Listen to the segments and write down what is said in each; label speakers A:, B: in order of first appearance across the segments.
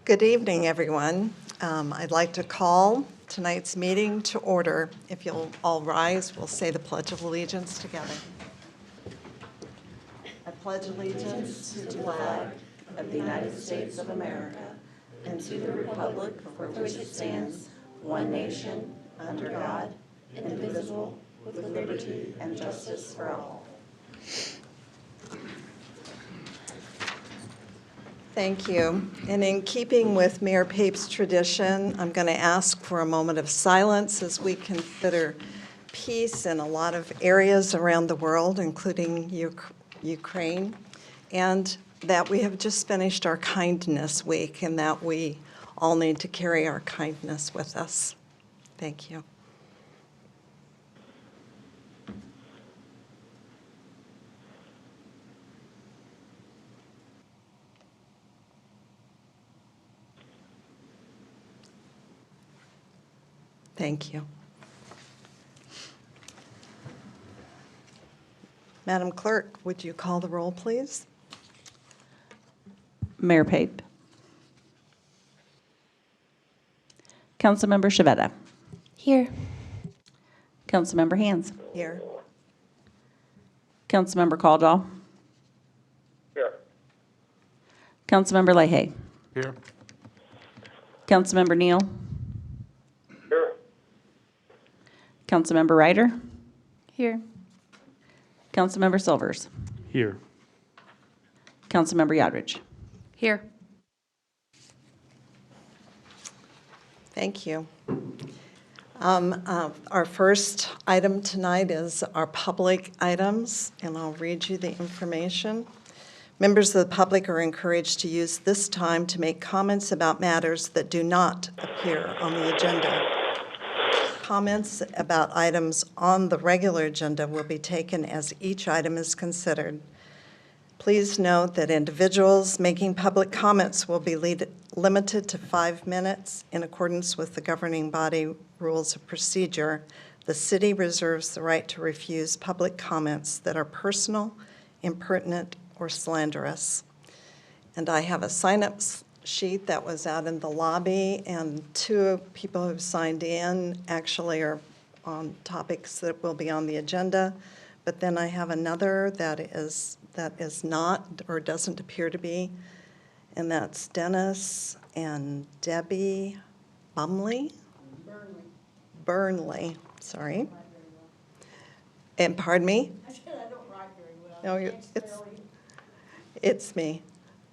A: Good evening, everyone. I'd like to call tonight's meeting to order. If you'll all rise, we'll say the Pledge of Allegiance together. I pledge allegiance to the flag of the United States of America and to the republic for which it stands, one nation, under God, indivisible, with liberty and justice for all. Thank you. And in keeping with Mayor Pape's tradition, I'm going to ask for a moment of silence as we consider peace in a lot of areas around the world, including Ukraine, and that we have just finished our Kindness Week and that we all need to carry our kindness with us. Thank you. Thank you. Madam Clerk, would you call the roll, please?
B: Mayor Pape. Councilmember Shavetta.
C: Here.
B: Councilmember Hands.
A: Here.
B: Councilmember Caldwell.
D: Here.
B: Councilmember Leahy.
D: Here.
B: Councilmember Neal.
D: Here.
B: Councilmember Ryder.
C: Here.
B: Councilmember Silvers.
D: Here.
B: Councilmember Yodridge.
C: Here.
A: Thank you. Our first item tonight is our public items, and I'll read you the information. Members of the public are encouraged to use this time to make comments about matters that do not appear on the agenda. Comments about items on the regular agenda will be taken as each item is considered. Please note that individuals making public comments will be limited to 5 minutes in accordance with the governing body rules of procedure. The city reserves the right to refuse public comments that are personal, impertinent, or slanderous. And I have a sign-up sheet that was out in the lobby, and 2 people who've signed in actually are on topics that will be on the agenda. But then I have another that is not or doesn't appear to be, and that's Dennis and Debbie Burnley, sorry. And pardon me?
E: I said I don't write very well.
A: No, it's me.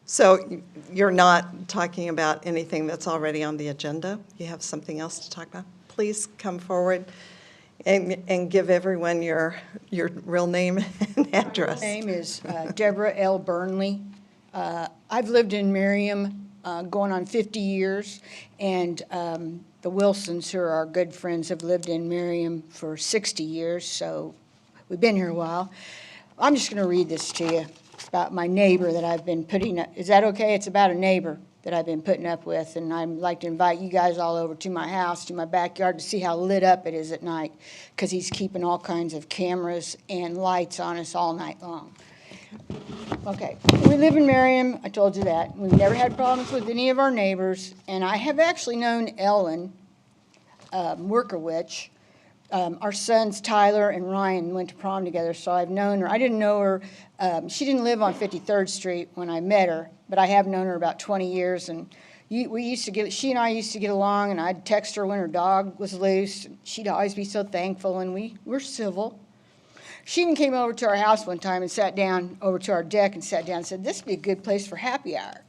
A: So you're not talking about anything that's already on the agenda? You have something else to talk about? Please come forward and give everyone your real name and address.
E: My name is Deborah L. Burnley. I've lived in Merriam going on 50 years, and the Wilsons, who are our good friends, have lived in Merriam for 60 years, so we've been here a while. I'm just going to read this to you about my neighbor that I've been putting up. Is that okay? It's about a neighbor that I've been putting up with, and I'd like to invite you guys all over to my house, to my backyard, to see how lit up it is at night, because he's keeping all kinds of cameras and lights on us all night long. Okay, we live in Merriam, I told you that. We've never had problems with any of our neighbors, and I have actually known Ellen Workowicz. Our sons, Tyler and Ryan, went to prom together, so I've known her. I didn't know her. She didn't live on 53rd Street when I met her, but I have known her about 20 years, and she and I used to get along, and I'd text her when her dog was loose. She'd always be so thankful, and we were civil. She even came over to our house one time and sat down over to our deck and sat down and said, "This would be a good place for happy hour."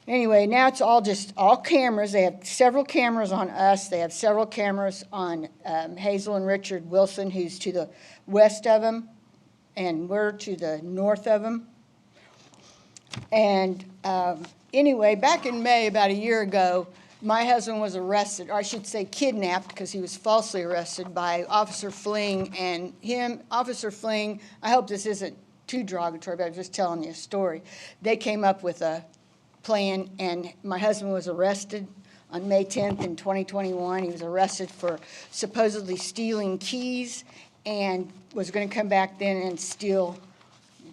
E: Anyway, now it's all cameras. They have several cameras on us. They have several cameras on Hazel and Richard Wilson, who's to the west of them, and we're to the north of them. And anyway, back in May, about a year ago, my husband was arrested, or I should say kidnapped, because he was falsely arrested by Officer Fling. And Officer Fling, I hope this isn't too derogatory, but I'm just telling you a story. They came up with a plan, and my husband was arrested on May 10th in 2021. He was arrested for supposedly stealing keys and was going to come back then and steal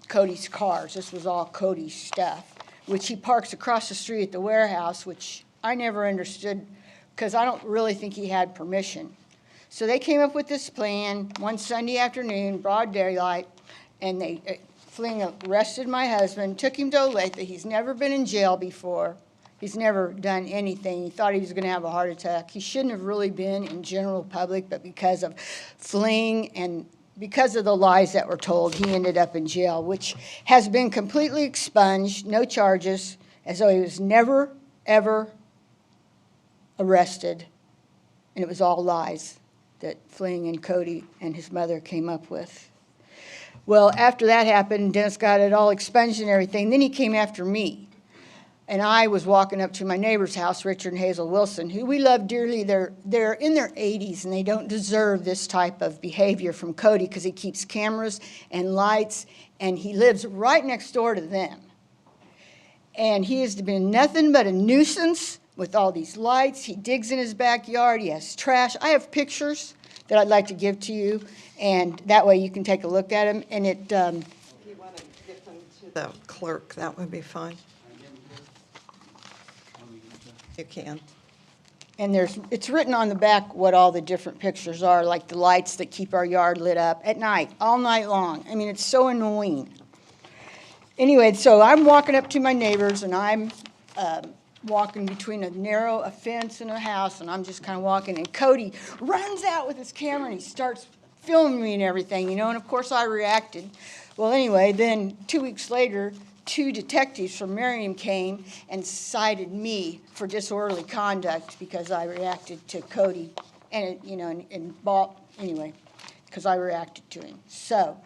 E: Cody's cars. This was all Cody's stuff. which he parks across the street at the warehouse, which I never understood because I don't really think he had permission. So they came up with this plan one Sunday afternoon, broad daylight, and they Fling arrested my husband, took him to Olathe. He's never been in jail before. He's never done anything. He thought he was going to have a heart attack. He shouldn't have really been in general public, but because of Fling and because of the lies that were told, he ended up in jail, which has been completely expunged, no charges, as though he was never, ever arrested. And it was all lies that Fling and Cody and his mother came up with. Well, after that happened, Dennis got it all expunged and everything. Then he came after me. And I was walking up to my neighbor's house, Richard and Hazel Wilson, who we love dearly. They're in their 80s, and they don't deserve this type of behavior from Cody because he keeps cameras and lights, and he lives right next door to them. And he has been nothing but a nuisance with all these lights. He digs in his backyard. He has trash. I have pictures that I'd like to give to you, and that way you can take a look at them. And it,
A: If you want to give them to the clerk, that would be fine. You can.
E: and it's written on the back what all the different pictures are, like the lights that keep our yard lit up at night, all night long. I mean, it's so annoying. Anyway, so I'm walking up to my neighbors, and I'm walking between a fence and a house, and I'm just kind of walking, and Cody runs out with his camera, and he starts filming me and everything, you know, and of course I reacted. Well, anyway, then 2 weeks later, 2 detectives from Merriam came and cited me for disorderly conduct because I reacted to Cody, and, you know, anyway, because I reacted to him. So,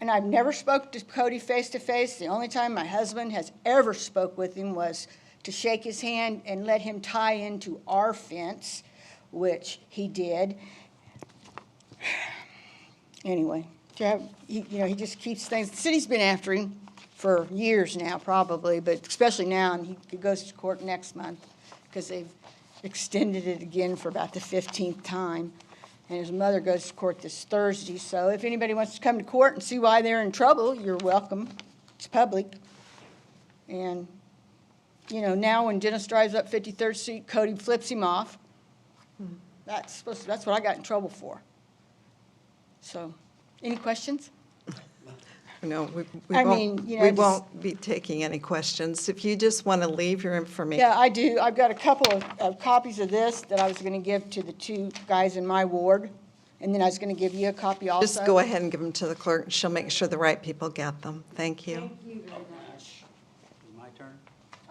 E: and I've never spoke to Cody face to face. The only time my husband has ever spoke with him was to shake his hand and let him tie into our fence, which he did. Anyway, he just keeps things. The city's been after him for years now, probably, but especially now, and he goes to court next month because they've extended it again for about the 15th time. And his mother goes to court this Thursday. So if anybody wants to come to court and see why they're in trouble, you're welcome. It's public. And, you know, now when Dennis drives up 53rd Street, Cody flips him off. That's what I got in trouble for. So, any questions?
A: No, we
E: I
A: won't,
E: mean, you know,
A: we
E: just-
A: won't be taking any questions. If you just want to leave your information.
E: Yeah, I do. I've got a couple of copies of this that I was going to give to the 2 guys in my ward, and then I was going to give you a copy also.
A: Just go ahead and give them to the clerk, and she'll make sure the right people get them. Thank you.
E: Thank you very much.
F: My turn?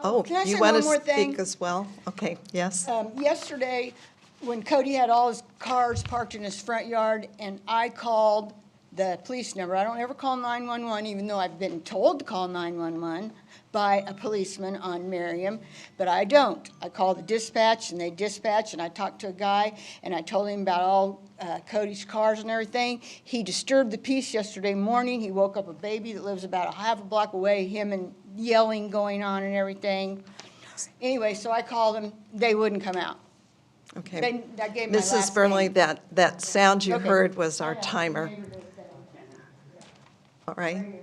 A: Oh,
E: Can I
A: you
E: say
A: want
E: one
A: to
E: more thing?
A: speak as well? Okay, yes.
E: Yesterday, when Cody had all his cars parked in his front yard, and I called the police number. I don't ever call 911, even though I've been told to call 911 by a policeman on Merriam, but I don't. I call the dispatch, and they dispatch, and I talked to a guy, and I told him about all Cody's cars and everything. He disturbed the peace yesterday morning. He woke up a baby that lives about a half a block away, him and yelling going on and everything. Anyway, so I called them. They wouldn't come out.
A: Okay.
E: I gave my
A: Mrs.
E: last
A: Burnley,
E: name.
A: that sound you
E: Okay.
A: heard was our timer. All right?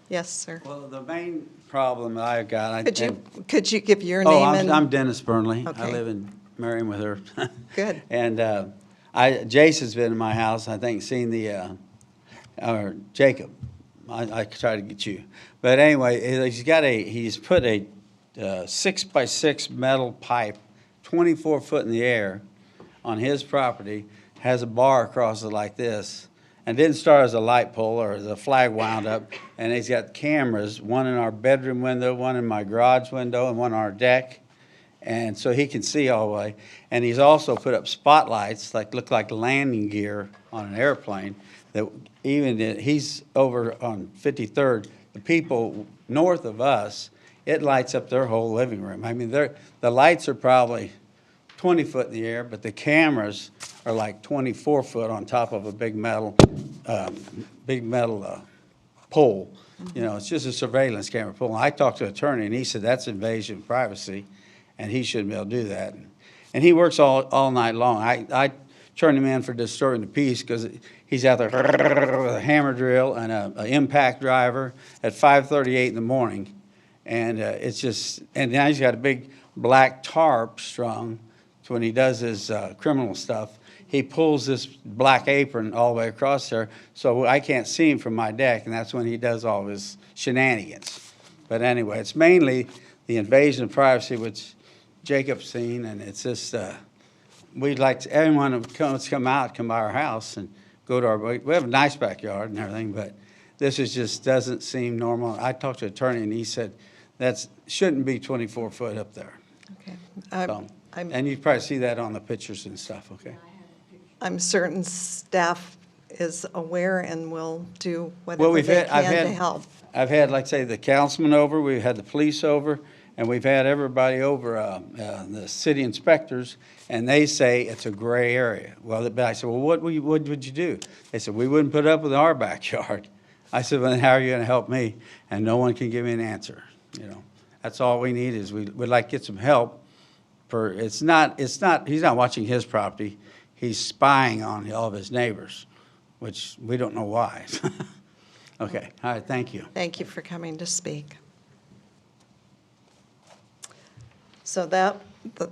A: Yes, sir.
F: Well, the main problem I've got.
A: Could you give your
F: Oh,
A: name and?
F: I'm Dennis Burnley. I
A: Okay.
F: live in Merriam with her.
A: Good.
F: And Jason's been in my house, I think, seen or Jacob. I tried to get you. But anyway, he's put a 6x6 metal pipe, 24 foot in the air on his property, has a bar across it like this, and didn't start as a light pole or as a flag wound up, and he's got cameras, one in our bedroom window, one in my garage window, and one on our deck, and so he can see all the way. And he's also put up spotlights, look like landing gear on an airplane, that he's over on 53rd, the people north of us, it lights up their whole living room. I mean, the lights are probably 20 foot in the air, but the cameras are like 24 foot on top of a big metal pole. You know, it's just a surveillance camera pole. And I talked to an attorney, and he said that's invasion of privacy, and he shouldn't be able to do that. And he works all night long. I turned him in for disturbing the peace because he's out there with a hammer drill and an impact driver at 5:38 in the morning. And it's just, and now he's got a big black tarp strung. So when he does his criminal stuff, he pulls this black apron all the way across there, so I can't see him from my deck, and that's when he does all of his shenanigans. But anyway, it's mainly the invasion of privacy, which Jacob's seen, and it's just, we'd like everyone to come out, come by our house and go to our, we have a nice backyard and everything, but this is just doesn't seem normal. I talked to an attorney, and he said shouldn't be 24 foot up there.
A: Okay.
F: So,
A: I'm
F: and you probably see that on the pictures and stuff, okay?
A: I'm certain staff is aware and will do
F: Well,
A: whatever they can to help.
F: I've had, like, say, the councilman over, we've had the police over, and we've had everybody over, the city inspectors, and they say it's a gray area. Well, but I said, well, what would you do? They said, we wouldn't put up with our backyard. I said, well, then how are you gonna help me? And no one can give me an answer, you know? That's all we need is we'd like to get some help for, he's not watching his property. He's spying on all of his neighbors, which we don't know why. Okay, all right, thank you.
A: Thank you for coming to speak. So that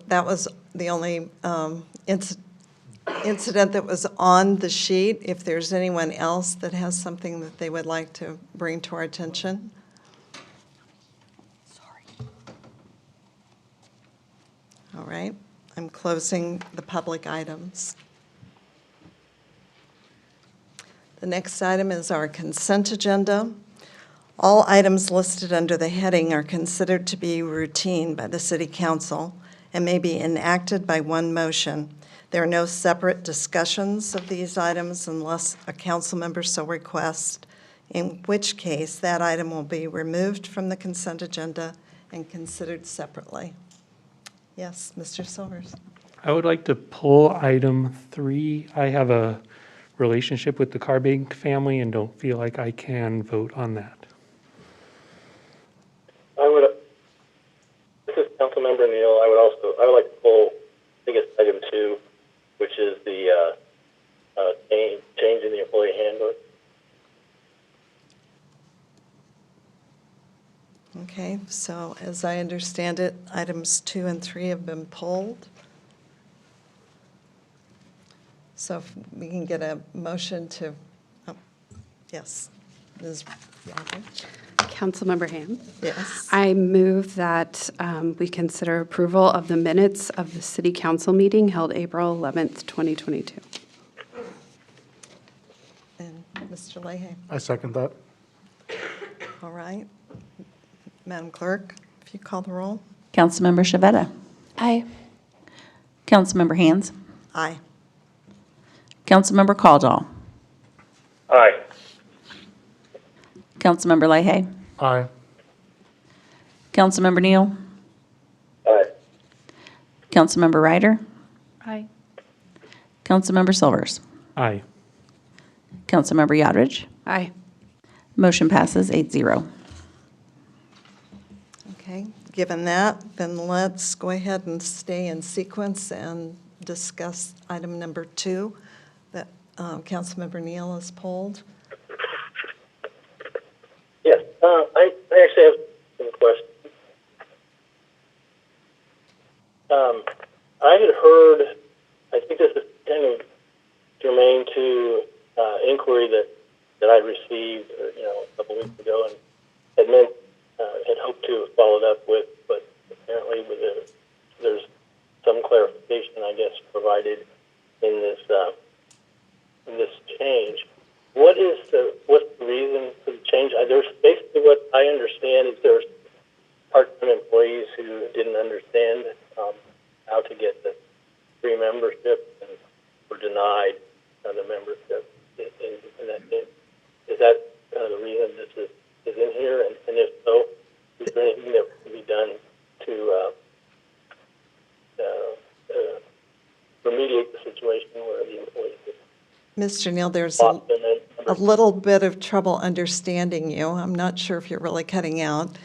A: was the only incident that was on the sheet. If there's anyone else that has something that they would like to bring to our attention. Sorry. All right, I'm closing the public items. The next item is our consent agenda. All items listed under the heading are considered to be routine by the City Council and may be enacted by one motion. There are no separate discussions of these items unless a council member so requests, in which case that item will be removed from the consent agenda and considered separately. Yes, Mr. Silvers.
G: I would like to pull item 3. I have a relationship with the Carbig family and don't feel like I can vote on that.
D: This is Councilmember Neal. I would like to pull, I think it's item 2, which is the change in the employee handbook.
A: Okay, so as I understand it, items 2 and 3 have been pulled. So if we can get a motion to, yes, Ms. Roberts?
C: Councilmember Ham.
A: Yes.
C: I move that we consider approval of the minutes of the City Council meeting held April 11th, 2022.
A: And Mr. Leahy.
H: I second that.
A: All right. Madam Clerk, if you call the roll.
B: Councilmember Shavetta.
C: Aye.
B: Councilmember Hands.
A: Aye.
B: Councilmember Caldwell.
D: Aye.
B: Councilmember Leahy.
H: Aye.
B: Councilmember Neal.
D: Aye.
B: Councilmember Ryder.
C: Aye.
B: Councilmember Silvers.
G: Aye.
B: Councilmember Yodridge.
C: Aye.
B: Motion passes 8-0.
A: Okay, given that, then let's go ahead and stay in sequence and discuss item number 2 that Councilmember Neal has pulled.
D: Yes, I actually have some questions. I had heard, I think this is kind of germane to inquiry that I received, a couple weeks ago, and had hoped to have followed up with, but apparently there's some clarification, I guess, provided in this change. What's the reason for the change? There's basically what I understand is there's part-time employees who didn't understand how to get the free membership and were denied the membership. Is that the reason this is in here? And if so, is there anything that can be done to remediate the situation where the employees
A: Mr. Neal, there's
D: lost their
A: a little bit of trouble understanding you. I'm not sure if you're really cutting out.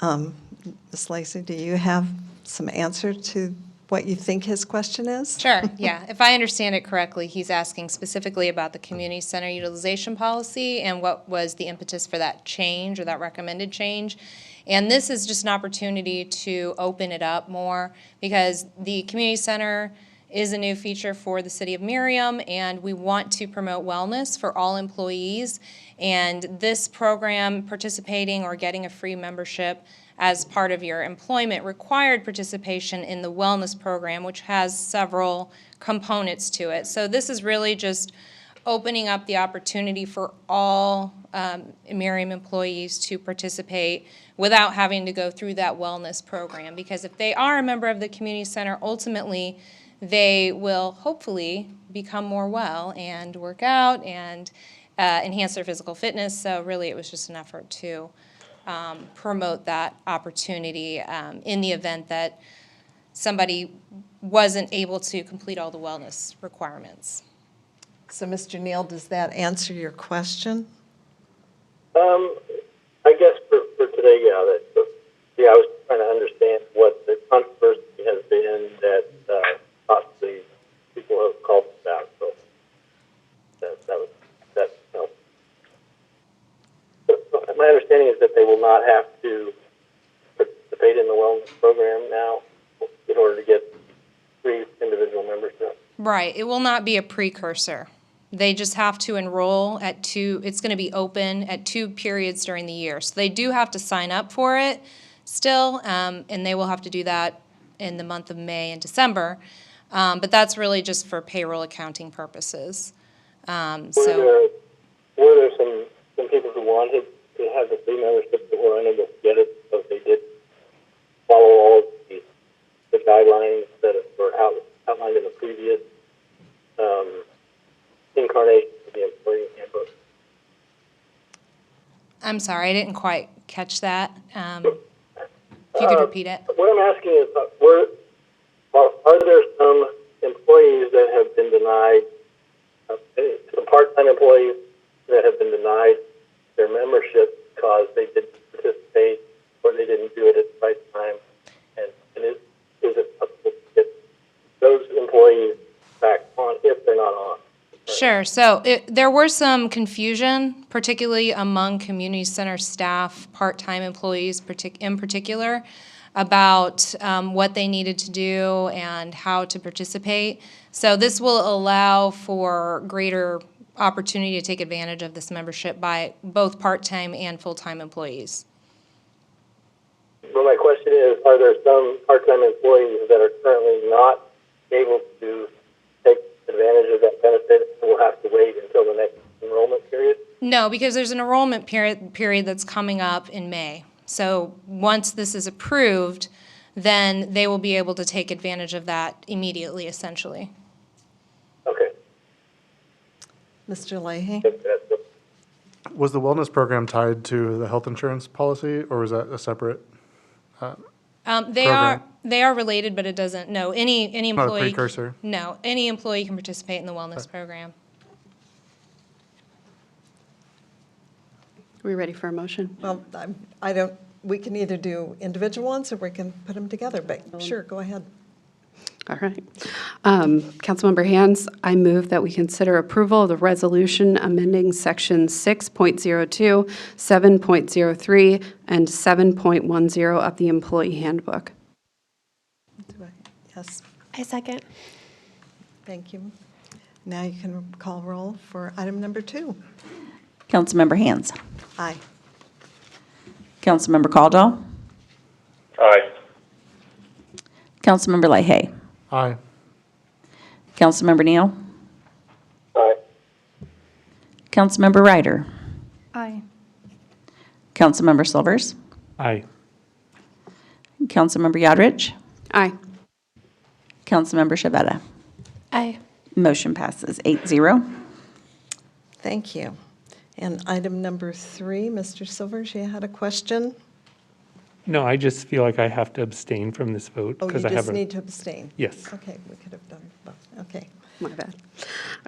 A: Ms. Lacey, do you have some answer to what you think his question is?
H: Sure, yeah. If I understand it correctly, he's asking specifically about the community center utilization policy and what was the impetus for that change or that recommended change. And this is just an opportunity to open it up more because the community center is a new feature for the city of Merriam, and we want to promote wellness for all employees. And this program, participating or getting a free membership as part of your employment, required participation in the wellness program, which has several components to it. So this is really just opening up the opportunity for all Merriam employees to participate without having to go through that wellness program. Because if they are a member of the community center, ultimately, they will hopefully become more well and work out and enhance their physical fitness. So really, it was just an effort to promote that opportunity in the event that somebody wasn't able to complete all the wellness requirements.
A: So, Mr. Neal, does that answer your question?
D: I guess for today, yeah, I was trying to understand what the controversy has been that possibly people have called about. So that helped. So my understanding is that they will not have to participate in the wellness program now in order to get free individual membership.
H: Right, it will not be a precursor. They just have to enroll at it's going to be open at 2 periods during the year. So they do have to sign up for it still, and they will have to do that in the month of May and December. But that's really just for payroll accounting purposes.
D: Were there some people who wanted to have the free membership that were unable to get it because they did follow all of the guidelines that were outlined in the previous incarnation of the employee handbook?
H: I'm sorry, I didn't quite catch that. If you could repeat it.
D: What I'm asking is, are there some employees that have been denied, some part-time employees that have been denied their membership because they didn't participate or they didn't do it at the right time? And is it possible to get those employees back on if they're not on?
H: Sure. So there were some confusion, particularly among community center staff, part-time employees in particular, about what they needed to do and how to participate. So this will allow for greater opportunity to take advantage of this membership by both part-time and full-time employees.
D: Well, my question is, are there some part-time employees that are currently not able to take advantage of that benefit and will have to wait until the next enrollment period?
H: No, because there's an enrollment period that's coming up in May. So once this is approved, then they will be able to take advantage of that immediately, essentially.
D: Okay.
A: Mr. Leahy?
I: Was the wellness program tied to the health insurance policy, or was that a separate?
H: They are related, but it doesn't, no, any
I: Not a
H: employee.
I: precursor?
H: No, any employee can participate in the wellness program.
C: Are we ready for a motion?
A: Well, I don't, we can either do individual ones or we can put them together, but sure, go ahead.
C: All right. Councilmember Hands, I move that we consider approval of the resolution amending Section 6.02, 7.03, and 7.10 of the Employee Handbook.
A: Yes,
J: I second.
A: thank you. Now you can call roll for item number 2.
B: Councilmember Hands.
A: Aye.
B: Councilmember Caldwell.
D: Aye.
B: Councilmember Leahy.
I: Aye.
B: Councilmember Neal.
D: Aye.
B: Councilmember Ryder.
J: Aye.
B: Councilmember Silvers.
G: Aye.
B: Councilmember Yodridge.
C: Aye.
B: Councilmember Shavetta.
J: Aye.
B: Motion passes 8-0.
A: Thank you. And item number 3, Mr. Silvers, you had a question?
G: No, I just feel like I have to abstain from this vote
A: Oh, you
G: because I
A: just
G: haven't.
A: need to abstain?
G: Yes.
A: Okay, we could have done both. Okay.
C: My bad.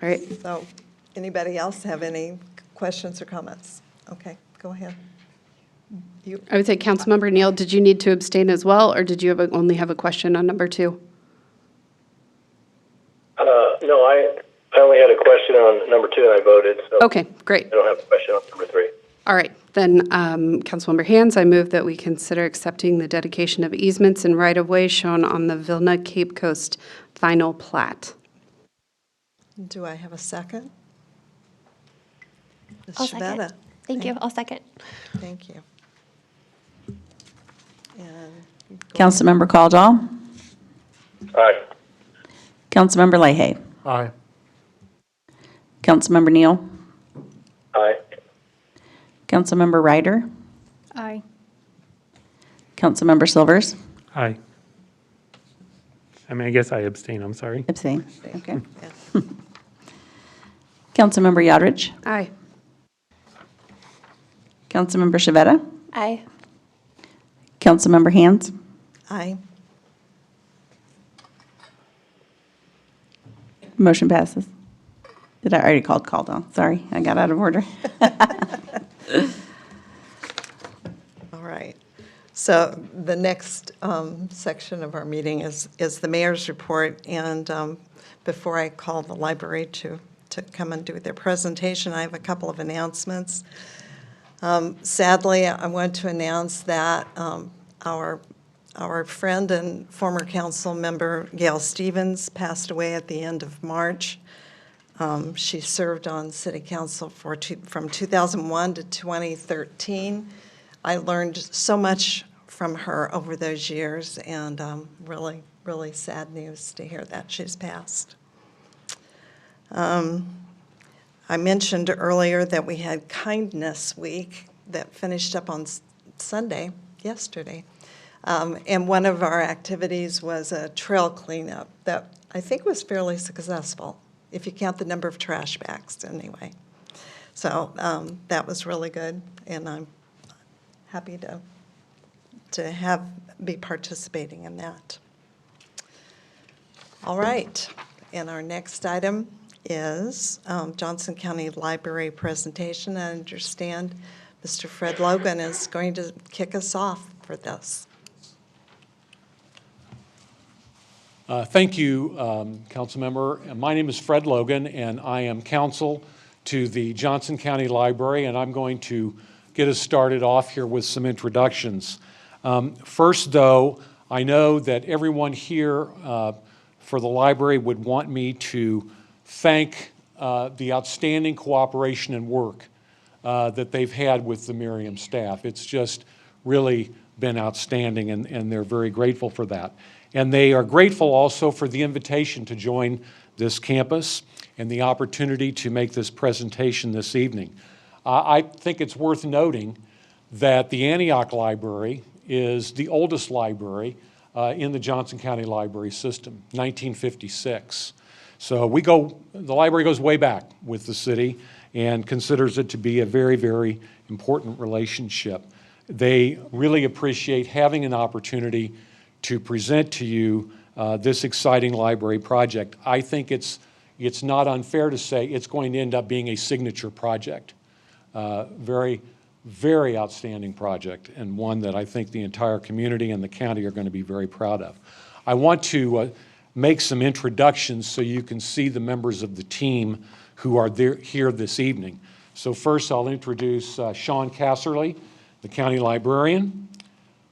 C: All right.
A: So, anybody else have any questions or comments? Okay, go ahead. You,
C: I would say, Councilmember Neal, did you need to abstain as well, or did you only have a question on number 2?
D: No, I only had a question on number 2, and I voted, so
C: Okay, great.
D: I don't have a question on number 3.
C: All right, then, Councilmember Hands, I move that we consider accepting the dedication of easements and right-of-way shown on the Vilna Cape Coast final plat.
A: Do I have a second? Ms.
J: I'll second.
A: Shavetta?
J: Thank you. I'll second.
A: Thank you. And
B: Councilmember Caldwell.
D: Aye.
B: Councilmember Leahy.
I: Aye.
B: Councilmember Neal.
D: Aye.
B: Councilmember Ryder.
J: Aye.
B: Councilmember Silvers.
G: Aye. I mean, I guess I abstain, I'm sorry.
B: Abstain. Okay.
A: yeah.
B: Councilmember Yodrich.
C: Aye.
B: Councilmember Shavetta.
J: Aye.
B: Councilmember Hands.
A: Aye.
B: Motion passes. Did I already called Caldwell? Sorry, I got out of order.
A: All right. So the next section of our meeting is the mayor's report. And before I call the library to come and do their presentation, I have a couple of announcements. Sadly, I want to announce that our friend and former council member Gail Stevens passed away at the end of March. She served on city council from 2001 to 2013. I learned so much from her over those years, and really, really sad news to hear that she's passed. I mentioned earlier that we had Kindness Week that finished up on Sunday, yesterday. And one of our activities was a trail cleanup that I think was fairly successful, if you count the number of trash bags anyway. So that was really good, and I'm happy to be participating in that. All right, and our next item is Johnson County Library presentation. I understand Mr. Fred Logan is going to kick us off for this.
K: Thank you, Councilmember. My name is Fred Logan, and I am counsel to the Johnson County Library, and I'm going to get us started off here with some introductions. First, though, I know that everyone here for the library would want me to thank the outstanding cooperation and work that they've had with the Miriam staff. It's just really been outstanding, and they're very grateful for that. And they are grateful also for the invitation to join this campus and the opportunity to make this presentation this evening. I think it's worth noting that the Antioch Library is the oldest library in the Johnson County Library System, 1956. So the library goes way back with the city and considers it to be a very, very important relationship. They really appreciate having an opportunity to present to you this exciting library project. I think it's not unfair to say it's going to end up being a signature project. Very, very outstanding project, and one that I think the entire community and the county are going to be very proud of. I want to make some introductions so you can see the members of the team who are here this evening. So first I'll introduce Sean Casserly, the county librarian,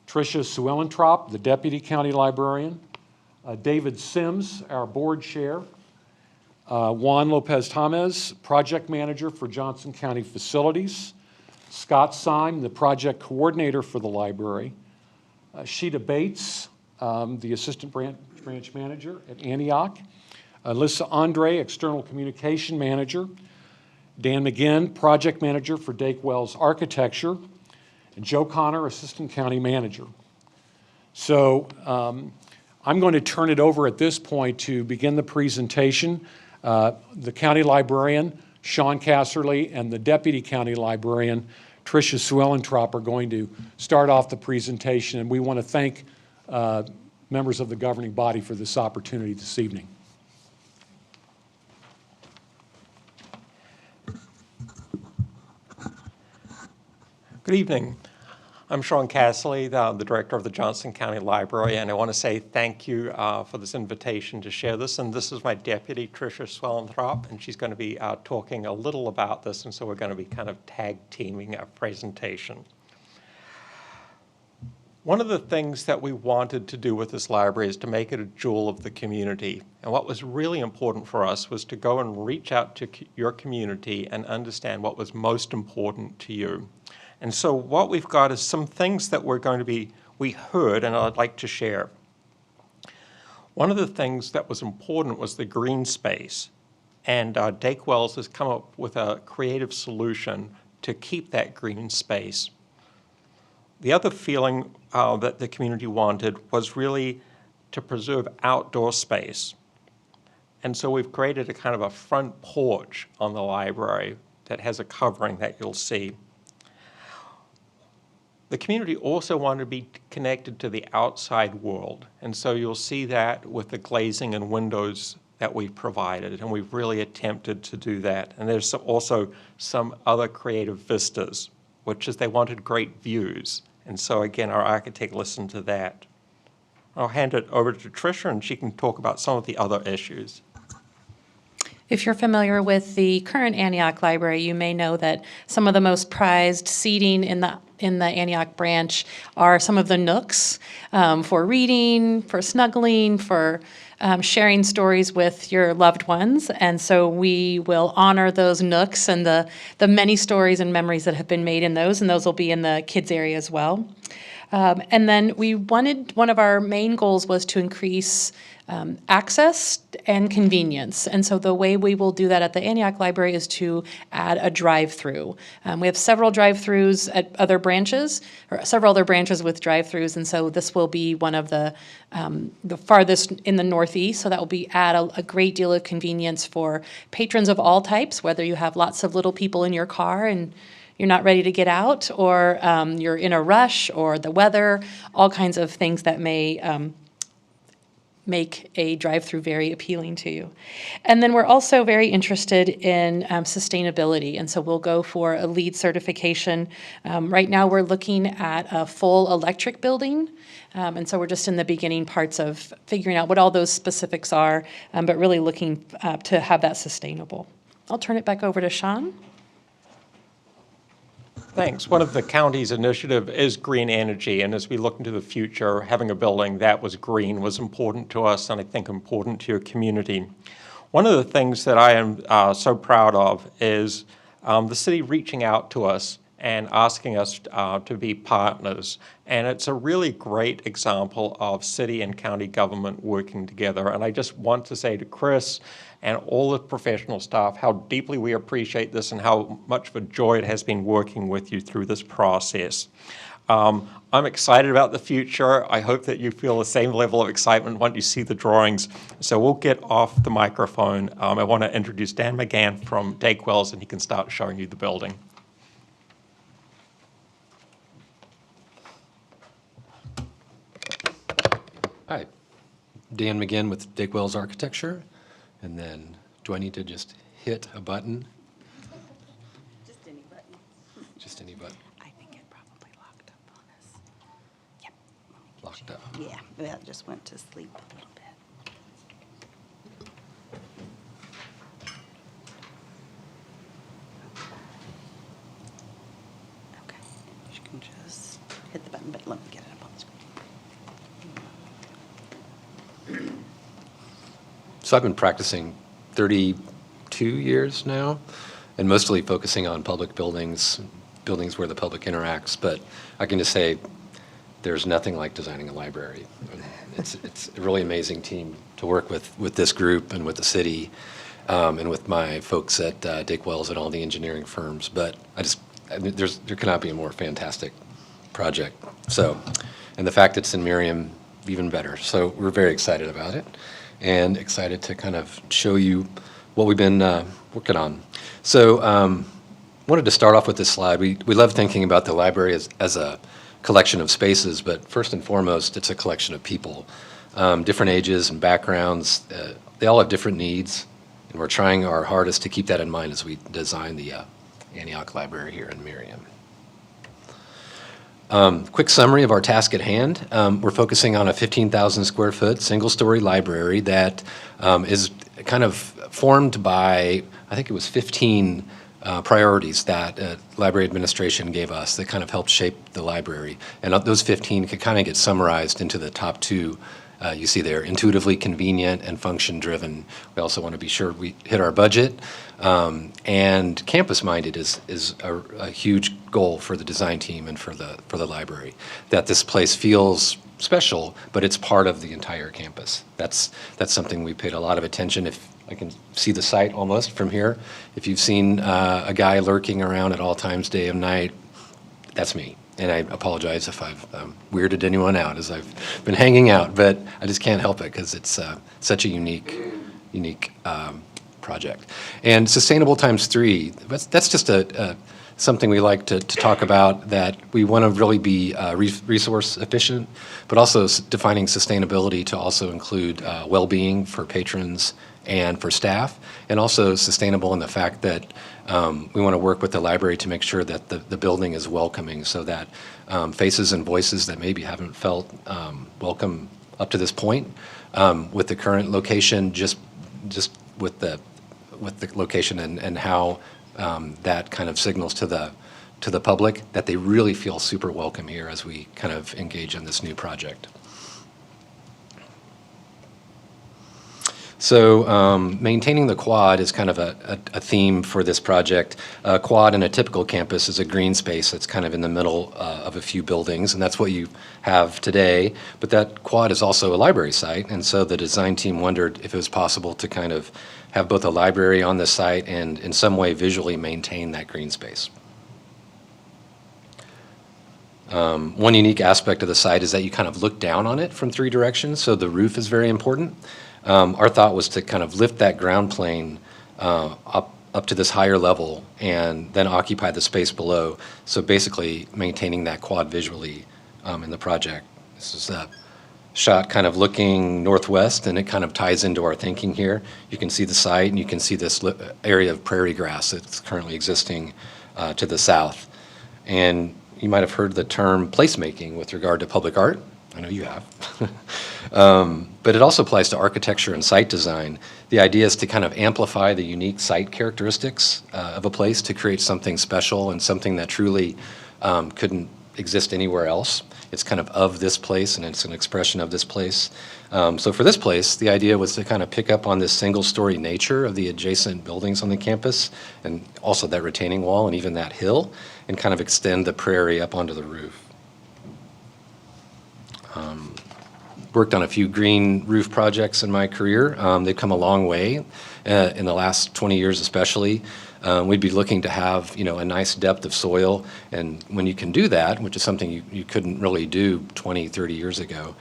K: Tricia Suellentrop, the deputy county librarian, David Sims, our board chair, Juan Lopez-Tamez, project manager for Johnson County Facilities, Scott Syme, the project coordinator for the library, Sheeta Bates, the assistant branch manager at Antioch, Alyssa Andre, external communication manager, Dan McGinn, project manager for Dake Wells Architecture, and Joe Connor, assistant county manager. So I'm going to turn it over at this point to begin the presentation. The county librarian, Sean Casserly, and the deputy county librarian, Tricia Suellentrop, are going to start off the presentation, and we want to thank members of the governing body for this opportunity this evening.
L: Good evening. I'm Sean Casserly, the director of the Johnson County Library, and I want to say thank you for this invitation to share this. And this is my deputy, Tricia Swellenthrop, and she's going to be talking a little about this, and so we're going to be kind of tag teaming our presentation. One of the things that we wanted to do with this library is to make it a jewel of the community. And what was really important for us was to go and reach out to your community and understand what was most important to you. And so what we've got is some things that we heard and I'd like to share. One of the things that was important was the green space. And Dake Wells has come up with a creative solution to keep that green space. The other feeling that the community wanted was really to preserve outdoor space. And so we've created a kind of a front porch on the library that has a covering that you'll see. The community also wanted to be connected to the outside world. And so you'll see that with the glazing and windows that we've provided. And we've really attempted to do that. And there's also some other creative vistas, which is they wanted great views. And so again, our architect listened to that. I'll hand it over to Tricia and she can talk about some of the other issues.
M: If you're familiar with the current Antioch Library, you may know that some of the most prized seating in the Antioch branch are some of the nooks for reading, for snuggling, for sharing stories with your loved ones. And so we will honor those nooks and the many stories and memories that have been made in those, and those will be in the kids area as well. And then one of our main goals was to increase access and convenience. And so the way we will do that at the Antioch Library is to add a drive-through. We have several drive-throughs at other branches, or several other branches with drive-throughs, and so this will be one of the farthest in the Northeast, so that will add a great deal of convenience for patrons of all types, whether you have lots of little people in your car and you're not ready to get out, or you're in a rush, or the weather, all kinds of things that may make a drive-through very appealing to you. And then we're also very interested in sustainability, and so we'll go for a LEED certification. Right now we're looking at a full electric building, and so we're just in the beginning parts of figuring out what all those specifics are, but really looking to have that sustainable. I'll turn it back over to Sean.
L: Thanks. One of the county's initiative is green energy, and as we look into the future, having a building that was green was important to us, and I think important to your community. One of the things that I am so proud of is the city reaching out to us and asking us to be partners. And it's a really great example of city and county government working together. And I just want to say to Chris and all the professional staff how deeply we appreciate this and how much of a joy it has been working with you through this process. I'm excited about the future. I hope that you feel the same level of excitement once you see the drawings. So we'll get off the microphone. I want to introduce Dan McGann from Dake Wells, and he can start showing you the building.
N: Hi, Dan McGinn with Dake Wells Architecture. And then, do I need to just hit a button?
B: Just any button.
N: Just any button.
B: I think it probably locked up on us. Yep.
N: Locked up.
B: Yeah, that just went to sleep a little bit. Okay, you can just hit the button, but let me get it up on the screen.
N: So I've been practicing 32 years now, and mostly focusing on public buildings, buildings where the public interacts. But I can just say there's nothing like designing a library. It's a really amazing team to work with this group and with the city, and with my folks at Dake Wells and all the engineering firms. But there cannot be a more fantastic project. So, and the fact it's in Merriam, even better. So we're very excited about it, and excited to kind of show you what we've been working on. So wanted to start off with this slide. We love thinking about the library as a collection of spaces, but first and foremost, it's a collection of people. Different ages and backgrounds. They all have different needs, and we're trying our hardest to keep that in mind as we design the Antioch Library here in Merriam. Quick summary of our task at hand. We're focusing on a 15,000 square foot, single-story library that is kind of formed by, I think it was 15 priorities that library administration gave us that kind of helped shape the library. And those 15 could kind of get summarized into the top two you see there: intuitively convenient and function-driven. We also want to be sure we hit our budget. And campus-minded is a huge goal for the design team and for the library. That this place feels special, but it's part of the entire campus. That's something we paid a lot of attention. If I can see the site almost from here, if you've seen a guy lurking around at all times, day and night, that's me. And I apologize if I've weirded anyone out as I've been hanging out, but I just can't help it because it's such a unique project. And sustainable ×3, that's just something we like to talk about, that we want to really be resource efficient, but also defining sustainability to also include well-being for patrons and for staff, and also sustainable in the fact that we want to work with the library to make sure that the building is welcoming, so that faces and voices that maybe haven't felt welcome up to this point with the current location, just with the location and how that kind of signals to the public that they really feel super welcome here as we kind of engage in this new project. So maintaining the quad is kind of a theme for this project. Quad in a typical campus is a green space that's kind of in the middle of a few buildings, and that's what you have today. But that quad is also a library site, and so the design team wondered if it was possible to kind of have both a library on the site and in some way visually maintain that green space. One unique aspect of the site is that you kind of look down on it from three directions, so the roof is very important. Our thought was to kind of lift that ground plane up to this higher level and then occupy the space below. So basically maintaining that quad visually in the project. This is a shot kind of looking northwest, and it kind of ties into our thinking here. You can see the site, and you can see this area of prairie grass that's currently existing to the south. And you might have heard the term placemaking with regard to public art. I know you have. But it also applies to architecture and site design. The idea is to kind of amplify the unique site characteristics of a place to create something special and something that truly couldn't exist anywhere else. It's kind of this place, and it's an expression of this place. So for this place, the idea was to kind of pick up on this single-story nature of the adjacent buildings on the campus, and also that retaining wall and even that hill, and kind of extend the prairie up onto the roof. Worked on a few green roof projects in my career. They've come a long way in the last 20 years especially. We'd be looking to have, a nice depth of soil, and when you can do that, which is something you couldn't really do 20, 30 years ago,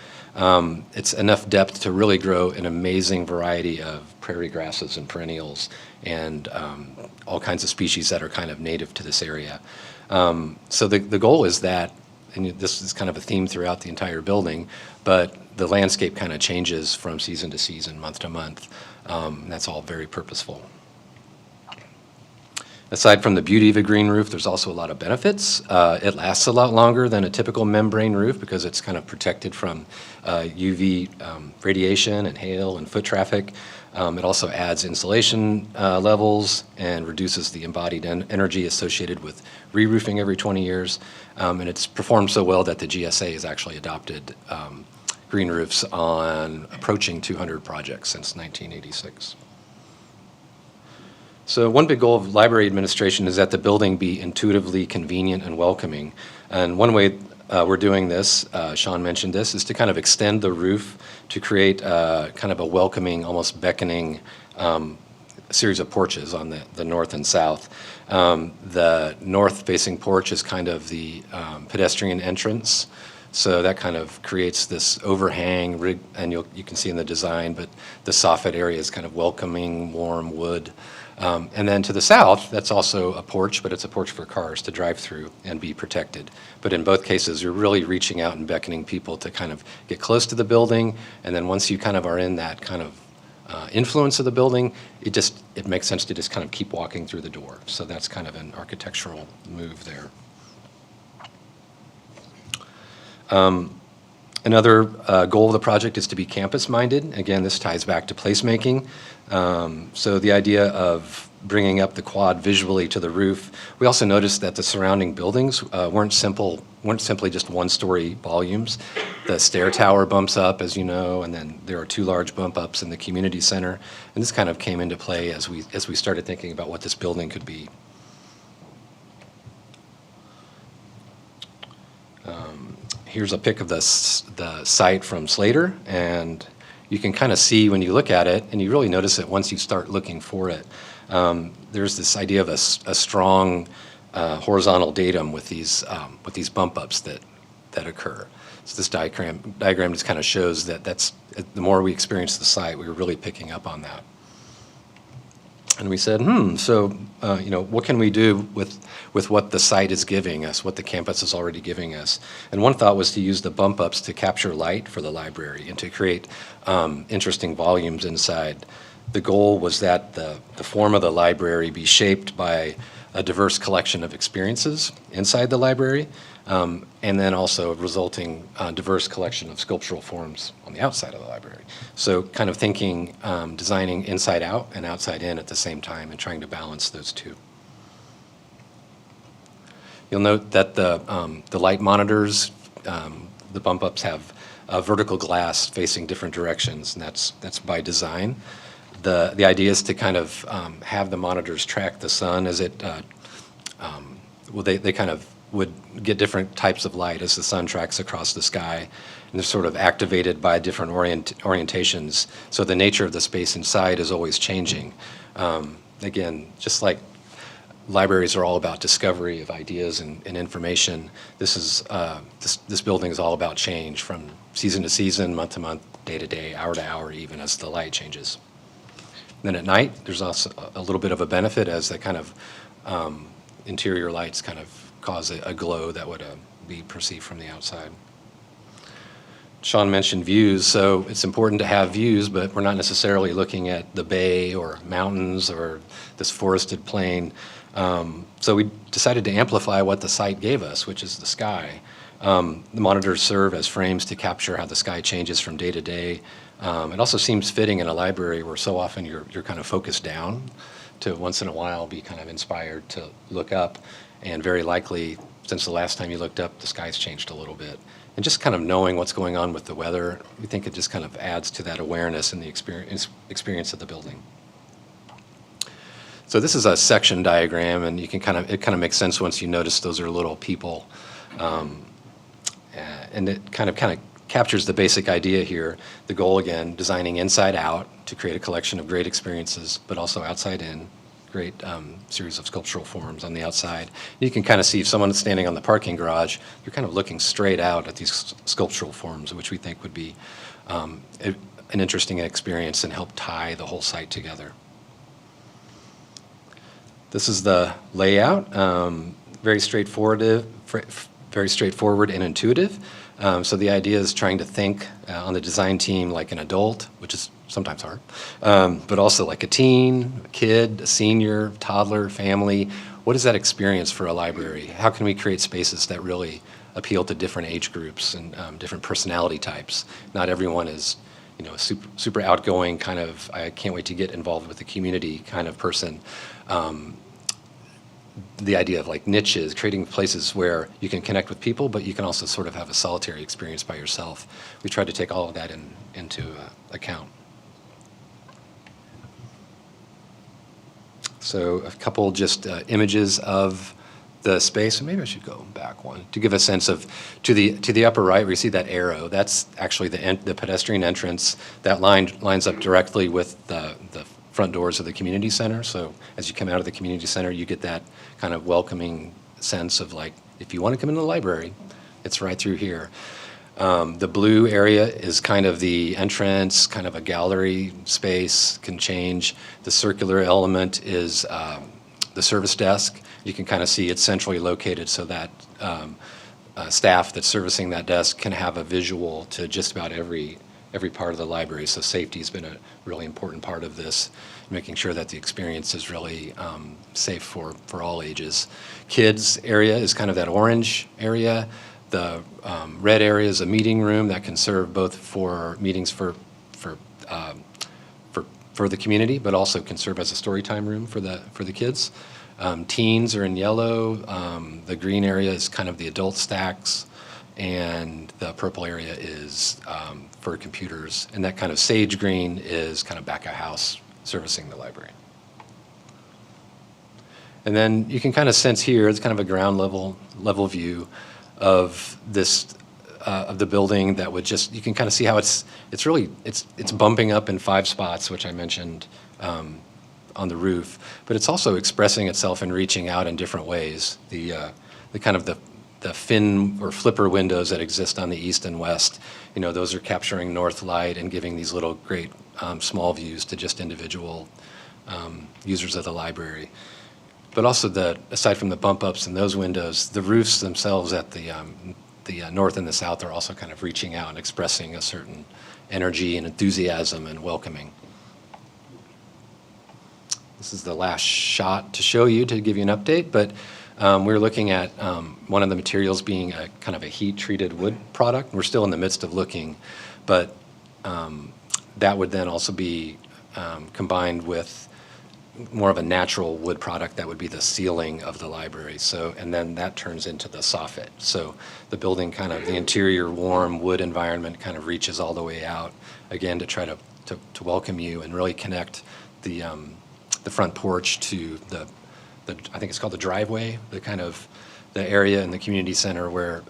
N: it's enough depth to really grow an amazing variety of prairie grasses and perennials and all kinds of species that are kind of native to this area. So the goal is that, and this is kind of a theme throughout the entire building, but the landscape kind of changes from season to season, month to month. That's all very purposeful. Aside from the beauty of a green roof, there's also a lot of benefits. It lasts a lot longer than a typical membrane roof because it's kind of protected from UV radiation and hail and foot traffic. It also adds insulation levels and reduces the embodied energy associated with re-roofing every 20 years. And it's performed so well that the GSA has actually adopted green roofs on approaching 200 projects since 1986. So one big goal of library administration is that the building be intuitively convenient and welcoming. And one way we're doing this, Sean mentioned this, is to kind of extend the roof to create kind of a welcoming, almost beckoning series of porches on the north and south. The north-facing porch is kind of the pedestrian entrance. So that kind of creates this overhang, and you can see in the design, but the soffit area is kind of welcoming, warm wood. And then to the south, that's also a porch, but it's a porch for cars to drive through and be protected. But in both cases, you're really reaching out and beckoning people to kind of get close to the building. And then once you kind of are in that kind of influence of the building, it makes sense to just kind of keep walking through the door. So that's kind of an architectural move there. Another goal of the project is to be campus-minded. Again, this ties back to placemaking. So the idea of bringing up the quad visually to the roof. We also noticed that the surrounding buildings weren't simply just one-story volumes. The stair tower bumps up, as you know, and then there are 2 large bump ups in the community center. And this kind of came into play as we started thinking about what this building could be. Here's a pic of the site from Slater, and you can kind of see when you look at it, and you really notice it once you start looking for it. There's this idea of a strong horizontal datum with these bump ups that occur. So this diagram just kind of shows that the more we experience the site, we were really picking up on that. And we said, so what can we do with what the site is giving us, what the campus is already giving us? And one thought was to use the bump ups to capture light for the library and to create interesting volumes inside. The goal was that the form of the library be shaped by a diverse collection of experiences inside the library, and then also a resulting diverse collection of sculptural forms on the outside of the library. So kind of thinking, designing inside out and outside in at the same time and trying to balance those two. You'll note that the light monitors, the bump ups have a vertical glass facing different directions, and that's by design. The idea is to kind of have the monitors track the sun as it, they kind of would get different types of light as the sun tracks across the sky, and they're sort of activated by different orientations. So the nature of the space inside is always changing. Again, just like libraries are all about discovery of ideas and information, this building is all about change from season to season, month to month, day to day, hour to hour, even as the light changes. Then at night, there's also a little bit of a benefit as the kind of interior lights kind of cause a glow that would be perceived from the outside. Sean mentioned views, so it's important to have views, but we're not necessarily looking at the bay or mountains or this forested plain. So we decided to amplify what the site gave us, which is the sky. The monitors serve as frames to capture how the sky changes from day to day. It also seems fitting in a library where so often you're kind of focused down to once in a while be kind of inspired to look up. And very likely, since the last time you looked up, the sky's changed a little bit. And just kind of knowing what's going on with the weather, we think it just kind of adds to that awareness and the experience of the building. So this is a section diagram, and it kind of makes sense once you notice those are little people. And it kind of captures the basic idea here. The goal, again, designing inside out to create a collection of great experiences, but also outside in, great series of sculptural forms on the outside. You can kind of see if someone's standing on the parking garage, you're kind of looking straight out at these sculptural forms, which we think would be an interesting experience and help tie the whole site together. This is the layout, very straightforward and intuitive. So the idea is trying to think on the design team like an adult, which is sometimes hard, but also like a teen, a kid, a senior, toddler, family. What is that experience for a library? How can we create spaces that really appeal to different age groups and different personality types? Not everyone is, a super outgoing kind of, I can't wait to get involved with the community kind of person. The idea of like niches, creating places where you can connect with people, but you can also sort of have a solitary experience by yourself. We tried to take all of that into account. So a couple just images of the space, and maybe I should go back one to give a sense of, to the upper right where you see that arrow, that's actually the pedestrian entrance. That lines up directly with the front doors of the community center. So as you come out of the community center, you get that kind of welcoming sense of like, if you want to come into the library, it's right through here. The blue area is kind of the entrance, kind of a gallery space, can change. The circular element is the service desk. You can kind of see it's centrally located so that staff that's servicing that desk can have a visual to just about every part of the library. So safety has been a really important part of this, making sure that the experience is really safe for all ages. Kids area is kind of that orange area. The red area is a meeting room that can serve both for meetings for the community, but also can serve as a story time room for the kids. Teens are in yellow. The green area is kind of the adult stacks, and the purple area is for computers. And that kind of sage green is kind of back of house servicing the library. And then you can kind of sense here, it's kind of a ground level view of this of the building that would just, you can kind of see how it's bumping up in 5 spots, which I mentioned on the roof, but it's also expressing itself and reaching out in different ways. The kind of the fin or flipper windows that exist on the east and west, those are capturing north light and giving these little great small views to just individual users of the library. But also aside from the bump ups in those windows, the roofs themselves at the north and the south are also kind of reaching out and expressing a certain energy and enthusiasm and welcoming. This is the last shot to show you, to give you an update, but we're looking at one of the materials being a kind of a heat-treated wood product. We're still in the midst of looking, but that would then also be combined with more of a natural wood product that would be the ceiling of the library. And then that turns into the soffit. So the building the interior warm wood environment kind of reaches all the way out, again, to try to welcome you and really connect the front porch to I think it's called the driveway, the area in the community center where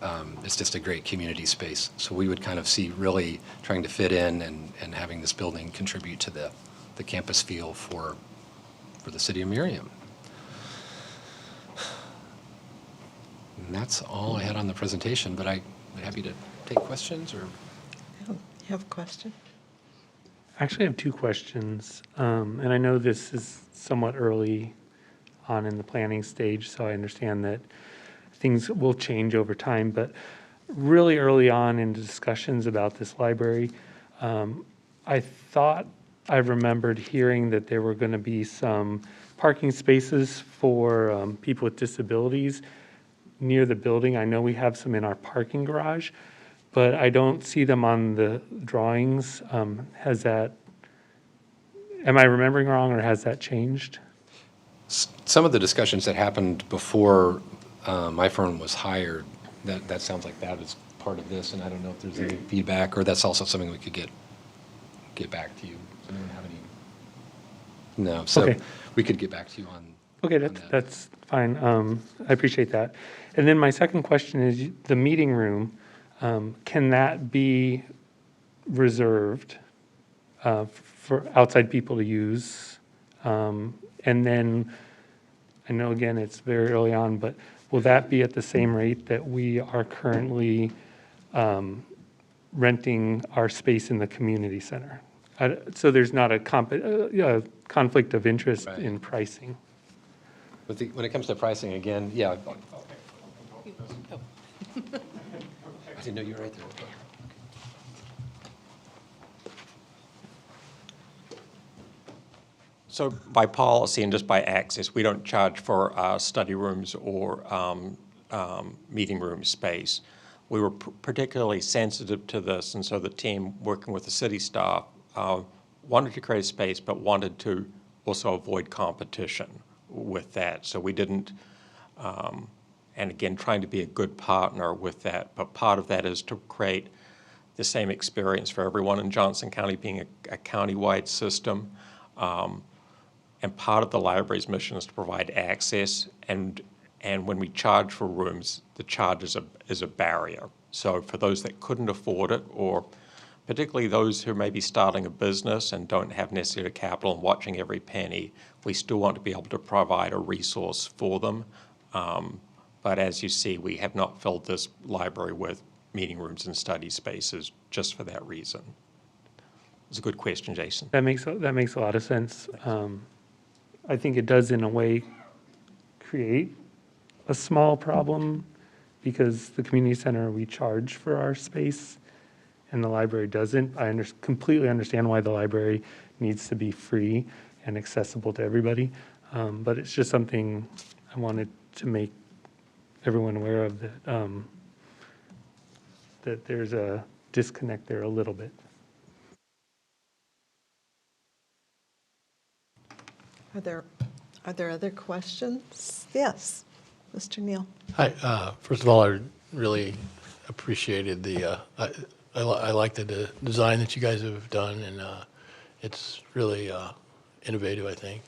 N: it's just a great community space. So we would kind of see really trying to fit in and having this building contribute to the campus feel for the city of Merriam. And that's all I had on the presentation, but I'm happy to take questions or.
A: You have a question?
G: Actually, I have 2 questions, and I know this is somewhat early on in the planning stage, so I understand that things will change over time, but really early on in discussions about this library, I thought I remembered hearing that there were going to be some parking spaces for people with disabilities near the building. I know we have some in our parking garage, but I don't see them on the drawings. Am I remembering wrong, or has that changed?
N: Some of the discussions that happened before my firm was hired, that sounds like that is part of this, and I don't know if there's any feedback, or that's also something we could get back to you. Does anyone have any? No, so
G: Okay.
N: we could get back to you on.
G: Okay, that's fine. I appreciate that. And then my second question is, the meeting room, can that be reserved for outside people to use? And then, I know, again, it's very early on, but will that be at the same rate that we are currently renting our space in the community center? So there's not a conflict of interest in pricing?
N: When it comes to pricing, again, yeah. I didn't know you were right there.
L: So by policy and just by access, we don't charge for study rooms or meeting room space. We were particularly sensitive to this, and so the team working with the city staff wanted to create a space, but wanted to also avoid competition with that. So we didn't, and again, trying to be a good partner with that, but part of that is to create the same experience for everyone in Johnson County, being a county-wide system. And part of the library's mission is to provide access, and when we charge for rooms, the charge is a barrier. So for those that couldn't afford it, or particularly those who may be starting a business and don't have necessary capital and watching every penny, we still want to be able to provide a resource for them. But as you see, we have not filled this library with meeting rooms and study spaces just for that reason. It's a good question, Jason.
G: That makes a lot of sense. I think it does, in a way, create a small problem, because the community center, we charge for our space and the library doesn't. I completely understand why the library needs to be free and accessible to everybody, but it's just something I wanted to make everyone aware of, that that there's a disconnect there a little bit.
A: Are there other questions? Yes, Mr. Neal.
O: Hi. First of all, I really appreciated I like the design that you guys have done, and it's really innovative, I think.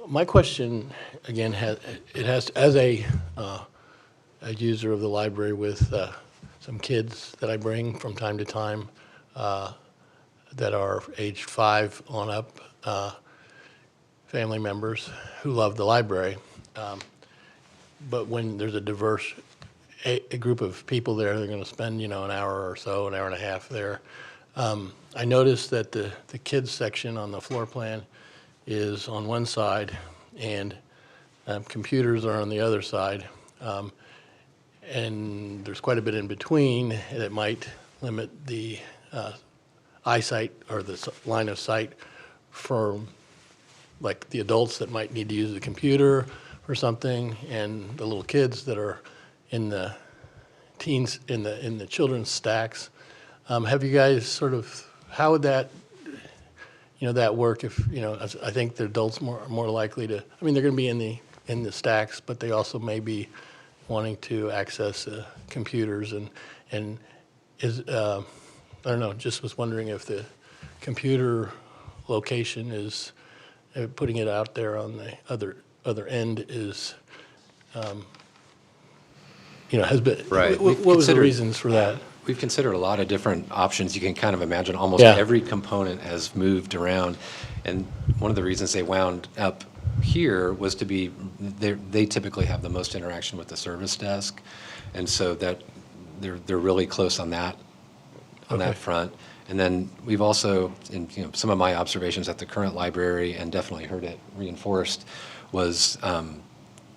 O: My question, again, has as a user of the library with some kids that I bring from time to time that are aged 5 on up, family members who love the library. But when there's a diverse a group of people there, they're going to spend, an hour or so, an hour and a half there. I noticed that the kids section on the floor plan is on one side, and computers are on the other side. And there's quite a bit in between that might limit the eyesight or the line of sight for like the adults that might need to use the computer or something, and the little kids that are in the teens, in the children's stacks. Have you guys sort of, how would that, that work if, I think the adults more likely to, they're going to be in the stacks, but they also may be wanting to access computers and is, I don't know, just was wondering if the computer location is, putting it out there on the other end is, has been,
N: Right.
O: what was the reasons for that?
N: We've considered a lot of different options. You can kind of imagine almost every component has moved around. And one of the reasons they wound up here was to be, they typically have the most interaction with the service desk. And so that they're really close on that front. And then we've also, in some of my observations at the current library, and definitely heard it reinforced, was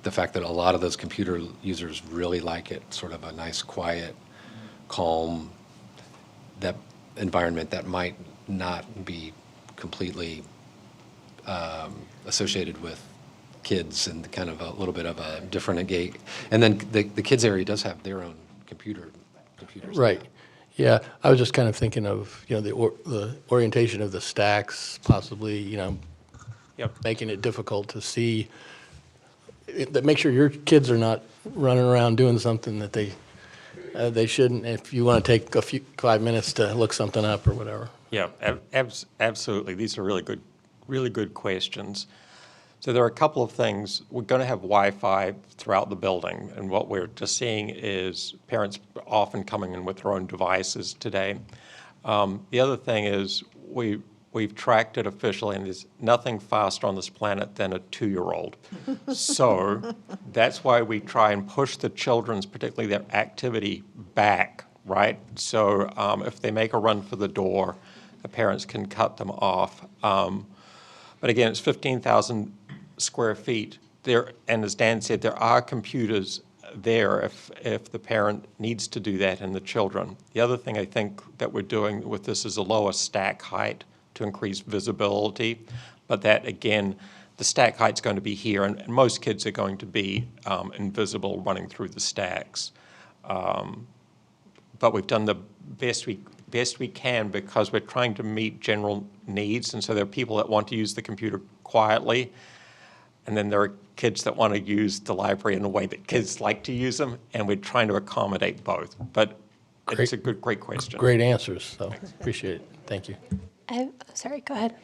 N: the fact that a lot of those computer users really like it, sort of a nice, quiet, calm, that environment that might not be completely associated with kids and kind of a little bit of a different engage. And then the kids area does have their own computers.
O: Right. Yeah, I was just kind of thinking of, the orientation of the stacks, possibly, making it difficult to see, that make sure your kids are not running around doing something that they shouldn't, if you want to take 5 minutes to look something up or whatever.
L: Yeah, absolutely. These are really good questions. So there are a couple of things. We're going to have Wi-Fi throughout the building, and what we're just seeing is parents often coming in with their own devices today. The other thing is we've tracked it officially, and there's nothing faster on this planet than a 2-year-old. So that's why we try and push the children's, particularly their activity, back, right? So if they make a run for the door, the parents can cut them off. But again, it's 15,000 square feet there, and as Dan said, there are computers there if the parent needs to do that and the children. The other thing I think that we're doing with this is a lower stack height to increase visibility, but that again, the stack height's going to be here, and most kids are going to be invisible running through the stacks. But we've done the best we can because we're trying to meet general needs, and so there are people that want to use the computer quietly, and then there are kids that want to use the library in a way that kids like to use them, and we're trying to accommodate both. But it's a great question.
O: Great answers, so appreciate it. Thank you.
J: Sorry, go ahead.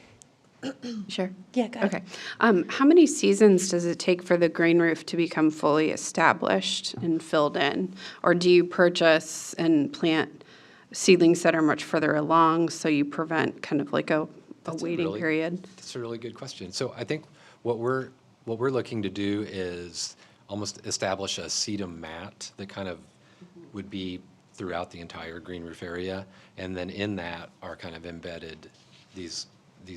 C: Sure.
J: Yeah, go ahead.
C: Okay. How many seasons does it take for the green roof to become fully established and filled in? Or do you purchase and plant seedlings that are much further along so you prevent kind of like a waiting period?
N: That's a really good question. So I think what we're looking to do is almost establish a sedum mat that kind of would be throughout the entire green roof area, and then in that are kind of embedded these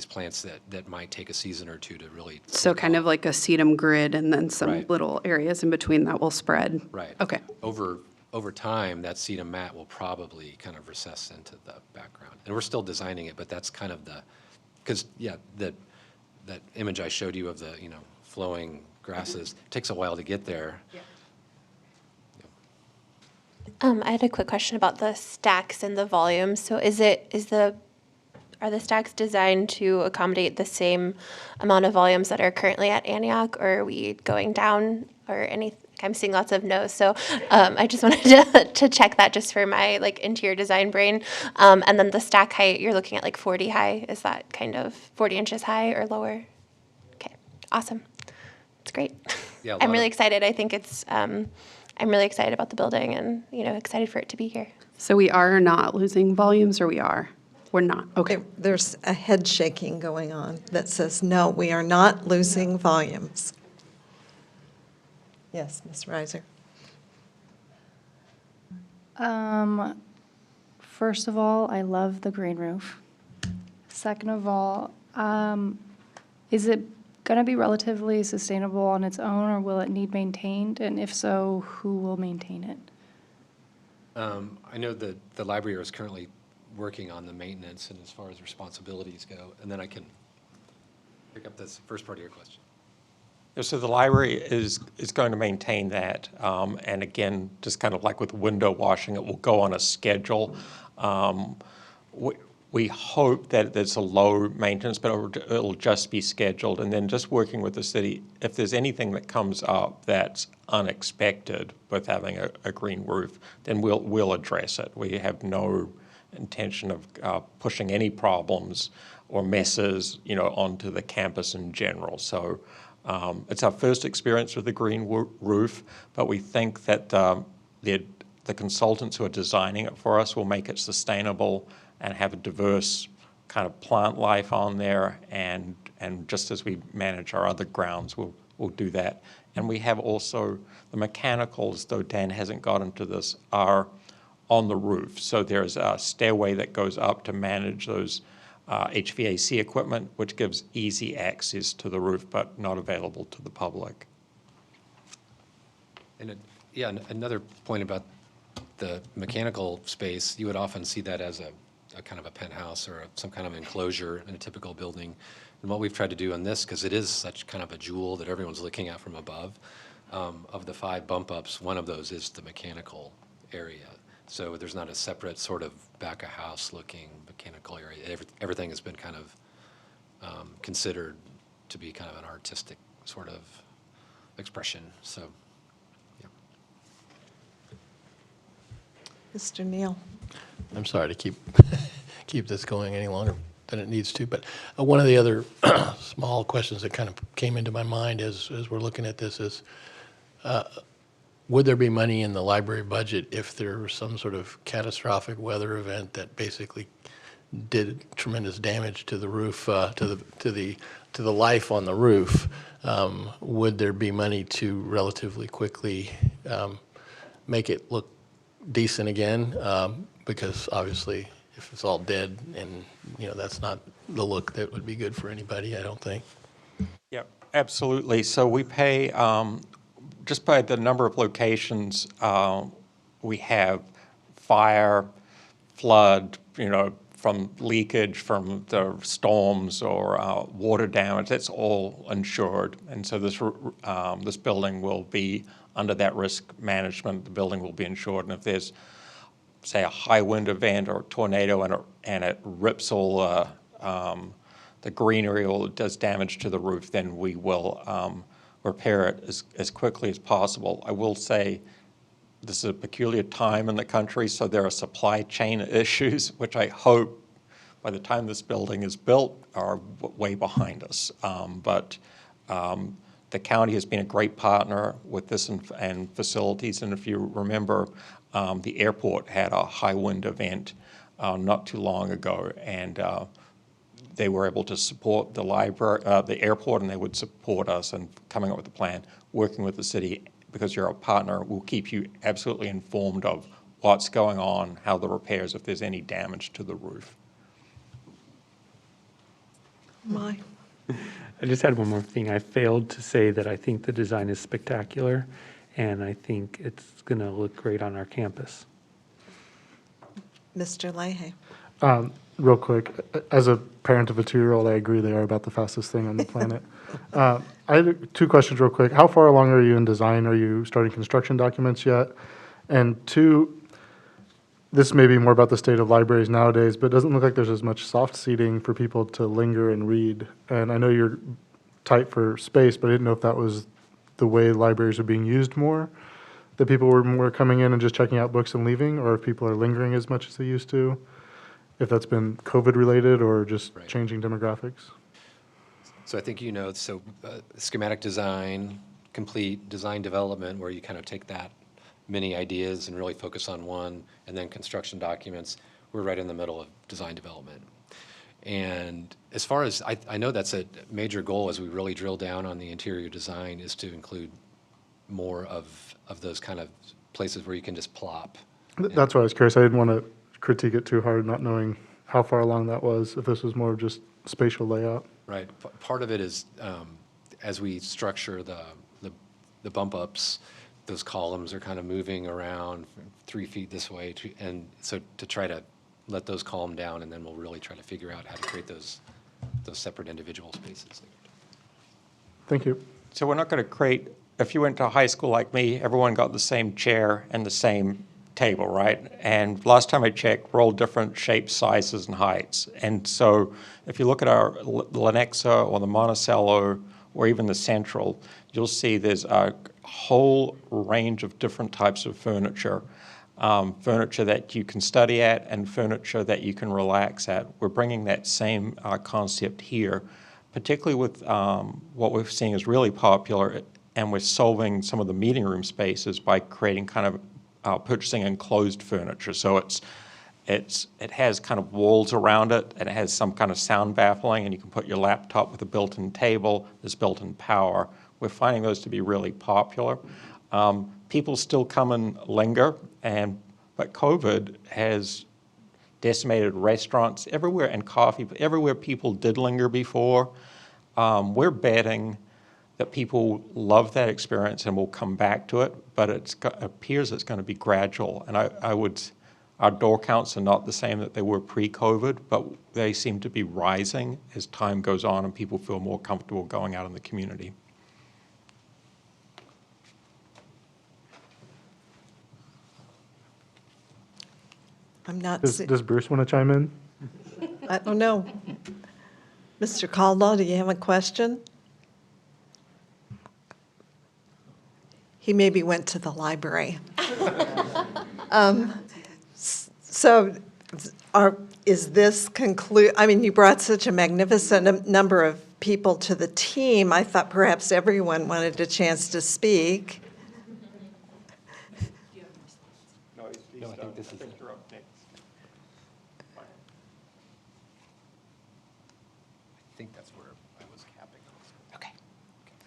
N: plants that might take a season or two to really.
C: So kind of like a sedum grid and then some
N: Right.
C: little areas in between that will spread?
N: Right.
C: Okay.
N: Over time, that sedum mat will probably kind of recess into the background. And we're still designing it, but that's kind of because that image I showed you of the, flowing grasses, takes a while to get there.
J: I had a quick question about the stacks and the volume. So are the stacks designed to accommodate the same amount of volumes that are currently at Antioch, or are we going down or anything? I'm seeing lots of no's, so I just wanted to check that just for my like interior design brain. And then the stack height, you're looking at like 40 high. Is that kind of 40 inches high or lower? Okay, awesome. It's great.
N: Yeah,
J: I'm really excited. I think I'm really excited about the building and, excited for it to be here.
C: So we are not losing volumes, or we are? We're not, okay.
A: There's a head shaking going on that says, no, we are not losing volumes. Yes, Ms. Reiser.
P: First of all, I love the green roof. Second of all, is it going to be relatively sustainable on its own, or will it need maintained? And if so, who will maintain it?
N: I know that the library is currently working on the maintenance and as far as responsibilities go, and then I can pick up this first part of your question.
L: So the library is going to maintain that, and again, just kind of like with window washing, it will go on a schedule. We hope that there's a low maintenance, but it'll just be scheduled, and then just working with the city, if there's anything that comes up that's unexpected with having a green roof, then we'll address it. We have no intention of pushing any problems or messes, onto the campus in general. So it's our first experience with the green roof, but we think that the consultants who are designing it for us will make it sustainable and have a diverse kind of plant life on there. And just as we manage our other grounds, we'll do that. And we have also the mechanicals, though Dan hasn't got into this, are on the roof. So there's a stairway that goes up to manage those HVAC equipment, which gives easy access to the roof, but not available to the public.
N: And another point about the mechanical space, you would often see that as a kind of a penthouse or some kind of enclosure in a typical building. And what we've tried to do on this, because it is such kind of a jewel that everyone's looking at from above, of the 5 bump ups, one of those is the mechanical area. So there's not a separate sort of back of house looking mechanical area. Everything has been kind of considered to be kind of an artistic sort of expression. So, yeah.
A: Mr. Neal.
O: I'm sorry to keep this going any longer than it needs to, but one of the other small questions that kind of came into my mind as we're looking at this is, would there be money in the library budget if there was some sort of catastrophic weather event that basically did tremendous damage to the roof, to the life on the roof? Would there be money to relatively quickly make it look decent again? Because obviously, if it's all dead, and that's not the look that would be good for anybody, I don't think.
L: Yeah, absolutely. So we pay, just by the number of locations, we have fire, flood, from leakage from the storms or water damage. That's all insured. And so this building will be under that risk management. The building will be insured. And if there's, say, a high wind event or a tornado and it rips all the greenery or does damage to the roof, then we will repair it as quickly as possible. I will say this is a peculiar time in the country, so there are supply chain issues, which I hope by the time this building is built are way behind us. But the county has been a great partner with this and facilities. And if you remember, the airport had a high wind event not too long ago, and they were able to support the library, the airport, and they would support us in coming up with a plan, working with the city. Because you're a partner, we'll keep you absolutely informed of what's going on, how the repairs, if there's any damage to the roof.
A: My.
G: I just had one more thing. I failed to say that I think the design is spectacular, and I think it's going to look great on our campus.
A: Mr. Leahy.
I: Real quick, as a parent of a 2-year-old, I agree they are about the fastest thing on the planet. I have 2 questions real quick. How far along are you in design? Are you starting construction documents yet? And two, this may be more about the state of libraries nowadays, but it doesn't look like there's as much soft seating for people to linger and read. And I know you're tight for space, but I didn't know if that was the way libraries are being used more, that people were more coming in and just checking out books and leaving, or if people are lingering as much as they used to, if that's been COVID related or just changing demographics.
N: So I think schematic design, complete design development, where you kind of take that many ideas and really focus on one, and then construction documents, we're right in the middle of design development. And as far as, I know that's a major goal as we really drill down on the interior design, is to include more of those kind of places where you can just plop.
I: That's why I was curious. I didn't want to critique it too hard, not knowing how far along that was, if this was more of just spatial layout.
N: Right. Part of it is, as we structure the bump ups, those columns are kind of moving around 3 feet this way, and so to try to let those calm down, and then we'll really try to figure out how to create those separate individual spaces.
I: Thank you.
L: So we're not going to create, if you went to high school like me, everyone got the same chair and the same table, right? And last time I checked, we're all different shapes, sizes, and heights. And so if you look at our Lenexa or the Monticello or even the Central, you'll see there's a whole range of different types of furniture. Furniture that you can study at and furniture that you can relax at. We're bringing that same concept here, particularly with what we're seeing is really popular, and we're solving some of the meeting room spaces by creating kind of purchasing enclosed furniture. So it has kind of walls around it, and it has some kind of sound baffling, and you can put your laptop with a built-in table. There's built-in power. We're finding those to be really popular. People still come and linger, but COVID has decimated restaurants everywhere and coffee, but everywhere people did linger before. We're betting that people love that experience and will come back to it, but it appears it's going to be gradual. And our door counts are not the same that they were pre-COVID, but they seem to be rising as time goes on and people feel more comfortable going out in the community.
A: I'm not.
I: Does Bruce want to chime in?
A: I don't know. Mr. Caldwell, do you have a question? He maybe went to the library. So is this conclude? I mean, you brought such a magnificent number of people to the team. I thought perhaps everyone wanted a chance to speak.
L: No, I think this is it. You're up next.
N: I think that's where I was capping.
M: Okay.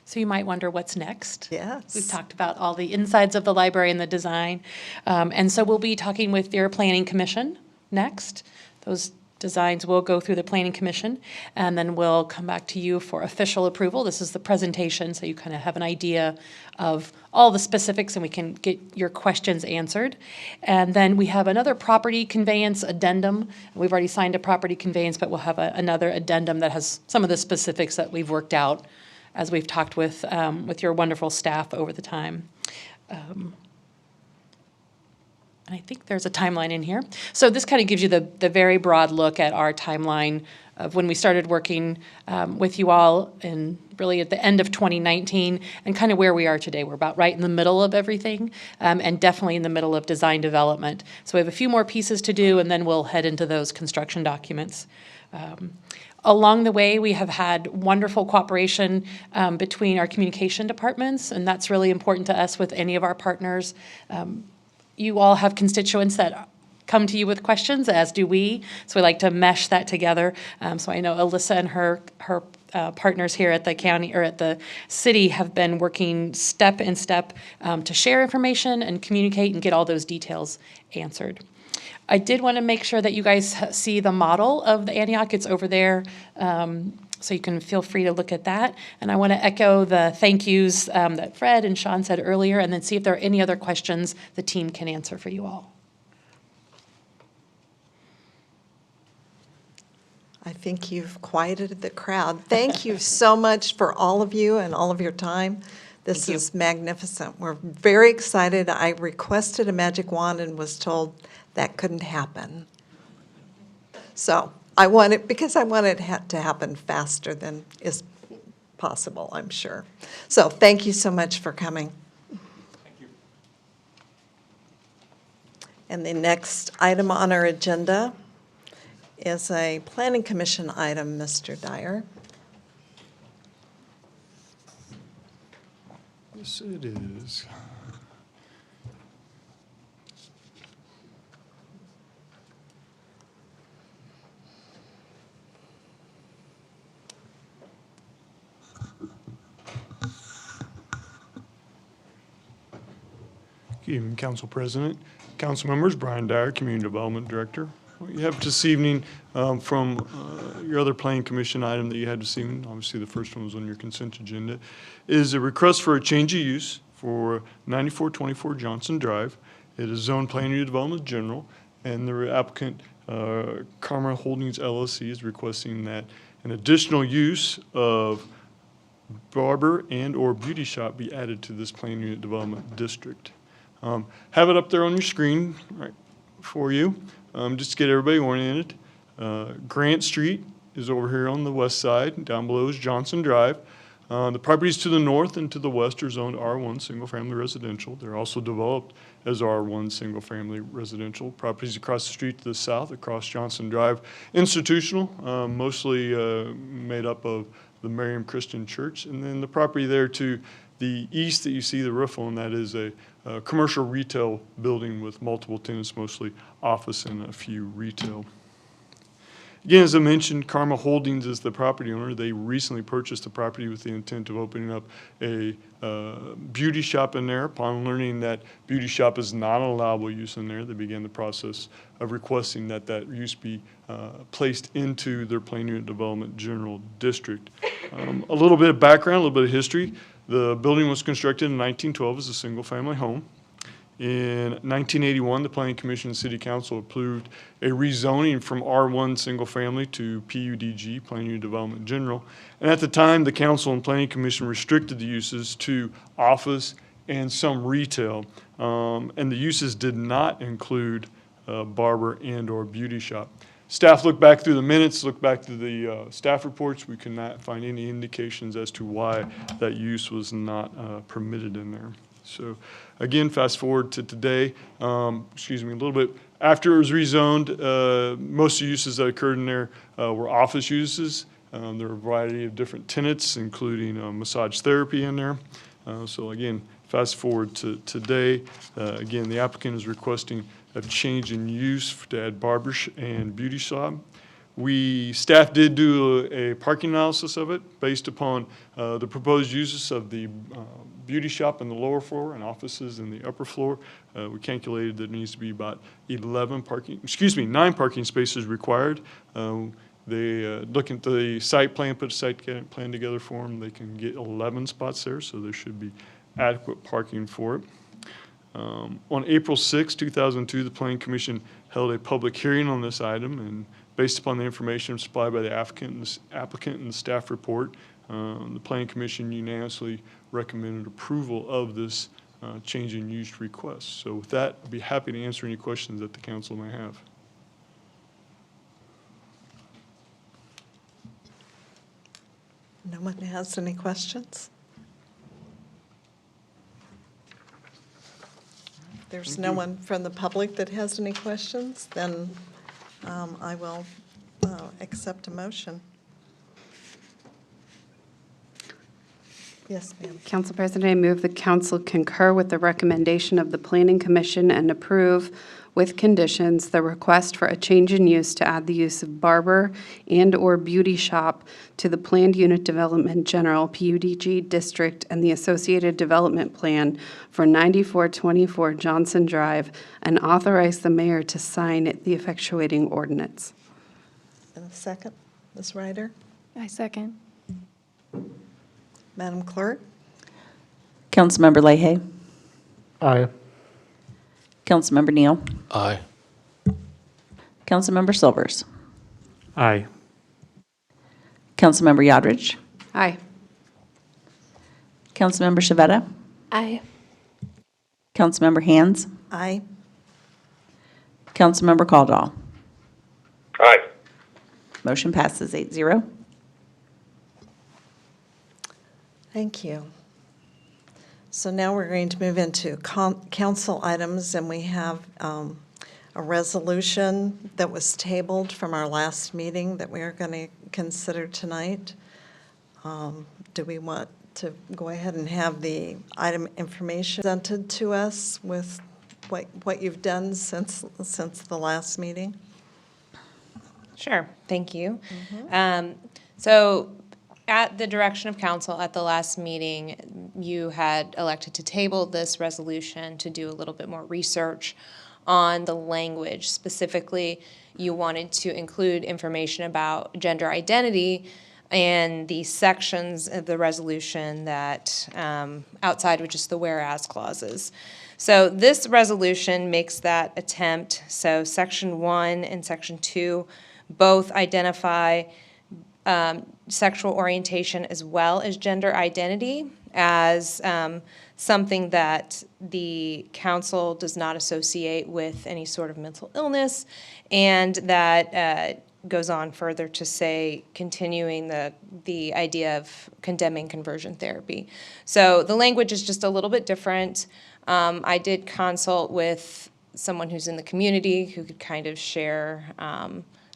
M: So you might wonder what's next.
A: Yes.
M: We've talked about all the insides of the library and the design. And so we'll be talking with your planning commission next. Those designs will go through the planning commission, and then we'll come back to you for official approval. This is the presentation, so you kind of have an idea of all the specifics and we can get your questions answered. And then we have another property conveyance addendum. We've already signed a property conveyance, but we'll have another addendum that has some of the specifics that we've worked out as we've talked with your wonderful staff over the time. I think there's a timeline in here. So this kind of gives you the very broad look at our timeline of when we started working with you all and really at the end of 2019 and kind of where we are today. We're about right in the middle of everything and definitely in the middle of design development. So we have a few more pieces to do, and then we'll head into those construction documents. Along the way, we have had wonderful cooperation between our communication departments, and that's really important to us with any of our partners. You all have constituents that come to you with questions, as do we, so we like to mesh that together. So I know Alyssa and her partners here at the county or at the city have been working step in step to share information and communicate and get all those details answered. I did want to make sure that you guys see the model of the Antioch. It's over there. So you can feel free to look at that. And I want to echo the thank yous that Fred and Sean said earlier, and then see if there are any other questions the team can answer for you all.
A: I think you've quieted the crowd. Thank you so much for all of you and all of your time. This is magnificent. We're very excited. I requested a magic wand and was told that couldn't happen. So I want it, because I want it to happen faster than is possible, I'm sure. So thank you so much for coming.
K: Thank you.
A: And the next item on our agenda is a Planning Commission item, Mr. Dyer.
Q: Yes, it is. Good evening, Council President, Council members, Brian Dyer, Community Development Director. What you have this evening from your other Planning Commission item that you had this evening, obviously the first one was on your consent agenda, is a request for a change of use for 9424 Johnson Drive. It is Zone Plan Unit Development General, and the applicant, Karma Holdings LLC, is requesting that an additional use of barber and/or beauty shop be added to this Plan Unit Development District. Have it up there on your screen right for you, just to get everybody oriented. Grant Street is over here on the west side. Down below is Johnson Drive. The properties to the north and to the west are zoned R1 single-family residential. They're also developed as R1 single-family residential. Properties across the street to the south, across Johnson Drive, institutional, mostly made up of the Miriam Christian Church. And then the property there to the east that you see the roof on, that is a commercial retail building with multiple tenants, mostly office and a few retail. Again, as I mentioned, Karma Holdings is the property owner. They recently purchased the property with the intent of opening up a beauty shop in there. Upon learning that beauty shop is not an allowable use in there, they began the process of requesting that that use be placed into their Plan Unit Development General District. A little bit of background, a little bit of history. The building was constructed in 1912 as a single-family home. In 1981, the Planning Commission and City Council approved a rezoning from R1 single family to PUDG, Plan Unit Development General. And at the time, the Council and Planning Commission restricted the uses to office and some retail. And the uses did not include barber and/or beauty shop. Staff looked back through the minutes, looked back through the staff reports. We could not find any indications as to why that use was not permitted in there. So again, fast forward to today, a little bit after it was rezoned, most of the uses that occurred in there were office uses. There were a variety of different tenants, including massage therapy in there. So again, fast forward to today, again, the applicant is requesting a change in use to add barber and beauty shop. Staff did do a parking analysis of it based upon the proposed uses of the beauty shop in the lower floor and offices in the upper floor. We calculated that it needs to be about 9 parking spaces required. They look at the site plan, put a site plan together for them. They can get 11 spots there, so there should be adequate parking for it. On April 6, 2002, the Planning Commission held a public hearing on this item, and based upon the information supplied by the applicant and the staff report, the Planning Commission unanimously recommended approval of this change in use request. So with that, I'd be happy to answer any questions that the council may have.
A: No one has any questions? If there's no one from the public that has any questions, then I will accept a motion. Yes, ma'am.
C: Council President, I move the council concur with the recommendation of the Planning Commission and approve with conditions the request for a change in use to add the use of barber and/or beauty shop to the Planned Unit Development General PUDG District and the associated development plan for 9424 Johnson Drive, and authorize the mayor to sign the effectuating ordinance.
A: And a second, Ms. Ryder?
P: I second.
A: Madam Clerk?
B: Councilmember Leahy.
I: Aye.
B: Councilmember Neal.
O: Aye.
B: Councilmember Silvers.
G: Aye.
B: Councilmember Yodridge.
C: Aye.
B: Councilmember Shavetta?
J: Aye.
B: Councilmember Hands?
A: Aye.
B: Councilmember Caldwell?
D: Aye.
B: Motion passes 8-0.
A: Thank you. So now we're going to move into council items, and we have a resolution that was tabled from our last meeting that we are going to consider tonight. Do we want to go ahead and have the item information presented to us with what you've done since the last meeting?
H: Sure, thank you. So at the direction of council at the last meeting, you had elected to table this resolution to do a little bit more research on the language. Specifically, you wanted to include information about gender identity and the sections of the resolution that outside of just the whereas clauses. So this resolution makes that attempt. So Section 1 and Section 2 both identify sexual orientation as well as gender identity as something that the council does not associate with any sort of mental illness, and that goes on further to say continuing the idea of condemning conversion therapy. So the language is just a little bit different. I did consult with someone who's in the community who could kind of share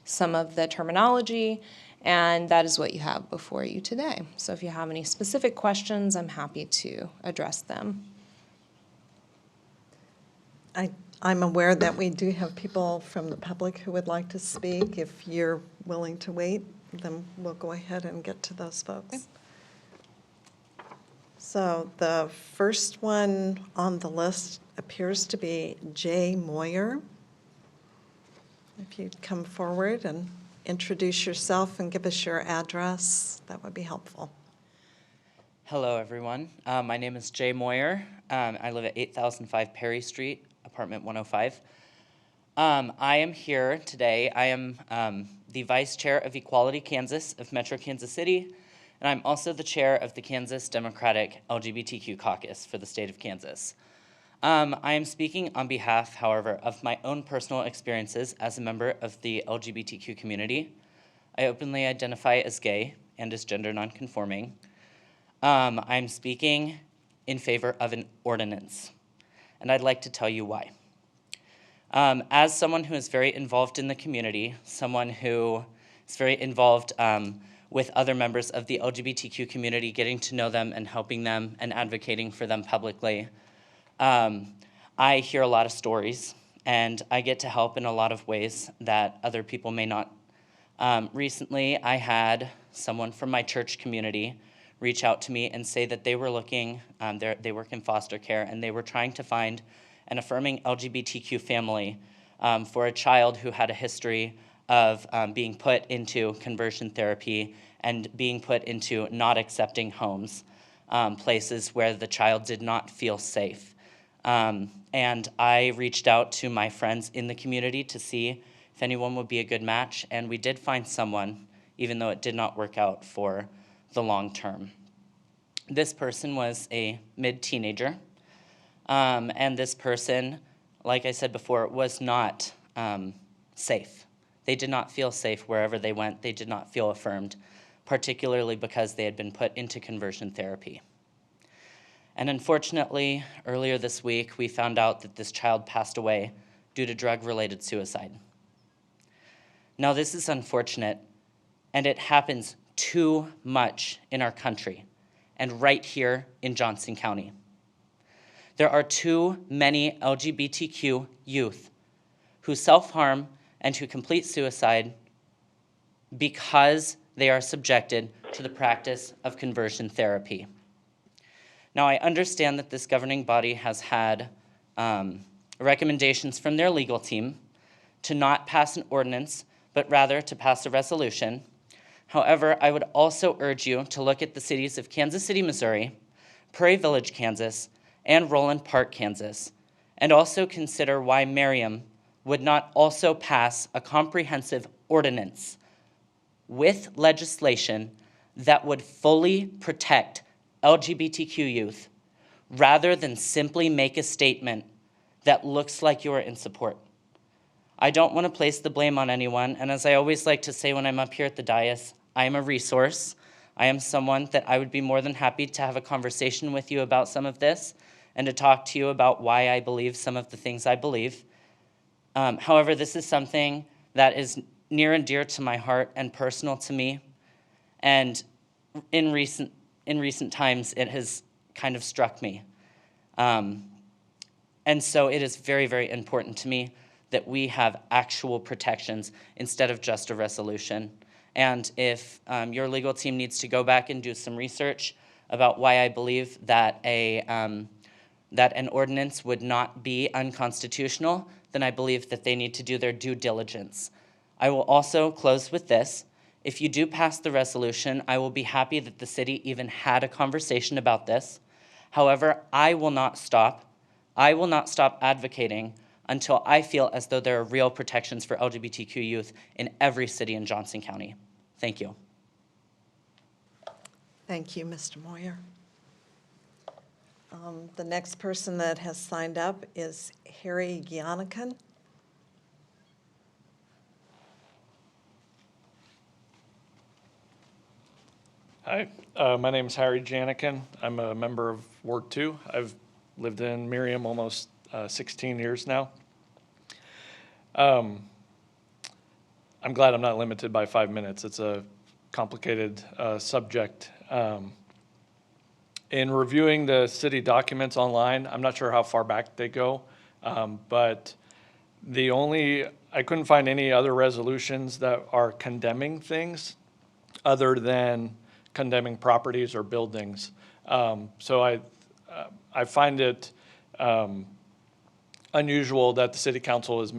H: some of the terminology, and that is what you have before you today. So if you have any specific questions, I'm happy to address them.
A: I'm aware that we do have people from the public who would like to speak. If you're willing to wait, then we'll go ahead and get to those folks. So the first one on the list appears to be Jay Moyer. If you'd come forward and introduce yourself and give us your address, that would be helpful.
R: Hello, everyone. My name is Jay Moyer. I live at 8005 Perry Street, apartment 105. I am here today. I am the Vice Chair of Equality Kansas of Metro Kansas City, and I'm also the Chair of the Kansas Democratic LGBTQ Caucus for the state of Kansas. I am speaking on behalf, however, of my own personal experiences as a member of the LGBTQ community. I openly identify as gay and as gender nonconforming. I'm speaking in favor of an ordinance, and I'd like to tell you why. As someone who is very involved in the community, someone who is very involved with other members of the LGBTQ community, getting to know them and helping them and advocating for them publicly, I hear a lot of stories, and I get to help in a lot of ways that other people may not. Recently, I had someone from my church community reach out to me and say that they were looking, they work in foster care, and they were trying to find an affirming LGBTQ family for a child who had a history of being put into conversion therapy and being put into not accepting homes, places where the child did not feel safe. And I reached out to my friends in the community to see if anyone would be a good match, and we did find someone, even though it did not work out for the long term. This person was a mid-teenager, and this person, like I said before, was not safe. They did not feel safe wherever they went. They did not feel affirmed, particularly because they had been put into conversion therapy. And unfortunately, earlier this week, we found out that this child passed away due to drug-related suicide. Now, this is unfortunate, and it happens too much in our country, and right here in Johnson County. There are too many LGBTQ youth who self-harm and who complete suicide because they are subjected to the practice of conversion therapy. Now, I understand that this governing body has had recommendations from their legal team to not pass an ordinance, but rather to pass a resolution. However, I would also urge you to look at the cities of Kansas City, Missouri, Prairie Village, Kansas, and Roland Park, Kansas, and also consider why Merriam would not also pass a comprehensive ordinance with legislation that would fully protect LGBTQ youth rather than simply make a statement that looks like you are in support. I don't want to place the blame on anyone, and as I always like to say when I'm up here at the dais, I am a resource. I am someone that I would be more than happy to have a conversation with you about some of this and to talk to you about why I believe some of the things I believe. However, this is something that is near and dear to my heart and personal to me, and in recent times, it has kind of struck me. And so it is very, very important to me that we have actual protections instead of just a resolution. And if your legal team needs to go back and do some research about why I believe that that an ordinance would not be unconstitutional, then I believe that they need to do their due diligence. I will also close with this. If you do pass the resolution, I will be happy that the city even had a conversation about this. However, I will not stop. I will not stop advocating until I feel as though there are real protections for LGBTQ youth in every city in Johnson County. Thank you.
A: Thank you, Mr. Moyer. The next person that has signed up is Harry Giannikan.
S: Hi, my name is Harry Janikin. I'm a member of Ward 2. I've lived in Miriam almost 16 years now. I'm glad I'm not limited by 5 minutes. It's a complicated subject. In reviewing the city documents online, I'm not sure how far back they go, but I couldn't find any other resolutions that are condemning things other than condemning properties or buildings. So I find it unusual that the city council is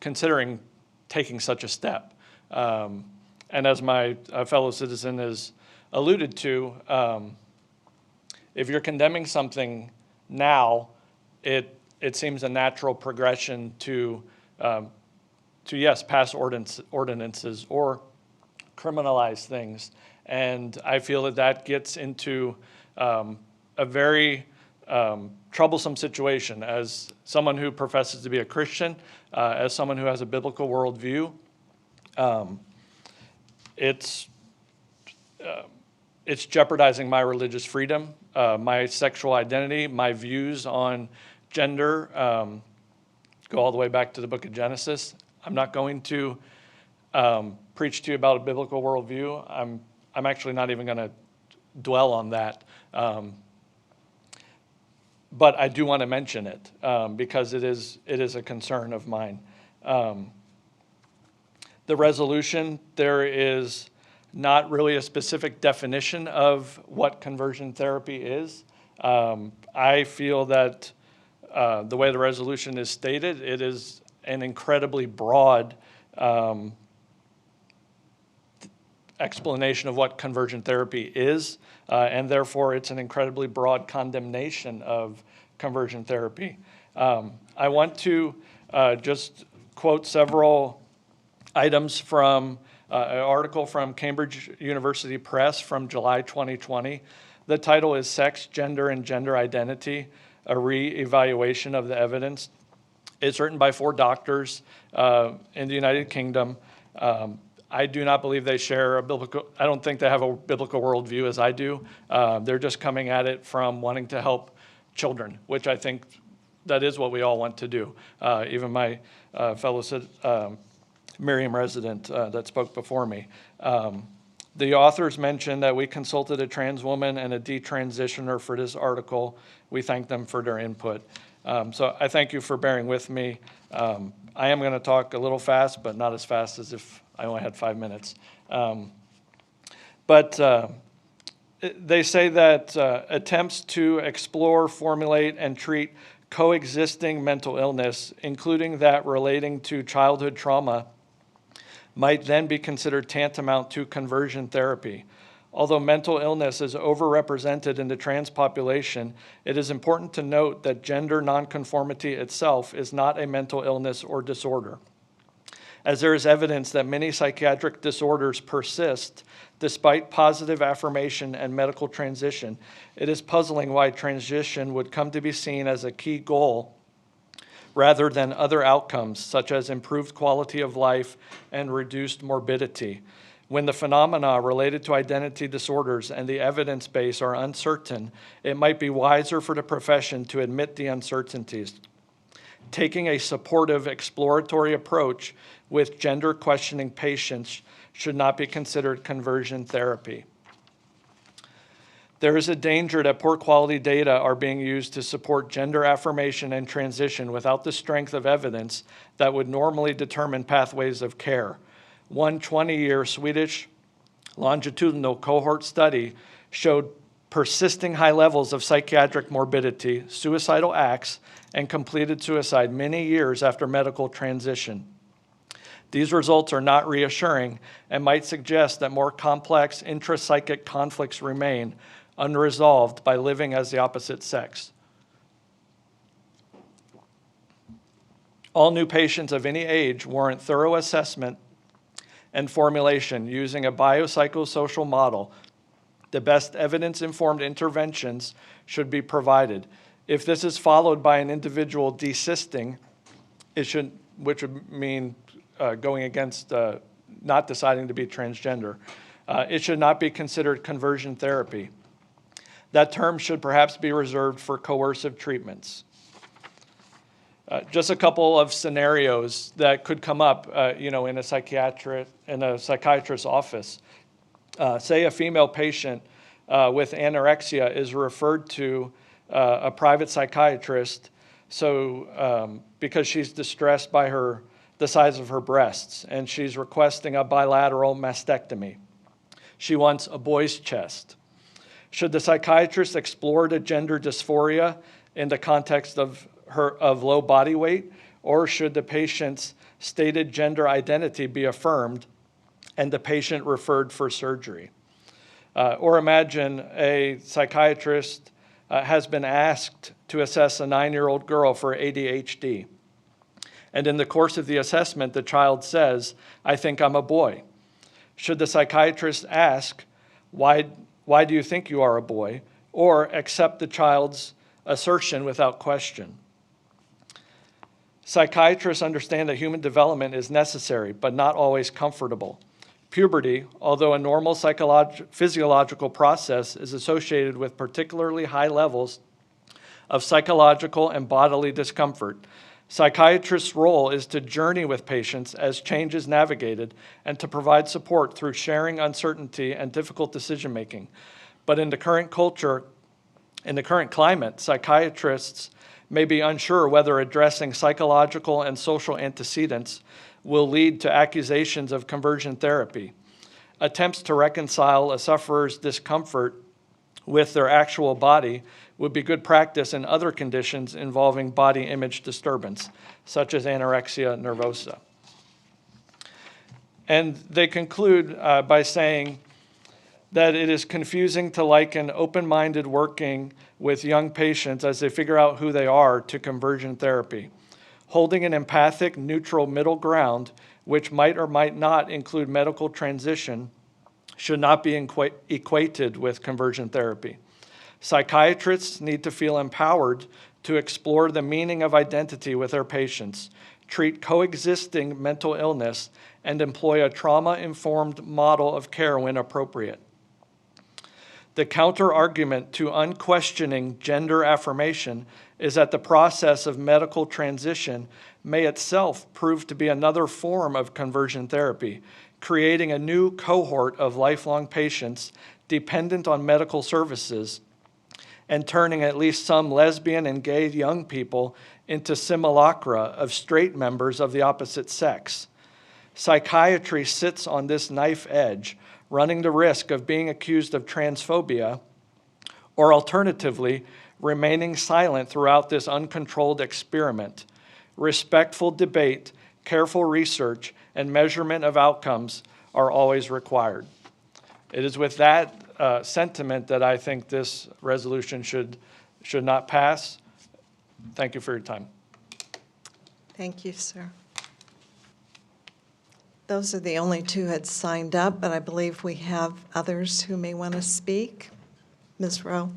S: considering taking such a step. And as my fellow citizen has alluded to, if you're condemning something now, it seems a natural progression to yes, pass ordinances or criminalize things. And I feel that that gets into a very troublesome situation. As someone who professes to be a Christian, as someone who has a biblical worldview, it's jeopardizing my religious freedom, my sexual identity, my views on gender, go all the way back to the book of Genesis. I'm not going to preach to you about a biblical worldview. I'm actually not even going to dwell on that. But I do want to mention it because it is a concern of mine. The resolution, there is not really a specific definition of what conversion therapy is. I feel that the way the resolution is stated, it is an incredibly broad explanation of what conversion therapy is, and therefore it's an incredibly broad condemnation of conversion therapy. I want to just quote several items from an article from Cambridge University Press from July 2020. The title is Sex, Gender, and Gender Identity, a Re-Evaluation of the Evidence. It's written by 4 doctors in the United Kingdom. I do not believe they share I don't think they have a biblical worldview as I do. They're just coming at it from wanting to help children, which I think that is what we all want to do. Even my fellow Miriam resident that spoke before me. The authors mentioned that we consulted a trans woman and a detransitioner for this article. We thank them for their input. So I thank you for bearing with me. I am going to talk a little fast, but not as fast as if I only had 5 minutes. But they say that attempts to explore, formulate, and treat coexisting mental illness, including that relating to childhood trauma, might then be considered tantamount to conversion therapy. Although mental illness is overrepresented in the trans population, it is important to note that gender nonconformity itself is not a mental illness or disorder. as there is evidence that many psychiatric disorders persist despite positive affirmation and medical transition, it is puzzling why transition would come to be seen as a key goal rather than other outcomes such as improved quality of life and reduced morbidity. When the phenomena related to identity disorders and the evidence base are uncertain, it might be wiser for the profession to admit the uncertainties. Taking a supportive, exploratory approach with gender questioning patients should not be considered conversion therapy. There is a danger that poor quality data are being used to support gender affirmation and transition without the strength of evidence that would normally determine pathways of care. One 20-year Swedish longitudinal cohort study showed persisting high levels of psychiatric morbidity, suicidal acts, and completed suicide many years after medical transition. These results are not reassuring and might suggest that more complex intrapsychic conflicts remain unresolved by living as the opposite sex. All new patients of any age warrant thorough assessment and formulation using a biopsychosocial model. The best evidence-informed interventions should be provided. If this is followed by an individual desisting, which would mean going against not deciding to be transgender, it should not be considered conversion therapy. That term should perhaps be reserved for coercive treatments. Just a couple of scenarios that could come up, in a psychiatrist's office. Say a female patient with anorexia is referred to a private psychiatrist, because she's distressed by the size of her breasts, and she's requesting a bilateral mastectomy. She wants a boy's chest. Should the psychiatrist explore the gender dysphoria in the context of low body weight, or should the patient's stated gender identity be affirmed and the patient referred for surgery? Or imagine a psychiatrist has been asked to assess a 9-year-old girl for ADHD. And in the course of the assessment, the child says, "I think I'm a boy." Should the psychiatrist ask, why do you think you are a boy? Or accept the child's assertion without question? Psychiatrists understand that human development is necessary, but not always comfortable. Puberty, although a normal physiological process, is associated with particularly high levels of psychological and bodily discomfort. Psychiatrists' role is to journey with patients as change is navigated and to provide support through sharing uncertainty and difficult decision-making. But in the current climate, psychiatrists may be unsure whether addressing psychological and social antecedents will lead to accusations of conversion therapy. Attempts to reconcile a sufferer's discomfort with their actual body would be good practice in other conditions involving body image disturbance, such as anorexia nervosa. And they conclude by saying that it is confusing to liken open-minded working with young patients as they figure out who they are to conversion therapy. Holding an empathic, neutral middle ground, which might or might not include medical transition, should not be equated with conversion therapy. Psychiatrists need to feel empowered to explore the meaning of identity with their patients, treat coexisting mental illness, and employ a trauma-informed model of care when appropriate. The counter-argument to unquestioning gender affirmation is that the process of medical transition may itself prove to be another form of conversion therapy, creating a new cohort of lifelong patients dependent on medical services and turning at least some lesbian and gay young people into simulacra of straight members of the opposite sex. Psychiatry sits on this knife edge, running the risk of being accused of transphobia, or alternatively, remaining silent throughout this uncontrolled experiment. Respectful debate, careful research, and measurement of outcomes are always required. It is with that sentiment that I think this resolution should not pass. Thank you for your time.
A: Thank you, sir. Those are the only two had signed up, but I believe we have others who may want to speak. Ms. Rowe?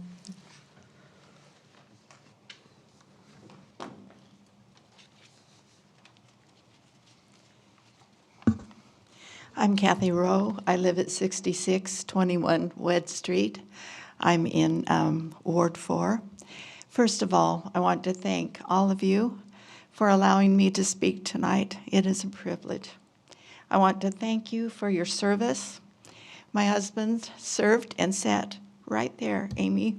T: I'm Kathy Rowe. I live at 6621 Wed Street. I'm in Ward 4. First of all, I want to thank all of you for allowing me to speak tonight. It is a privilege. I want to thank you for your service. My husband served and sat right there, Amy.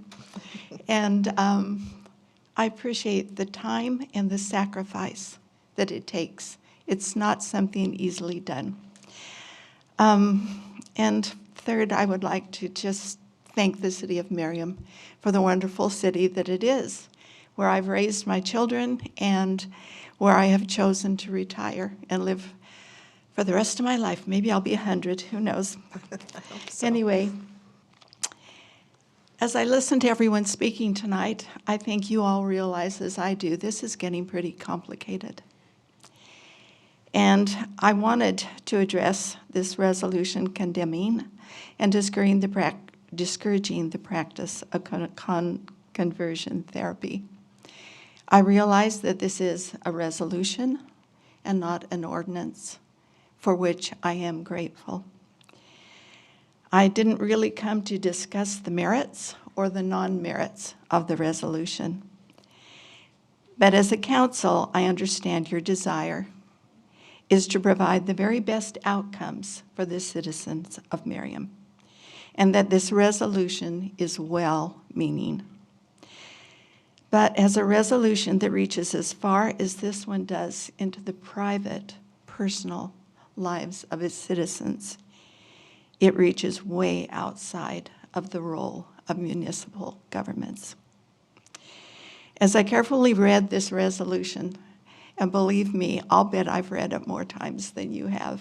T: And I appreciate the time and the sacrifice that it takes. It's not something easily done. And third, I would like to just thank the city of Merriam for the wonderful city that it is, where I've raised my children and where I have chosen to retire and live for the rest of my life. Maybe I'll be 100, who knows? Anyway, as I listen to everyone speaking tonight, I think you all realize, as I do, this is getting pretty complicated. And I wanted to address this resolution condemning and discouraging the practice of conversion therapy. I realize that this is a resolution and not an ordinance, for which I am grateful. I didn't really come to discuss the merits or the non-merits of the resolution. But as a council, I understand your desire is to provide the very best outcomes for the citizens of Merriam, and that this resolution is well-meaning. But as a resolution that reaches as far as this one does into the private, personal lives of its citizens, it reaches way outside of the role of municipal governments. As I carefully read this resolution, and believe me, I'll bet I've read it more times than you have.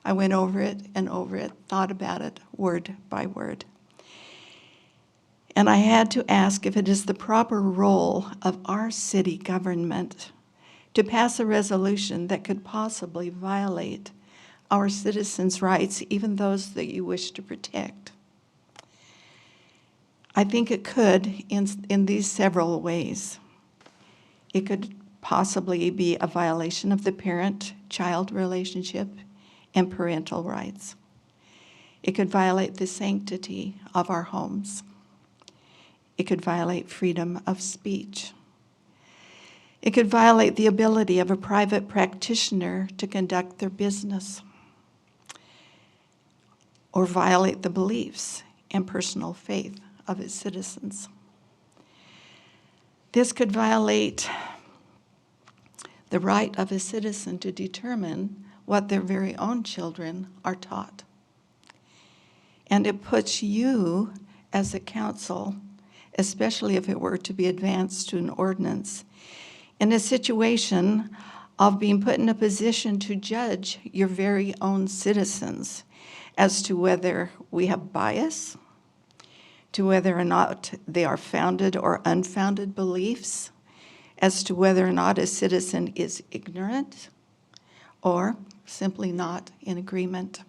T: I went over it and over it, thought about it word by word. And I had to ask if it is the proper role of our city government to pass a resolution that could possibly violate our citizens' rights, even those that you wish to protect. I think it could in these several ways. It could possibly be a violation of the parent-child relationship and parental rights. It could violate the sanctity of our homes. It could violate freedom of speech. It could violate the ability of a private practitioner to conduct their business, or violate the beliefs and personal faith of its citizens. This could violate the right of a citizen to determine what their very own children are taught. And it puts you as a council, especially if it were to be advanced to an ordinance, in a situation of being put in a position to judge your very own citizens as to whether we have bias, to whether or not they are founded or unfounded beliefs, as to whether or not a citizen is ignorant or simply not in agreement.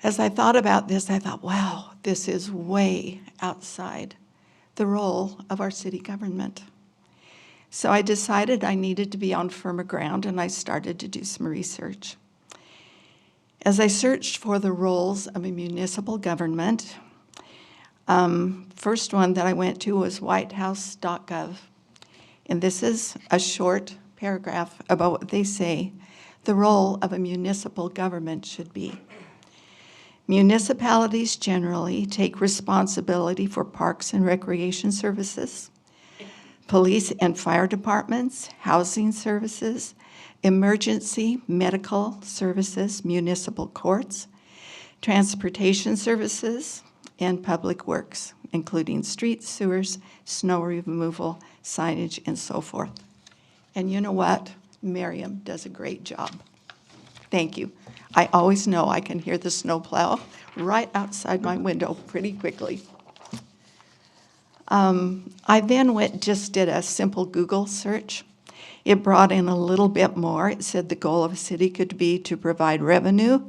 T: As I thought about this, I thought, wow, this is way outside the role of our city government. So I decided I needed to be on firmer ground, and I started to do some research. As I searched for the roles of a municipal government, first one that I went to was whitehouse.gov. And this is a short paragraph about what they say the role of a municipal government should be. Municipalities generally take responsibility for parks and recreation services, police and fire departments, housing services, emergency medical services, municipal courts, transportation services, and public works, including streets, sewers, snow removal, signage, and so forth. And you know what? Merriam does a great job. Thank you. I always know I can hear the snowplow right outside my window pretty quickly. I then just did a simple Google search, It brought in a little bit more. It said the goal of a city could be to provide revenue,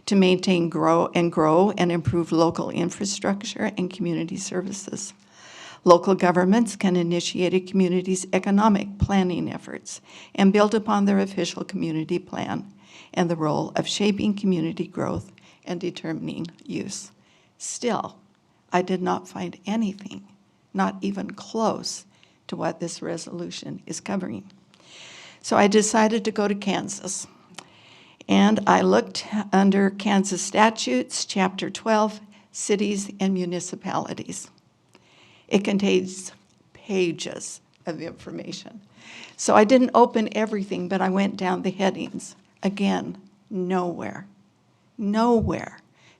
T: to maintain, grow, and improve local infrastructure and community services. Local governments can initiate a community's economic planning efforts and build upon their official community plan and the role of shaping community growth and determining use. Still, I did not find anything, not even close to what this resolution is covering. So I decided to go to Kansas. And I looked under Kansas statutes, chapter 12, cities and municipalities. It contains pages of information. So I didn't open everything, but I went down the headings. Again, nowhere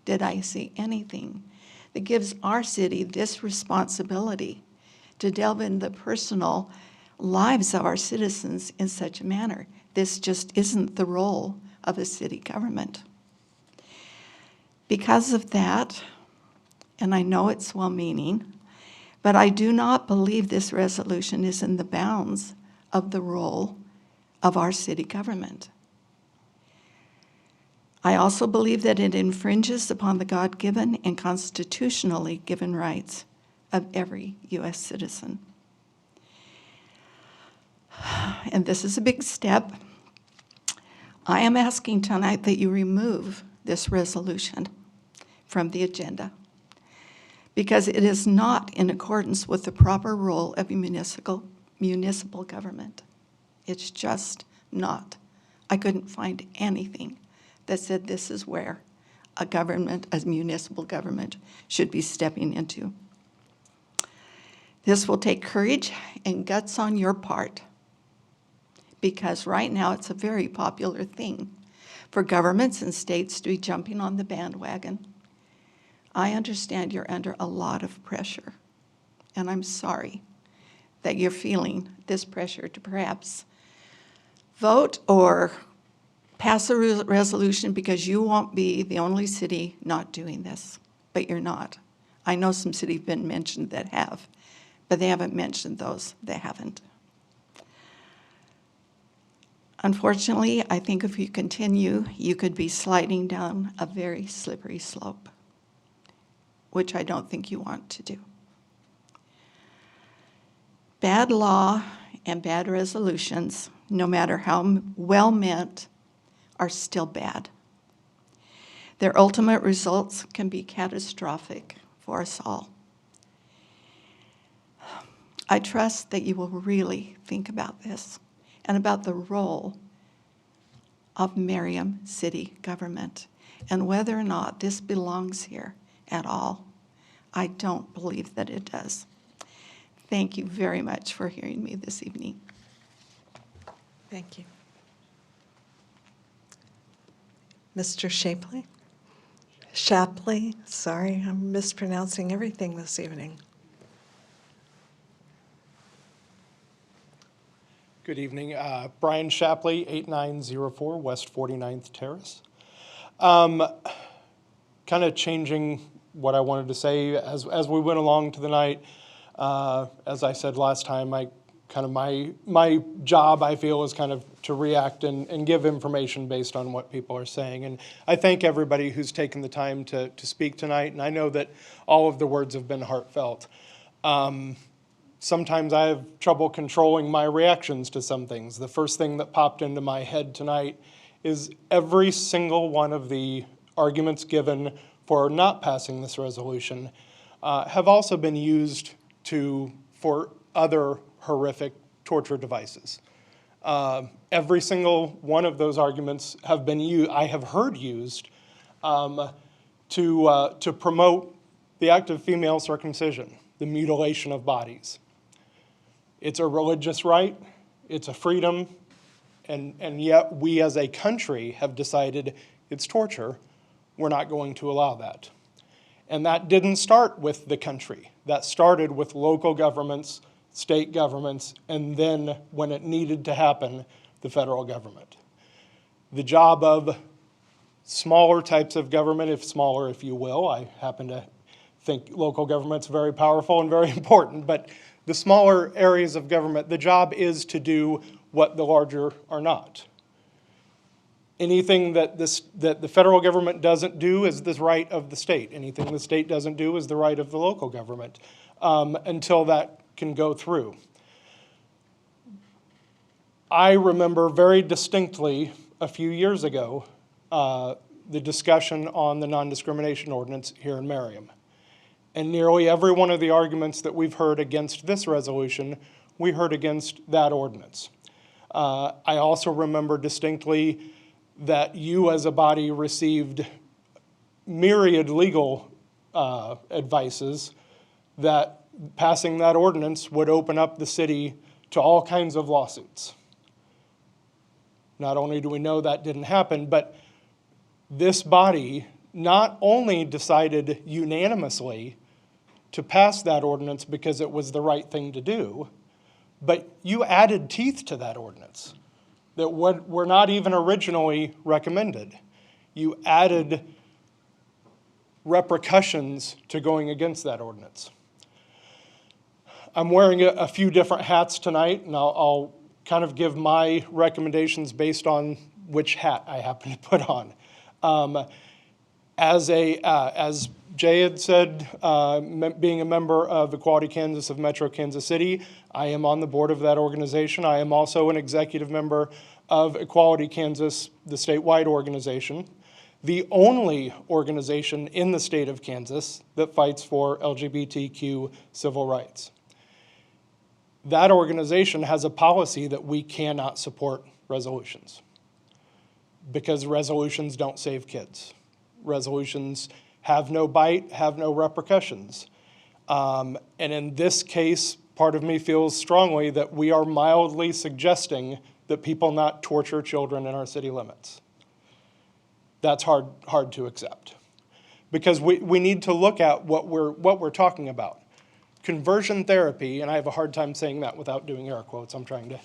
T: did I see anything that gives our city this responsibility to delve into the personal lives of our citizens in such a manner. This just isn't the role of a city government. Because of that, and I know it's well-meaning, but I do not believe this resolution is in the bounds of the role of our city government. I also believe that it infringes upon the God-given and constitutionally given rights of every U.S. citizen. And this is a big step. I am asking tonight that you remove this resolution from the agenda because it is not in accordance with the proper role of a municipal government. It's just not. I couldn't find anything that said this is where a government, a municipal government, should be stepping into. This will take courage and guts on your part, because right now it's a very popular thing for governments and states to be jumping on the bandwagon. I understand you're under a lot of pressure, and I'm sorry that you're feeling this pressure to perhaps vote or pass a resolution because you won't be the only city not doing this, but you're not. I know some cities have been mentioned that have, but they haven't mentioned those that haven't. Unfortunately, I think if you continue, you could be sliding down a very slippery slope, which I don't think you want to do. Bad law and bad resolutions, no matter how well meant, are still bad. Their ultimate results can be catastrophic for us all. I trust that you will really think about this and about the role of Merriam City government and whether or not this belongs here at all. I don't believe that it does. Thank you very much for hearing me this evening.
A: Thank you. Mr. Shapley? Shapley, sorry, I'm mispronouncing everything this evening.
U: Good evening. Brian Shapley, 8904 West 49th Terrace. Kind of changing what I wanted to say as we went along to the night. As I said last time, my job, I feel, is kind of to react and give information based on what people are saying. And I thank everybody who's taken the time to speak tonight, and I know that all of the words have been heartfelt. Sometimes I have trouble controlling my reactions to some things. The first thing that popped into my head tonight is every single one of the arguments given for not passing this resolution have also been used for other horrific torture devices. Every single one of those arguments have been I have heard used to promote the act of female circumcision, the mutilation of bodies. It's a religious right, it's a freedom, and yet we as a country have decided it's torture. We're not going to allow that. And that didn't start with the country. That started with local governments, state governments, and then when it needed to happen, the federal government. The job of smaller types of government, if you will, I happen to think local government's very powerful and very important, but the smaller areas of government, the job is to do what the larger are not. Anything that the federal government doesn't do is the right of the state. Anything the state doesn't do is the right of the local government, until that can go through. I remember very distinctly a few years ago the discussion on the non-discrimination ordinance here in Merriam. And nearly every one of the arguments that we've heard against this resolution, we heard against that ordinance. I also remember distinctly that you as a body received myriad legal advices that passing that ordinance would open up the city to all kinds of lawsuits. Not only do we know that didn't happen, but this body not only decided unanimously to pass that ordinance because it was the right thing to do, but you added teeth to that ordinance that were not even originally recommended. You added repercussions to going against that ordinance. I'm wearing a few different hats tonight, and I'll kind of give my recommendations based on which hat I happen to put on. As Jay had said, being a member of Equality Kansas of Metro Kansas City, I am on the board of that organization. I am also an executive member of Equality Kansas, the statewide organization, the only organization in the state of Kansas that fights for LGBTQ civil rights. That organization has a policy that we cannot support resolutions because resolutions don't save kids. Resolutions have no bite, have no repercussions. And in this case, part of me feels strongly that we are mildly suggesting that people not torture children in our city limits. That's hard to accept. Because we need to look at what we're talking about. Conversion therapy, and I have a hard time saying that without doing air quotes, I'm trying to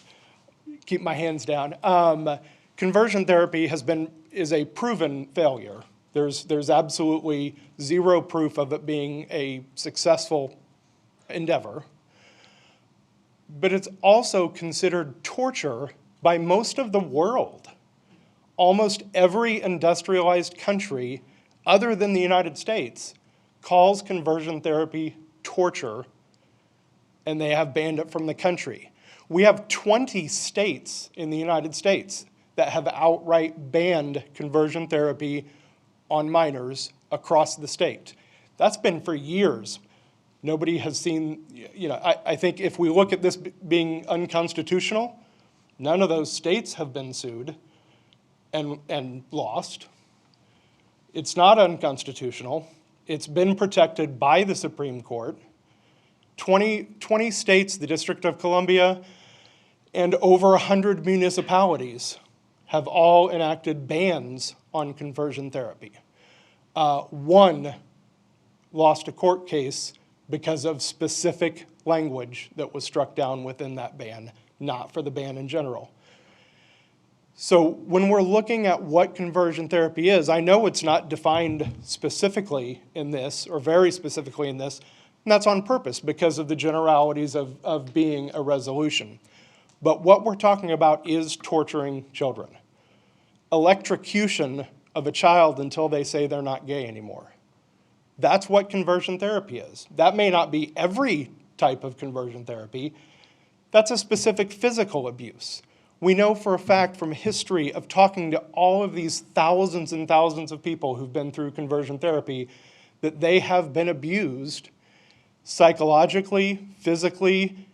U: keep my hands down. Conversion therapy is a proven failure. There's absolutely zero proof of it being a successful endeavor. But it's also considered torture by most of the world. Almost every industrialized country, other than the United States, calls conversion therapy torture, and they have banned it from the country. We have 20 states in the United States that have outright banned conversion therapy on minors across the state. That's been for years. Nobody has seen, I think if we look at this being unconstitutional, none of those states have been sued and lost. It's not unconstitutional. It's been protected by the Supreme Court. 20 states, the District of Columbia, and over 100 municipalities have all enacted bans on conversion therapy. One lost a court case because of specific language that was struck down within that ban, not for the ban in general. So when we're looking at what conversion therapy is, I know it's not defined specifically in this, or very specifically in this, and that's on purpose because of the generalities of being a resolution. But what we're talking about is torturing children. Electrocution of a child until they say they're not gay anymore. That's what conversion therapy is. That may not be every type of conversion therapy. That's a specific physical abuse. We know for a fact from history of talking to all of these thousands and thousands of people who've been through conversion therapy that they have been abused psychologically, physically,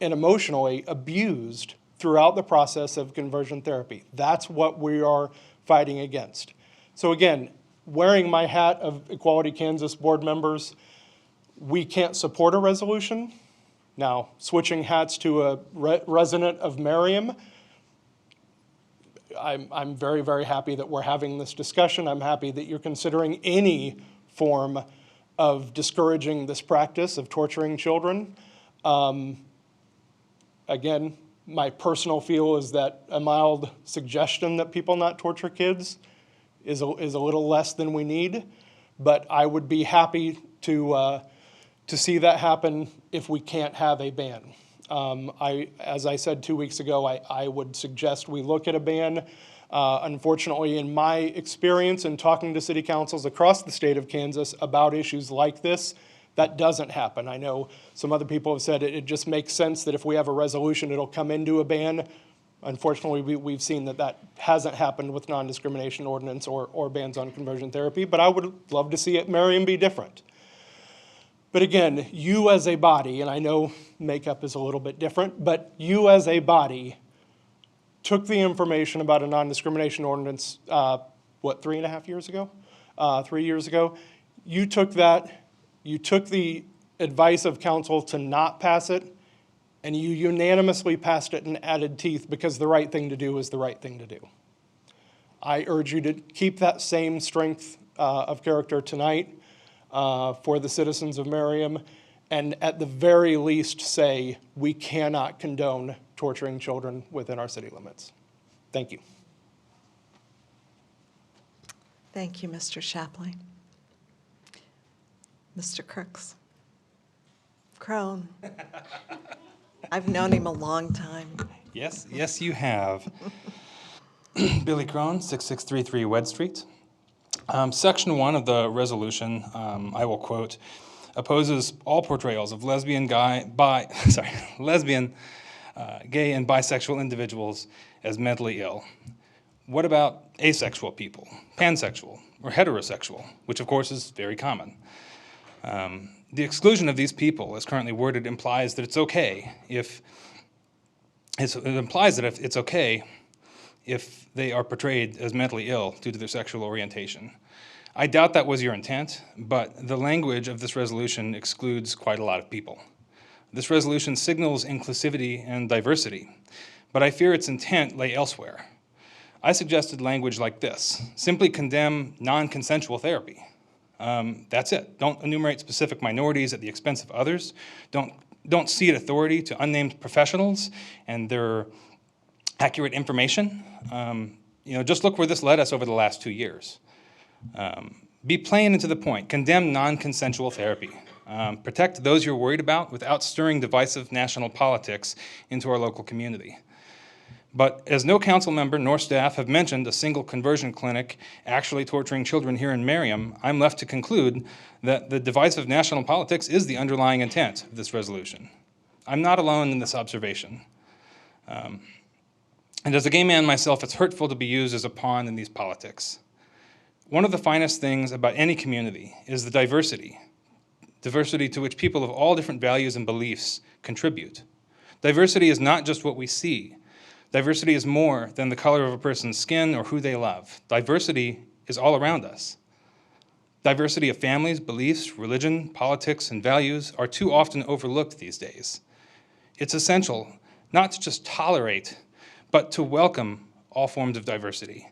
U: and emotionally abused throughout the process of conversion therapy. That's what we are fighting against. So again, wearing my hat of Equality Kansas board members, we can't support a resolution. Now, switching hats to a resident of Merriam, I'm very, very happy that we're having this discussion. I'm happy that you're considering any form of discouraging this practice of torturing children. Again, my personal feel is that a mild suggestion that people not torture kids is a little less than we need, but I would be happy to see that happen if we can't have a ban. As I said 2 weeks ago, I would suggest we look at a ban. Unfortunately, in my experience in talking to city councils across the state of Kansas about issues like this, that doesn't happen. I know some other people have said it just makes sense that if we have a resolution, it'll come into a ban. Unfortunately, we've seen that hasn't happened with non-discrimination ordinance or bans on conversion therapy, but I would love to see it, Merriam, be different. But again, you as a body, and I know makeup is a little bit different, but you as a body took the information about a non-discrimination ordinance, 3.5 years ago? 3 years ago. You took that, you took the advice of council to not pass it, and you unanimously passed it and added teeth because the right thing to do is the right thing to do. I urge you to keep that same strength of character tonight for the citizens of Merriam, and at the very least say we cannot condone torturing children within our city limits. Thank you.
A: Thank you, Mr. Shapley. Mr. Crooks. Crone. I've known him a long time.
E: Yes, yes, you have. Billy Crone, 6633 Wed Street. Section 1 of the resolution, I will quote, opposes all portrayals of lesbian, gay, and bisexual individuals as mentally ill. What about asexual people, pansexual, or heterosexual, which of course is very common? The exclusion of these people, as currently worded, implies that it's okay if they are portrayed as mentally ill due to their sexual orientation. I doubt that was your intent, but the language of this resolution excludes quite a lot of people. This resolution signals inclusivity and diversity, but I fear its intent lay elsewhere. I suggested language like this: simply condemn non-consensual therapy. That's it. Don't enumerate specific minorities at the expense of others. Don't cede authority to unnamed professionals and their accurate information. Just look where this led us over the last 2 years. Be plain and to the point. Condemn non-consensual therapy. Protect those you're worried about without stirring divisive national politics into our local community. But as no council member nor staff have mentioned a single conversion clinic actually torturing children here in Merriam, I'm left to conclude that the divisive national politics is the underlying intent of this resolution. I'm not alone in this observation. And as a gay man myself, it's hurtful to be used as a pawn in these politics. One of the finest things about any community is the diversity to which people of all different values and beliefs contribute. Diversity is not just what we see. Diversity is more than the color of a person's skin or who they love. Diversity is all around us. Diversity of families, beliefs, religion, politics, and values are too often overlooked these days. It's essential not to just tolerate, but to welcome all forms of diversity.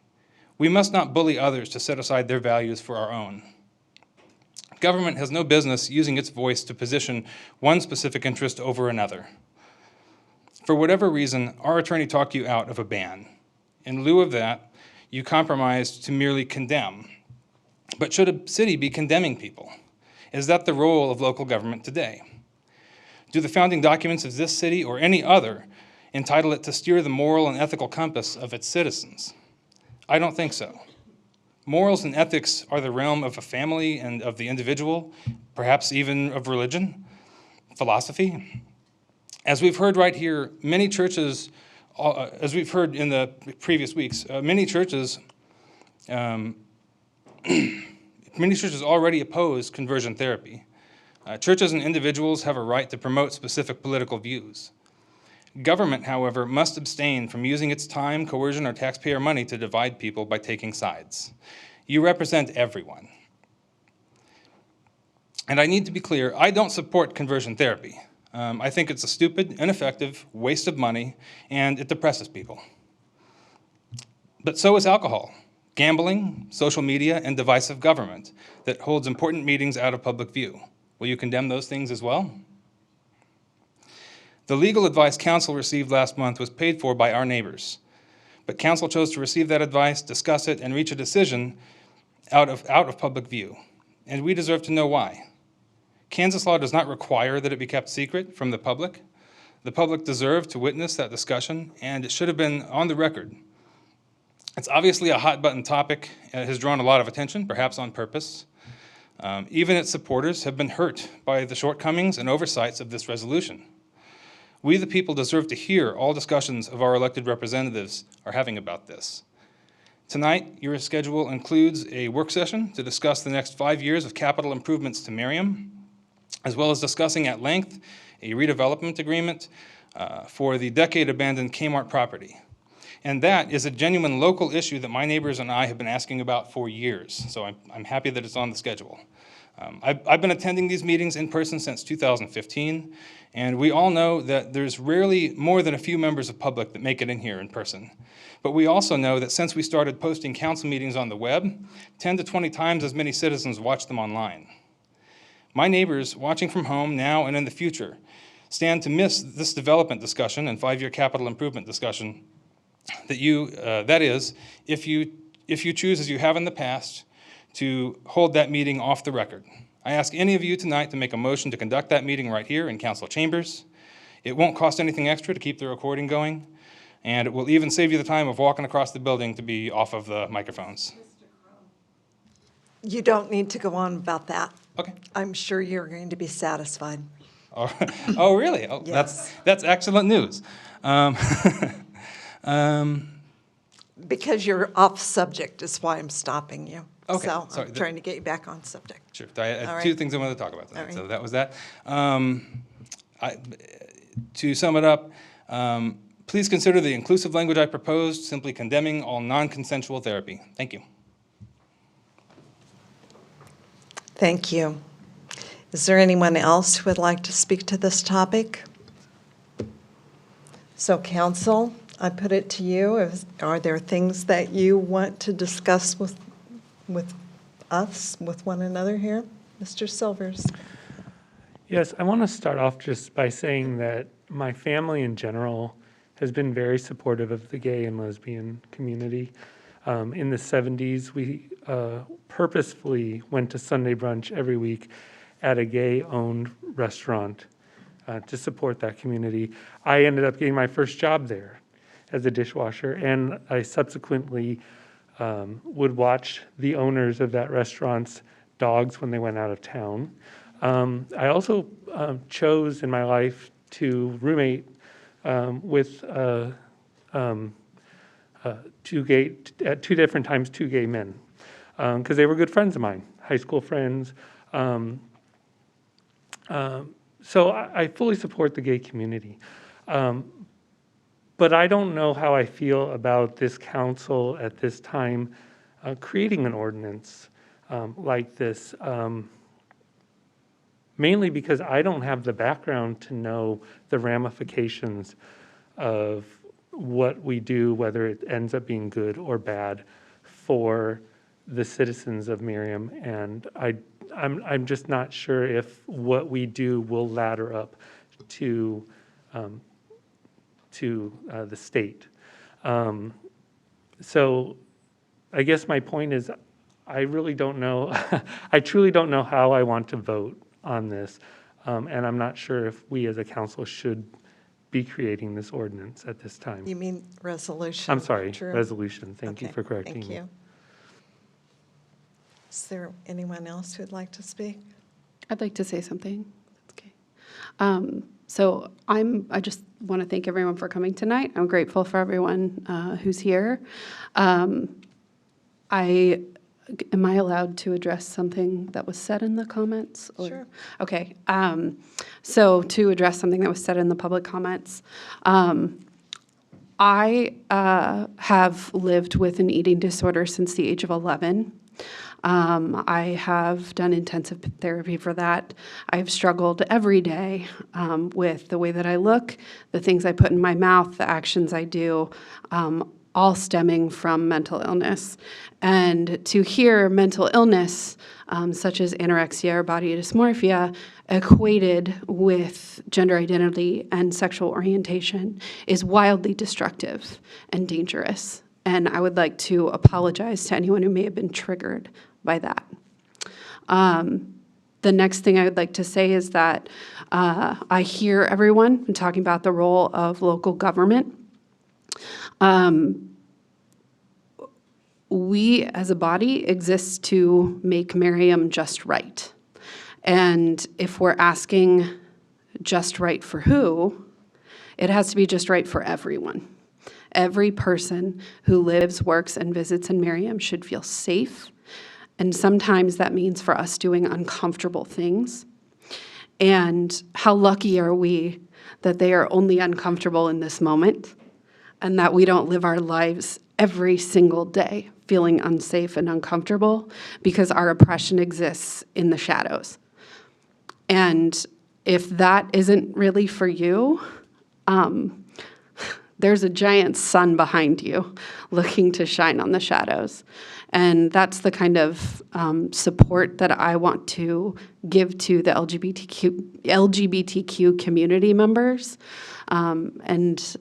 E: We must not bully others to set aside their values for our own. Government has no business using its voice to position one specific interest over another. For whatever reason, our attorney talked you out of a ban. In lieu of that, you compromised to merely condemn. But should a city be condemning people? Is that the role of local government today? Do the founding documents of this city or any other entitle it to steer the moral and ethical compass of its citizens? I don't think so. Morals and ethics are the realm of a family and of the individual, perhaps even of religion, philosophy. As we've heard right here, many churches, as we've heard in the previous weeks, many churches already oppose conversion therapy. Churches and individuals have a right to promote specific political views. Government, however, must abstain from using its time, coercion, or taxpayer money to divide people by taking sides. You represent everyone. And I need to be clear, I don't support conversion therapy. I think it's a stupid, ineffective waste of money, and it depresses people. But so is alcohol, gambling, social media, and divisive government that holds important meetings out of public view. Will you condemn those things as well? The legal advice council received last month was paid for by our neighbors, but council chose to receive that advice, discuss it, and reach a decision out of public view, and we deserve to know why. Kansas law does not require that it be kept secret from the public. The public deserved to witness that discussion, and it should have been on the record. It's obviously a hot-button topic and it has drawn a lot of attention, perhaps on purpose. Even its supporters have been hurt by the shortcomings and oversights of this resolution. We, the people, deserve to hear all discussions of our elected representatives are having about this. Tonight, your schedule includes a work session to discuss the next 5 years of capital improvements to Merriam, as well as discussing at length a redevelopment agreement for the decade-abandoned Kmart property. And that is a genuine local issue that my neighbors and I have been asking about for years, so I'm happy that it's on the schedule. I've been attending these meetings in person since 2015, and we all know that there's rarely more than a few members of public that make it in here in person. But we also know that since we started posting council meetings on the web, 10 to 20 times as many citizens watch them online. My neighbors watching from home now and in the future stand to miss this development discussion and 5-year capital improvement discussion that is, if you choose, as you have in the past, to hold that meeting off the record. I ask any of you tonight to make a motion to conduct that meeting right here in council chambers. It won't cost anything extra to keep the recording going, and it will even save you the time of walking across the building to be off of the microphones.
A: You don't need to go on about that.
E: Okay.
A: I'm sure you're going to be satisfied.
E: Oh, really? Oh,
A: Yes.
E: That's excellent news.
A: Because you're off subject is why I'm stopping you.
E: Okay,
A: So
E: sorry.
A: I'm trying to get you back on subject.
E: Sure. I had
A: All
E: two
A: right.
E: things I wanted to talk about tonight,
A: All right.
E: so that was that. To sum it up, please consider the inclusive language I proposed, simply condemning all non-consensual therapy. Thank you.
A: Thank you. Is there anyone else who would like to speak to this topic? So council, I put it to you. Are there things that you want to discuss with us, with one another here? Mr. Silvers.
G: Yes, I want to start off just by saying that my family in general has been very supportive of the gay and lesbian community. In the 70s, we purposefully went to Sunday brunch every week at a gay-owned restaurant to support that community. I ended up getting my first job there as a dishwasher, and I subsequently would watch the owners of that restaurant's dogs when they went out of town. I also chose in my life to roommate with at two different times, two gay men, because they were good friends of mine, high school friends. So I fully support the gay community. But I don't know how I feel about this council at this time creating an ordinance like this, mainly because I don't have the background to know the ramifications of what we do, whether it ends up being good or bad for the citizens of Merriam. And I'm just not sure if what we do will ladder up to the state. So I guess my point is I really don't know. I truly don't know how I want to vote on this. And I'm not sure if we as a council should be creating this ordinance at this time.
A: You mean resolution?
G: I'm sorry,
A: Drew?
G: resolution. Thank you
A: Okay,
G: for correcting
A: thank
G: me.
A: you. Is there anyone else who'd like to speak?
C: I'd like to say something. That's okay. So I just want to thank everyone for coming tonight. I'm grateful for everyone who's here. Am I allowed to address something that was said in the comments? Or-
A: Sure.
C: Okay. So to address something that was said in the public comments, I have lived with an eating disorder since the age of 11. I have done intensive therapy for that. I've struggled every day with the way that I look, the things I put in my mouth, the actions I do, all stemming from mental illness. And to hear mental illness, such as anorexia or body dysmorphia, equated with gender identity and sexual orientation is wildly destructive and dangerous. And I would like to apologize to anyone who may have been triggered by that. The next thing I would like to say is that I hear everyone talking about the role of local government. We as a body exist to make Merriam just right. And if we're asking just right for who, it has to be just right for everyone. Every person who lives, works, and visits in Merriam should feel safe. And sometimes that means for us doing uncomfortable things. And how lucky are we that they are only uncomfortable in this moment and that we don't live our lives every single day feeling unsafe and uncomfortable because our oppression exists in the shadows. And if that isn't really for you, there's a giant sun behind you looking to shine on the shadows. And that's the kind of support that I want to give to the LGBTQ community members. And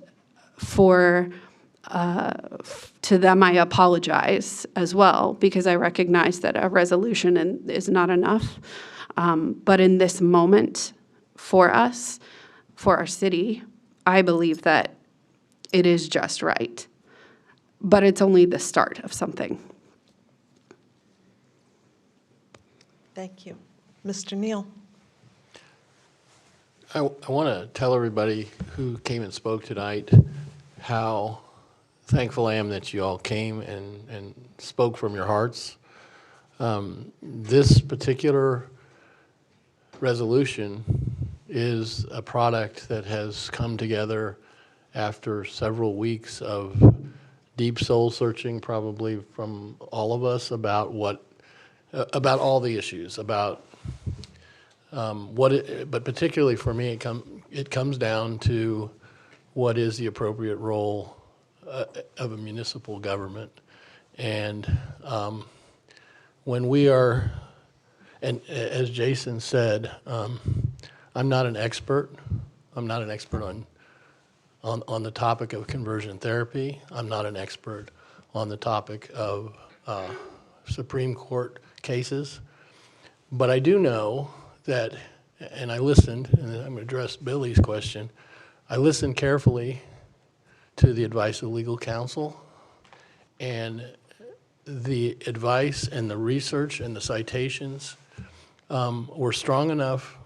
C: to them, I apologize as well, because I recognize that a resolution is not enough. But in this moment, for us, for our city, I believe that it is just right. But it's only the start of something.
A: Thank you. Mr. Neal.
O: I want to tell everybody who came and spoke tonight how thankful I am that you all came and spoke from your hearts. This particular resolution is a product that has come together after several weeks of deep soul searching, probably from all of us, about about all the issues, about but particularly for me, it comes down to what is the appropriate role of a municipal government. And when we are, and as Jason said, I'm not an expert. I'm not an expert on the topic of conversion therapy. I'm not an expert on the topic of Supreme Court cases. But I do know that, and I listened, and I'm going to address Billy's question, I listened carefully to the advice of legal counsel, and the advice and the research and the citations were strong enough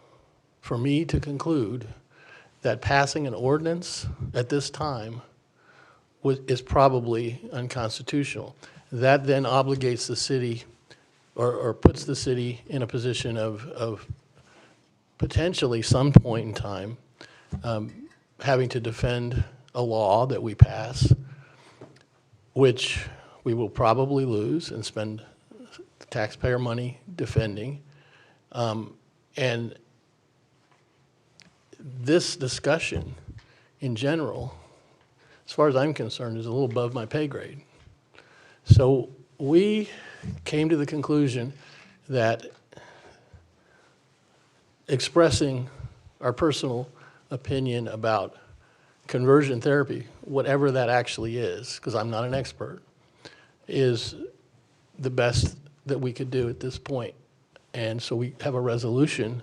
O: for me to conclude that passing an ordinance at this time is probably unconstitutional. That then obligates the city or puts the city in a position of potentially some point in time having to defend a law that we pass, which we will probably lose and spend taxpayer money defending. And this discussion in general, as far as I'm concerned, is a little above my pay grade. So we came to the conclusion that expressing our personal opinion about conversion therapy, whatever that actually is, because I'm not an expert, is the best that we could do at this point. And so we have a resolution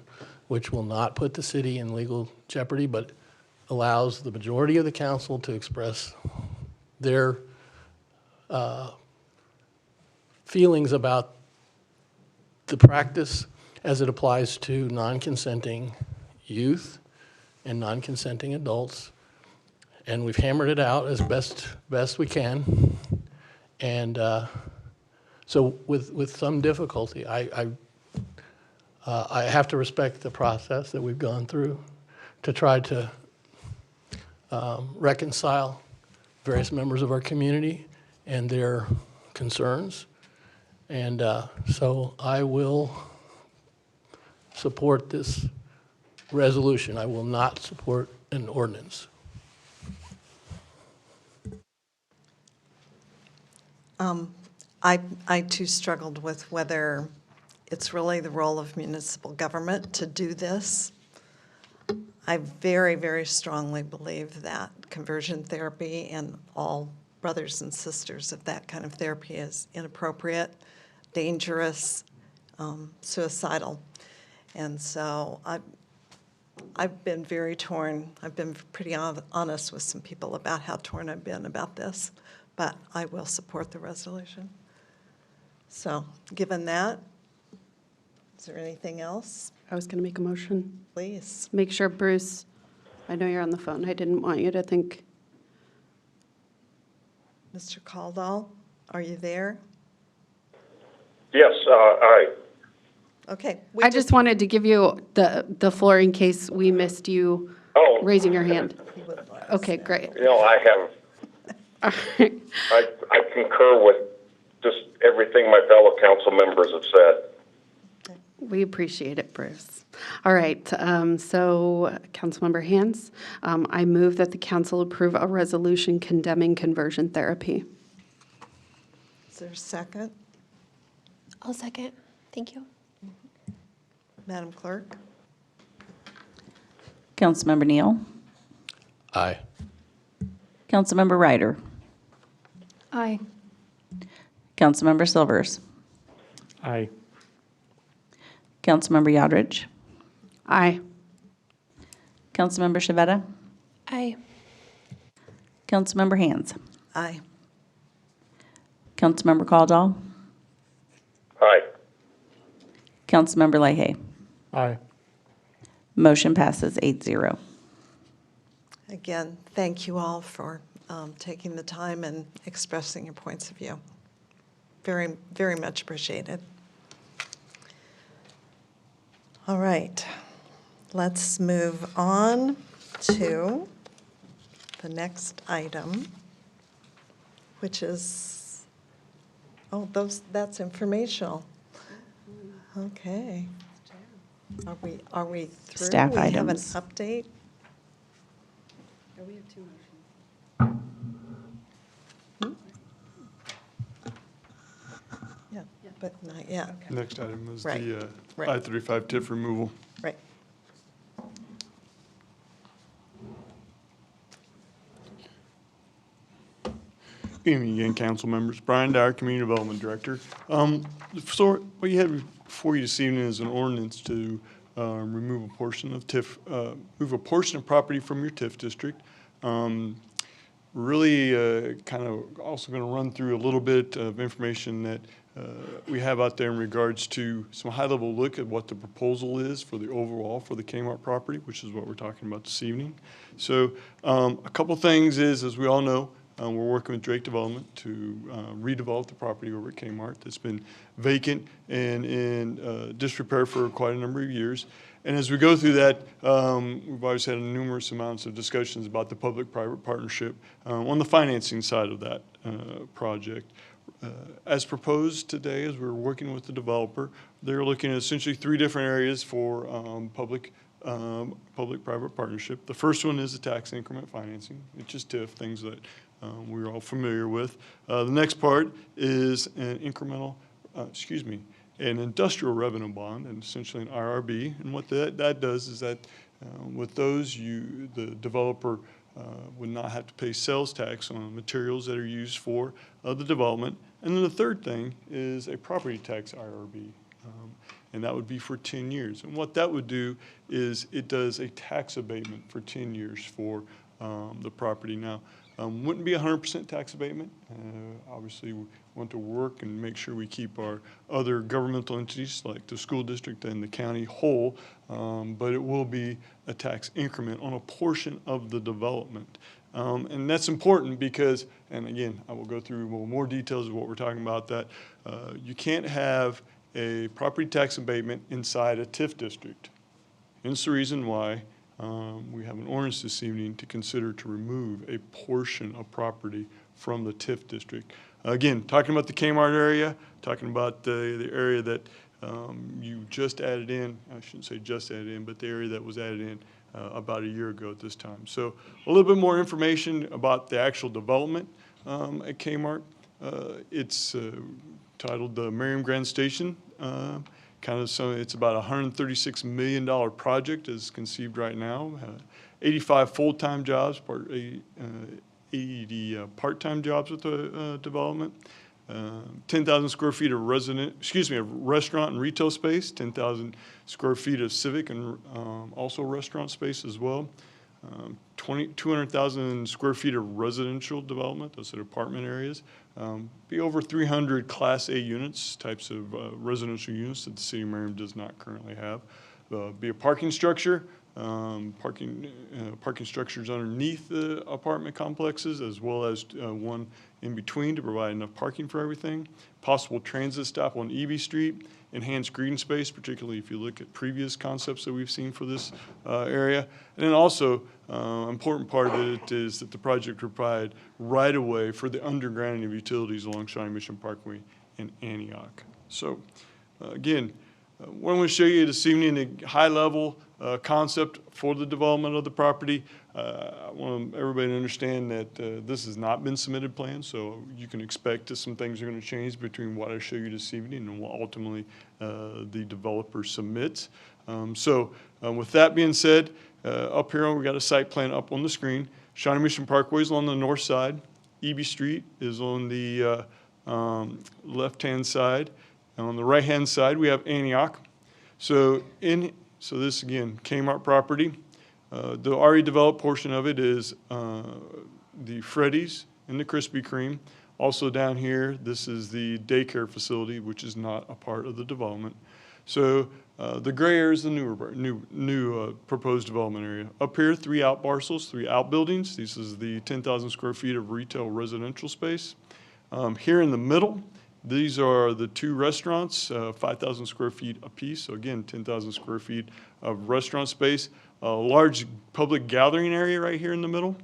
O: which will not put the city in legal jeopardy, but allows the majority of the council to express their feelings about the practice as it applies to non-consenting youth and non-consenting adults. And we've hammered it out as best we can. And so with some difficulty, I have to respect the process that we've gone through to try to reconcile various members of our community and their concerns. And so I will support this resolution. I will not support an ordinance.
A: I too struggled with whether it's really the role of municipal government to do this. I very, very strongly believe that conversion therapy and all brothers and sisters of that kind of therapy is inappropriate, dangerous, suicidal. And so I've been very torn. I've been pretty honest with some people about how torn I've been about this, but I will support the resolution. So, given that, is there anything else?
C: I was going to make a motion.
A: Please.
C: Make sure, Bruce, I know you're on the phone. I didn't want you to think.
A: Mr. Caldwell, are you there?
F: Yes, aye.
A: Okay.
C: I just wanted to give you the floor in case we missed you raising your hand. Okay, great.
F: You know, I concur with just everything my fellow council members have said.
C: We appreciate it, Bruce. All right, so Councilmember Hands, I move that the council approve a resolution condemning conversion therapy.
A: Is there a second?
J: I'll second. Thank you.
A: Madam Clerk?
B: Councilmember Neal,
O: Aye.
B: Councilmember Ryder,
P: Aye.
B: Councilmember Silvers,
G: Aye.
B: Councilmember Yodridge,
C: Aye.
B: Councilmember Shavetta,
J: Aye.
B: Councilmember Hands,
A: Aye.
B: Councilmember Caldwell,
F: Aye.
B: Councilmember Leahy.
G: Aye.
B: Motion passes 8-0.
A: Again, thank you all for taking the time and expressing your points of view. Very, very much appreciated. All right, let's move on to the next item, which is, that's informational. Okay. Are we through?
B: Staff
A: We have an
B: items.
A: update?
C: We have two motions.
A: Yeah, but not yet.
Q: Next item is
A: Right,
Q: the
A: right.
Q: I-35 TIF removal.
A: Right.
Q: Good evening again, council members. Brian Dyer, Community Development Director. So what you have before you this evening is an ordinance to remove a portion of TIF, move a portion of property from your TIF district. Really kind of also going to run through a little bit of information that we have out there in regards to some high-level look at what the proposal is for the overall for the Kmart property, which is what we're talking about this evening. So a couple things is, as we all know, we're working with Drake Development to redevelop the property over at Kmart that's been vacant and in disrepair for quite a number of years. And as we go through that, we've always had numerous amounts of discussions about the public-private partnership on the financing side of that project. As proposed today, as we're working with the developer, they're looking at essentially three different areas for public-private partnership. The first one is the tax increment financing, which is TIF, things that we're all familiar with. The next part is an an industrial revenue bond, and essentially an IRB. And what that does is that with those, the developer would not have to pay sales tax on materials that are used for the development. And then the third thing is a property tax IRB. And that would be for 10 years. And what that would do is it does a tax abatement for 10 years for the property. Now, wouldn't be 100% tax abatement. Obviously, we want to work and make sure we keep our other governmental entities like the school district and the county whole, but it will be a tax increment on a portion of the development. And that's important because, and again, I will go through more details of what we're talking about, that you can't have a property tax abatement inside a TIF district. Hence the reason why we have an ordinance this evening to consider to remove a portion of property from the TIF district. Again, talking about the Kmart area, talking about the area that you just added in, I shouldn't say just added in, but the area that was added in about a year ago at this time. So a little bit more information about the actual development at Kmart. It's titled the Merriam Grand Station. It's about a $136 million project as conceived right now. 85 full-time jobs, 80 part-time jobs with the development. 10,000 square feet of restaurant and retail space, 10,000 square feet of civic and also restaurant space as well. 200,000 square feet of residential development, those are apartment areas. Be over 300 Class A units, types of residential units that the city of Merriam does not currently have. Be a parking structure, parking structures underneath the apartment complexes, as well as one in between to provide enough parking for everything. Possible transit stop on Eby Street, enhanced green space, particularly if you look at previous concepts that we've seen for this area. And then also, important part of it is that the project will provide right-of-way for the undergrounding of utilities along Shawnee Mission Parkway in Antioch. So, again, what I'm going to show you this evening, a high-level concept for the development of the property. I want everybody to understand that this has not been submitted plans, so you can expect that some things are going to change between what I show you this evening and what ultimately the developer submits. With that being said, up here we got a site plan up on the screen. Shawnee Mission Parkway is on the north side. Eby Street is on the left-hand side. And on the right-hand side, we have Antioch. So this, again, Kmart property. The already developed portion of it is the Freddy's and the Krispy Kreme. Also down here, this is the daycare facility, which is not a part of the development. So the gray area is the new proposed development area. Up here, 3 out parcels, 3 outbuildings. This is the 10,000 square feet of retail residential space. Here in the middle, these are the 2 restaurants, 5,000 square feet apiece. So again, 10,000 square feet of restaurant space. A large public gathering area right here in the middle.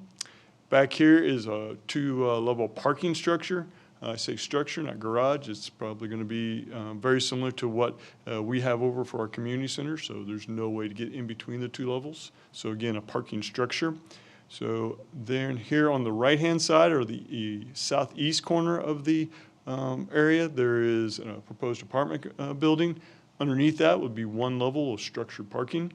Q: Back here is a 2-level parking structure. I say structure, not garage. It's probably going to be very similar to what we have over for our community center. So there's no way to get in between the 2 levels. So again, a parking structure. So then here on the right-hand side, or the southeast corner of the area, there is a proposed apartment building. Underneath that would be 1 level of structured parking.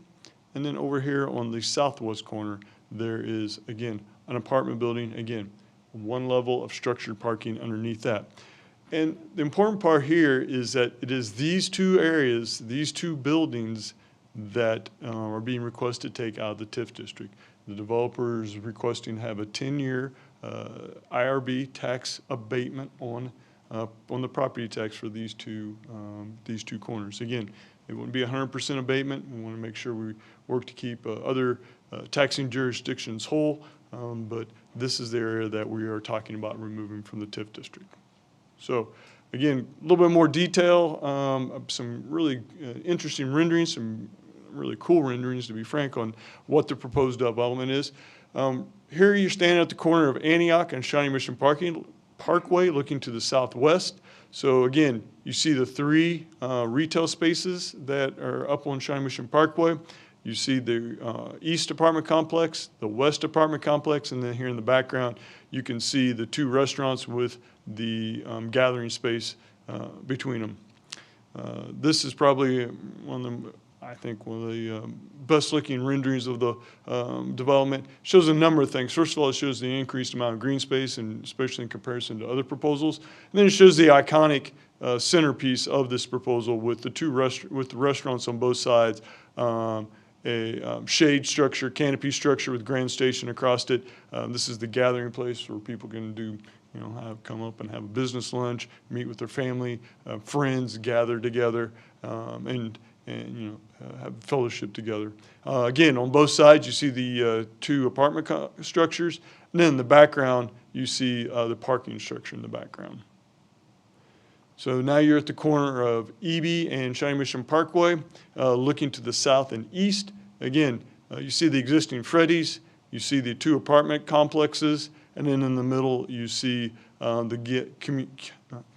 Q: And then over here on the southwest corner, there is, again, an apartment building, again, 1 level of structured parking underneath that. And the important part here is that it is these 2 areas, these 2 buildings that are being requested to take out of the TIF district. The developer is requesting to have a 10-year IRB tax abatement on the property tax for these two corners. Again, it wouldn't be 100% abatement. We want to make sure we work to keep other taxing jurisdictions whole, but this is the area that we are talking about removing from the TIF district. So again, a little bit more detail, some really interesting renderings, some really cool renderings, to be frank, on what the proposed development is. Here you're standing at the corner of Antioch and Shawnee Mission Parkway, looking to the southwest. So again, you see the 3 retail spaces that are up on Shawnee Mission Parkway. You see the east apartment complex, the west apartment complex, and then here in the background, you can see the 2 restaurants with the gathering space between them. This is probably one of the best looking renderings of the development. Shows a number of things. First of all, it shows the increased amount of green space, and especially in comparison to other proposals. And then it shows the iconic centerpiece of this proposal with the restaurants on both sides, a shade structure, canopy structure with grand station across it. This is the gathering place where people can do, come up and have a business lunch, meet with their family, friends, gather together, and have fellowship together. Again, on both sides, you see the 2 apartment structures, and then in the background, you see the parking structure in the background. So now you're at the corner of Eby and Shawnee Mission Parkway, looking to the south and east. Again, you see the existing Freddy's, you see the 2 apartment complexes, and then in the middle, you see the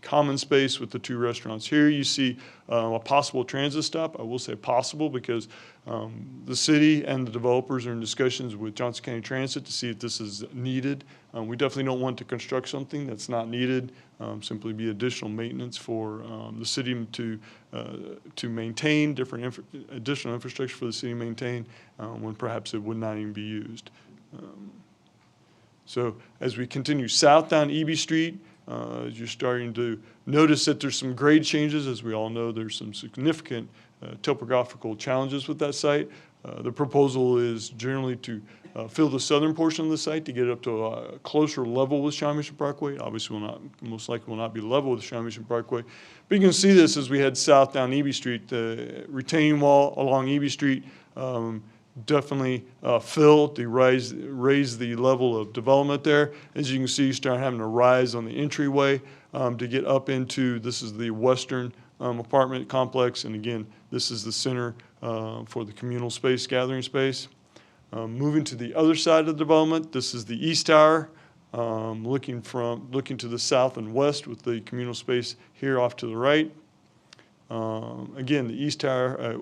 Q: common space with the 2 restaurants. Here you see a possible transit stop. I will say possible because the city and the developers are in discussions with Johnson County Transit to see if this is needed. We definitely don't want to construct something that's not needed, simply be additional maintenance for the city to maintain additional infrastructure for the city to maintain when perhaps it would not even be used. So as we continue south down Eby Street, as you're starting to notice that there's some grade changes. As we all know, there's some significant topographical challenges with that site. The proposal is generally to fill the southern portion of the site to get up to a closer level with Shawnee Mission Parkway. Obviously, most likely will not be level with Shawnee Mission Parkway. But you can see this as we head south down Eby Street. The retaining wall along Eby Street definitely filled to raise the level of development there. As you can see, you start having to rise on the entryway to get up into, this is the western apartment complex. And again, this is the center for the communal space, gathering space. Moving to the other side of the development, this is the east tower, looking to the south and west with the communal space here off to the right. Again, the east tower,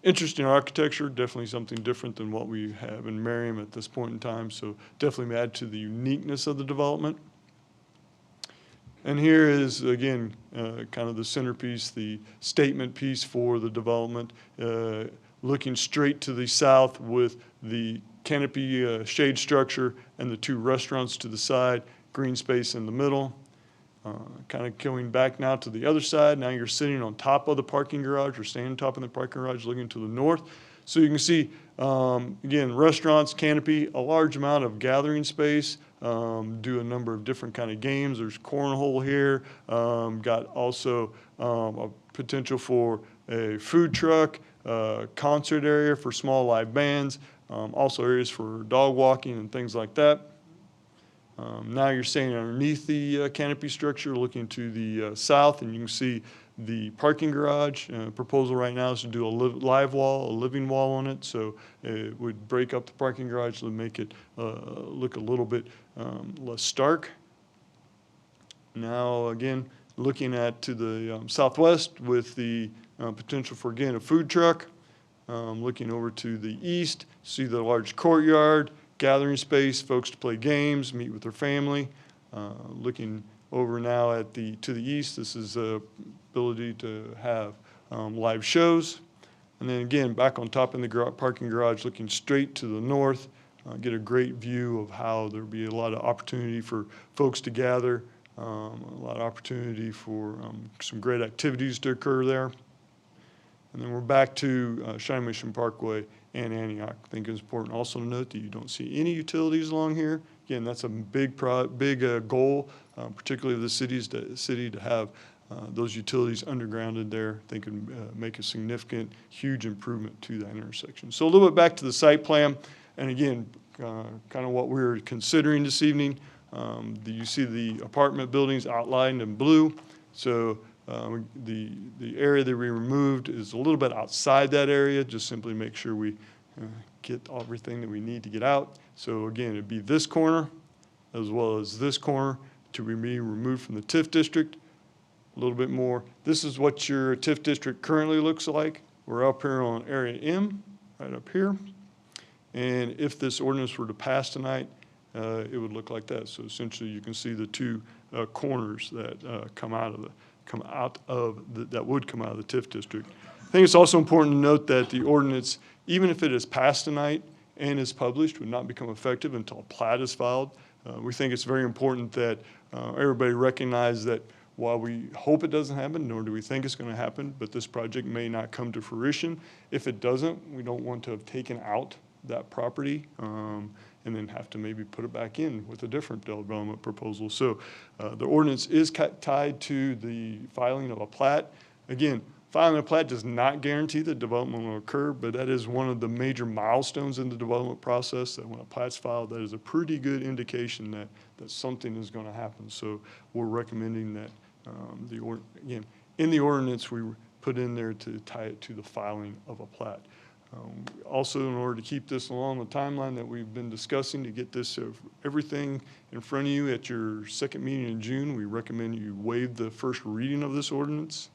Q: interesting architecture, definitely something different than what we have in Merriam at this point in time, so definitely add to the uniqueness of the development. And here is, again, kind of the centerpiece, the statement piece for the development, looking straight to the south with the canopy shade structure and the two restaurants to the side, green space in the middle. Kind of going back now to the other side. Now you're sitting on top of the parking garage or standing on top of the parking garage looking to the north. So you can see, again, restaurants, canopy, a large amount of gathering space, do a number of different kind of games. There's cornhole here, got also a potential for a food truck, concert area for small live bands, also areas for dog walking and things like that. Now you're standing underneath the canopy structure looking to the south, and you can see the parking garage. Proposal right now is to do a live wall, a living wall on it, so it would break up the parking garage to make it look a little bit less stark. Now, again, looking at to the southwest with the potential for, again, a food truck. Looking over to the east, see the large courtyard, gathering space, folks to play games, meet with their family. Looking over now at to the east, this is the ability to have live shows. And then again, back on top in the parking garage, looking straight to the north, get a great view of how there'll be a lot of opportunity for folks to gather, a lot of opportunity for some great activities to occur there. And then we're back to Shawnee Mission Parkway and Antioch. I think it's important also to note that you don't see any utilities along here. Again, that's a big goal, particularly of the city to have those utilities undergrounded there. They can make a significant, huge improvement to that intersection. So a little bit back to the site plan, and again, kind of what we're considering this evening. You see the apartment buildings outlined in blue. So the area that we removed is a little bit outside that area, just simply make sure we get everything that we need to get out. So again, it'd be this corner as well as this corner to be removed from the TIF district. A little bit more. This is what your TIF district currently looks like. We're up here on Area M, right up here. And if this ordinance were to pass tonight, it would look like that. So essentially, you can see the two corners that that would come out of the TIF district. I think it's also important to note that the ordinance, even if it is passed tonight and is published, would not become effective until a plat is filed. We think it's very important that everybody recognize that while we hope it doesn't happen, nor do we think it's going to happen, but this project may not come to fruition. If it doesn't, we don't want to have taken out that property and then have to maybe put it back in with a different development proposal. So the ordinance is tied to the filing of a plat. Again, filing a plat does not guarantee that development will occur, but that is one of the major milestones in the development process, that when a plat's filed, that is a pretty good indication that something is going to happen. So we're recommending that, again, in the ordinance, we put in there to tie it to the filing of a plat. Also, in order to keep this along the timeline that we've been discussing, to get this everything in front of you at your second meeting in June, we recommend you waive the first reading of this ordinance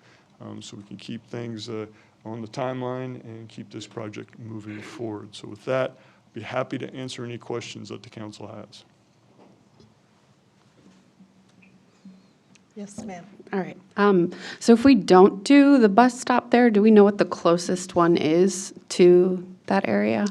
Q: so we can keep things on the timeline and keep this project moving forward. So with that, I'd be happy to answer any questions that the council has.
A: Yes, ma'am.
C: All right. So if we don't do the bus stop there, do we know what the closest one is to that area?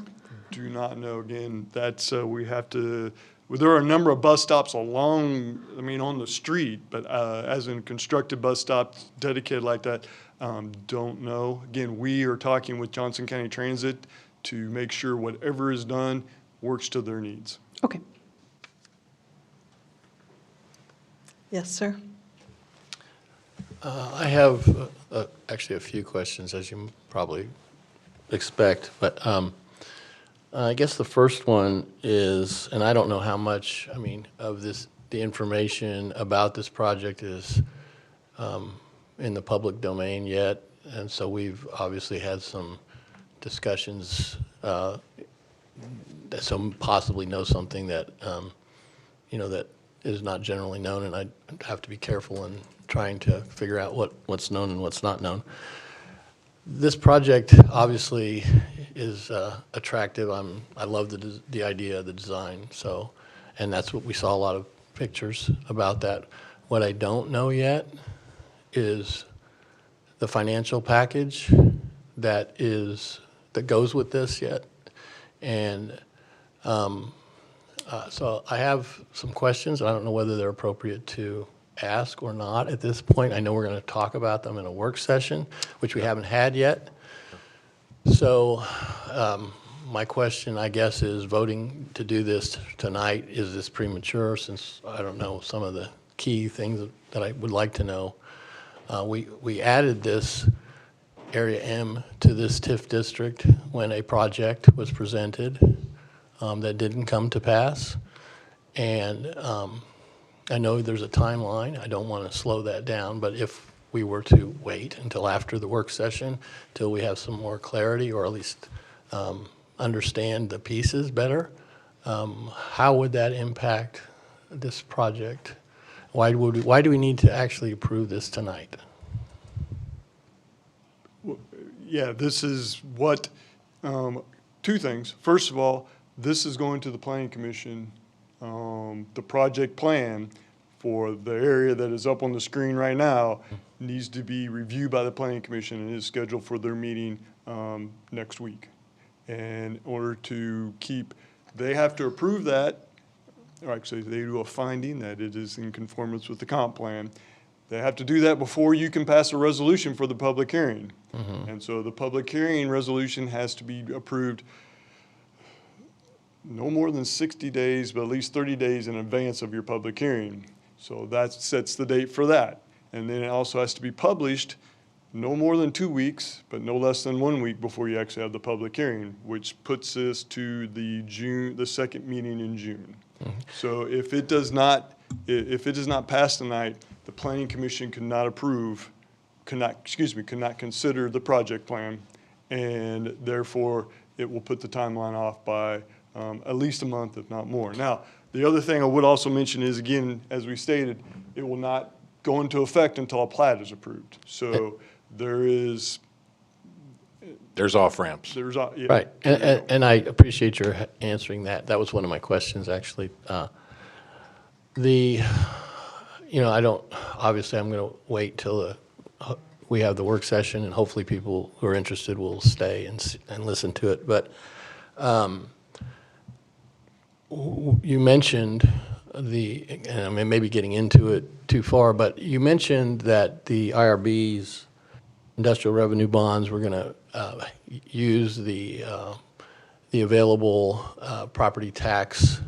Q: Do not know. Again, that's we have to there are a number of bus stops along, I mean, on the street, but as in constructed bus stops dedicated like that, don't know. Again, we are talking with Johnson County Transit to make sure whatever is done works to their needs.
C: Okay.
A: Yes, sir.
O: I have actually a few questions, as you probably expect, but I guess the first one is, and I don't know how much, I mean, of this, the information about this project is in the public domain yet, and so we've obviously had some discussions that some possibly know something that, that is not generally known, and I have to be careful in trying to figure out what's known and what's not known. This project obviously is attractive. I love the idea, the design. So, and that's what we saw a lot of pictures about that. What I don't know yet is the financial package that goes with this yet, and so I have some questions. I don't know whether they're appropriate to ask or not at this point. I know we're going to talk about them in a work session, which we haven't had yet. So my question, I guess, is voting to do this tonight, is this premature, since I don't know some of the key things that I would like to know. We added this Area M to this TIF district when a project was presented that didn't come to pass. And I know there's a timeline. I don't want to slow that down, but if we were to wait until after the work session, till we have some more clarity, or at least understand the pieces better, how would that impact this project? Why do we need to actually approve this tonight?
Q: Yeah, this is what, two things. First of all, this is going to the Planning Commission. The project plan for the area that is up on the screen right now needs to be reviewed by the Planning Commission and is scheduled for their meeting next week. And in order to they have to approve that, or actually they do a finding that it is in conformance with the comp plan. They have to do that before you can pass a resolution for the public hearing. And so the public hearing resolution has to be approved no more than 60 days, but at least 30 days in advance of your public hearing. So that sets the date for that. And then it also has to be published no more than 2 weeks, but no less than 1 week before you actually have the public hearing, which puts us to the second meeting in June. So if it does not pass tonight, the Planning Commission cannot consider the project plan, and therefore it will put the timeline off by at least a month, if not more. Now, the other thing I would also mention is, again, as we stated, it will not go into effect until a plat is approved. So there's
L: off-ramps.
Q: Yeah.
O: Right, and I appreciate your answering that. That was one of my questions, actually. Obviously, I'm going to wait till we have the work session, and hopefully people who are interested will stay and listen to it. But you mentioned and I mean, maybe getting into it too far, but you mentioned that the IRB's industrial revenue bonds were going to use the available property tax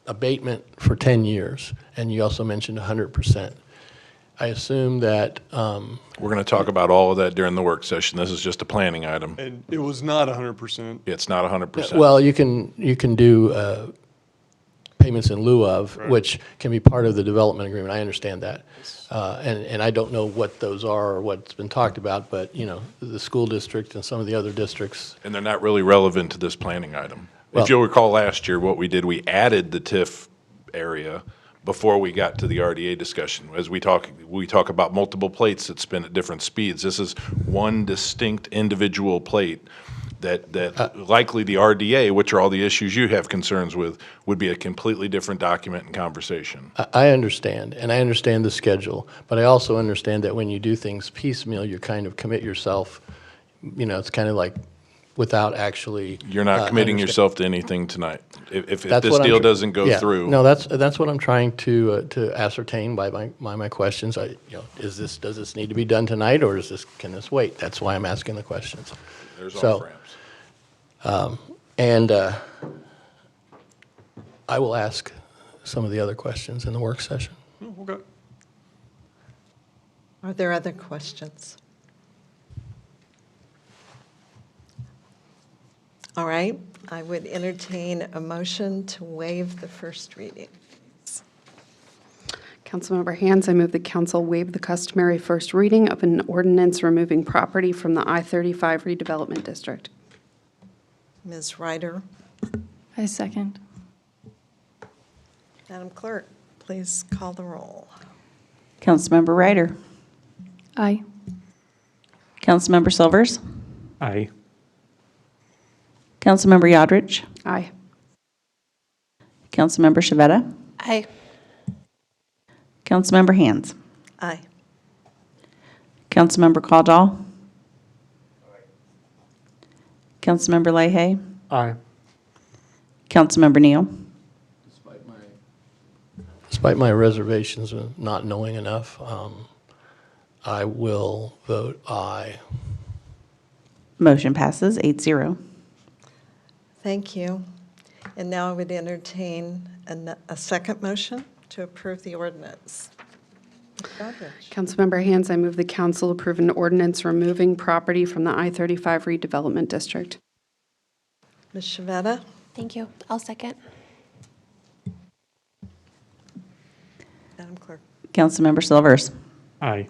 O: abatement for 10 years, and you also mentioned 100%. I assume that
L: we're going to talk about all of that during the work session. This is just a planning item.
Q: And it was not 100%.
L: It's not 100%.
O: Well, you can do payments in lieu of, which can be part of the development agreement. I understand that. And I don't know what those are or what's been talked about, but, the school district and some of the other districts.
L: And they're not really relevant to this planning item.
O: Well,
L: if you'll recall last year, what we did, we added the TIF area before we got to the RDA discussion. As we talk about multiple plates that spin at different speeds. This is one distinct individual plate that likely the RDA, which are all the issues you have concerns with, would be a completely different document and conversation.
O: I understand, and I understand the schedule, but I also understand that when you do things piecemeal, you kind of commit yourself. It's kind of like without actually.
L: You're not committing
O: understand-
L: yourself to anything tonight. If
O: That's
L: this
O: what I'm
L: deal
O: tr-
L: doesn't go
O: yeah,
L: through.
O: No, that's what I'm trying to ascertain by my questions. Does this need to be done tonight, or can this wait? That's why I'm asking the questions.
L: There's
O: So,
L: off-ramps.
O: and I will ask some of the other questions in the work session.
Q: Okay.
A: Are there other questions? All right, I would entertain a motion to waive the first reading.
C: Councilmember Hands, I move the council waive the customary first reading of an ordinance removing property from the I-35 redevelopment district.
A: Ms. Ryder,
P: I second.
A: Madam Clerk, please call the roll.
B: Councilmember Ryder.
P: Aye.
B: Councilmember Silvers.
G: Aye.
B: Councilmember Yodrich.
C: Aye.
B: Councilmember Shavetta.
J: Aye.
B: Councilmember Hands.
A: Aye.
B: Councilmember Caldwell. Councilmember Leahy.
G: Aye.
B: Councilmember Neal.
O: Despite my reservations of not knowing enough, I will vote aye.
B: Motion passes 8-0.
A: Thank you. And now I would entertain a second motion to approve the ordinance. Ms. Doddridge.
C: Councilmember Hands, I move the council approve an ordinance removing property from the I-35 redevelopment district.
A: Ms. Shavetta,
J: Thank you. I'll second.
A: Madam Clerk.
B: Councilmember Silvers.
G: Aye.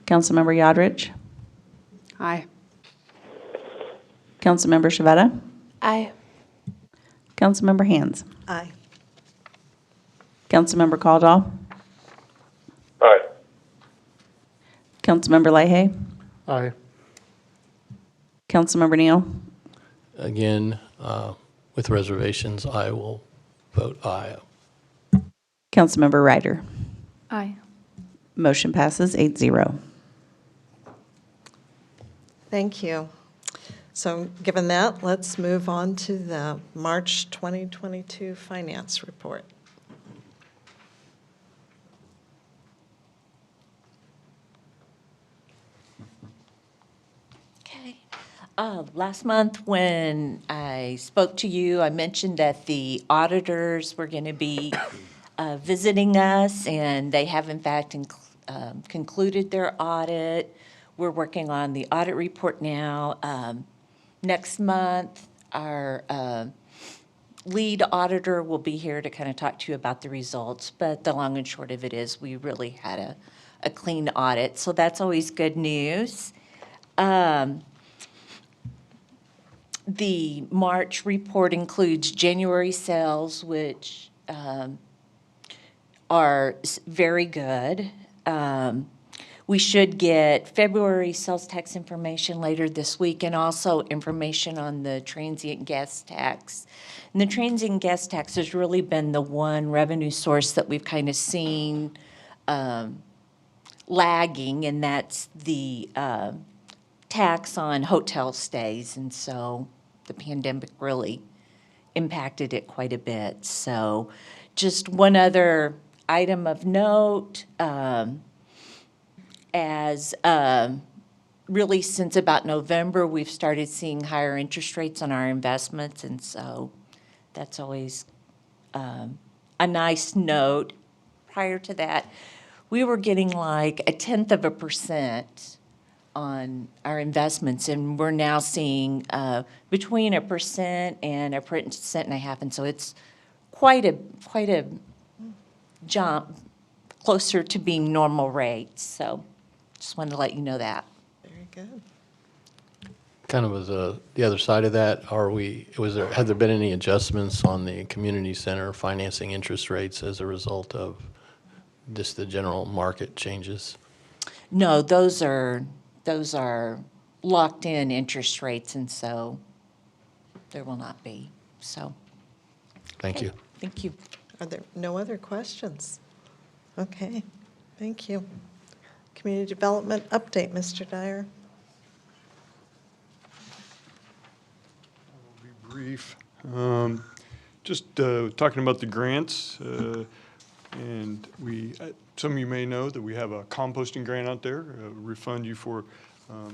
B: Councilmember Yodrich.
C: Aye.
B: Councilmember Shavetta.
J: Aye.
B: Councilmember Hands.
A: Aye.
B: Councilmember Caldwell.
F: Aye.
B: Councilmember Leahy.
I: Aye.
B: Councilmember Neal.
O: Again, with reservations, I will vote aye.
B: Councilmember Ryder.
P: Aye.
B: Motion passes 8-0.
A: Thank you. So given that, let's move on to the March 2022 Finance Report.
N: Okay. Last month, when I spoke to you, I mentioned that the auditors were going to be visiting us, and they have in fact concluded their audit. We're working on the audit report now. Next month, our lead auditor will be here to kind of talk to you about the results, but the long and short of it is we really had a clean audit, so that's always good news. The March report includes January sales, which are very good. We should get February sales tax information later this week, and also information on the transient guest tax. And the transient guest tax has really been the one revenue source that we've kind of seen lagging, and that's the tax on hotel stays. And so the pandemic really impacted it quite a bit. So just one other item of note, really since about November, we've started seeing higher interest rates on our investments, and so that's always a nice note. Prior to that, we were getting like 0.1% on our investments, and we're now seeing between 1% and 1.5%, and so it's quite a jump closer to being normal rates. So just wanted to let you know that.
A: Very good.
O: Kind of as the other side of that, have there been any adjustments on the community center financing interest rates as a result of just the general market changes?
N: No, those are locked in interest rates, and so there will not be. So
O: Thank you.
N: thank you.
A: Are there no other questions? Okay, thank you. Community Development Update, Mr. Dyer.
Q: Just talking about the grants, and some of you may know that we have a composting grant out there, refund you for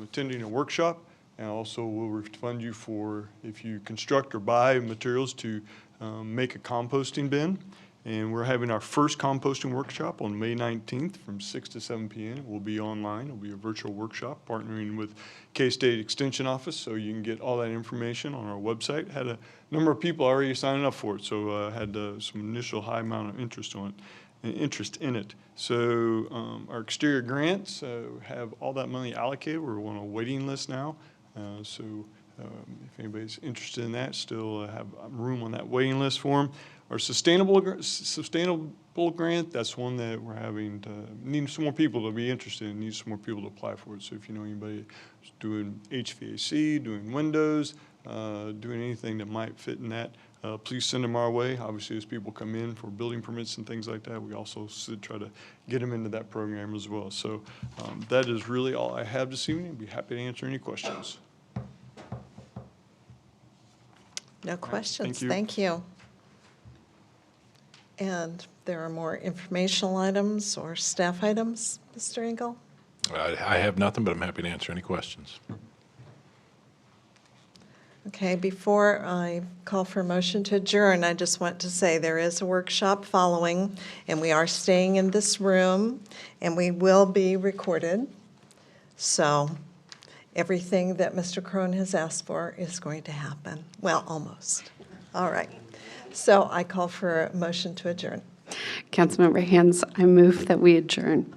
Q: attending a workshop, and also we'll refund you for if you construct or buy materials to make a composting bin. And we're having our first composting workshop on May 19th from 6 to 7 p.m. It will be online. It will be a virtual workshop partnering with K-State Extension Office, so you can get all that information on our website. Had a number of people already signing up for it, so had some initial high amount of interest in it. So our exterior grants have all that money allocated. We're on a waiting list now, so if anybody's interested in that, still have room on that waiting list for them. Our sustainable grant, that's one that we're having to need some more people to be interested in, need some more people to apply for it. So if you know anybody who's doing HVAC, doing windows, doing anything that might fit in that, please send them our way. Obviously, as people come in for building permits and things like that, we also try to get them into that program as well. So that is really all I have this evening. I'd be happy to answer any questions.
A: No questions.
Q: you.
A: Thank you. And there are more informational items or staff items, Mr. Engel?
L: I have nothing, but I'm happy to answer any questions.
A: Okay, before I call for a motion to adjourn, I just want to say there is a workshop following, and we are staying in this room, and we will be recorded. So everything that Mr. Crone has asked for is going to happen. Well, almost. All right. So I call for a motion to adjourn.
C: Councilmember Hands, I move that we adjourn.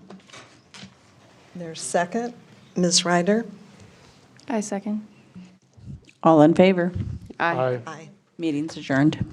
A: There's second. Ms. Ryder?
P: I second.
B: All in favor?
C: Aye.
A: Aye.
B: Meeting's adjourned.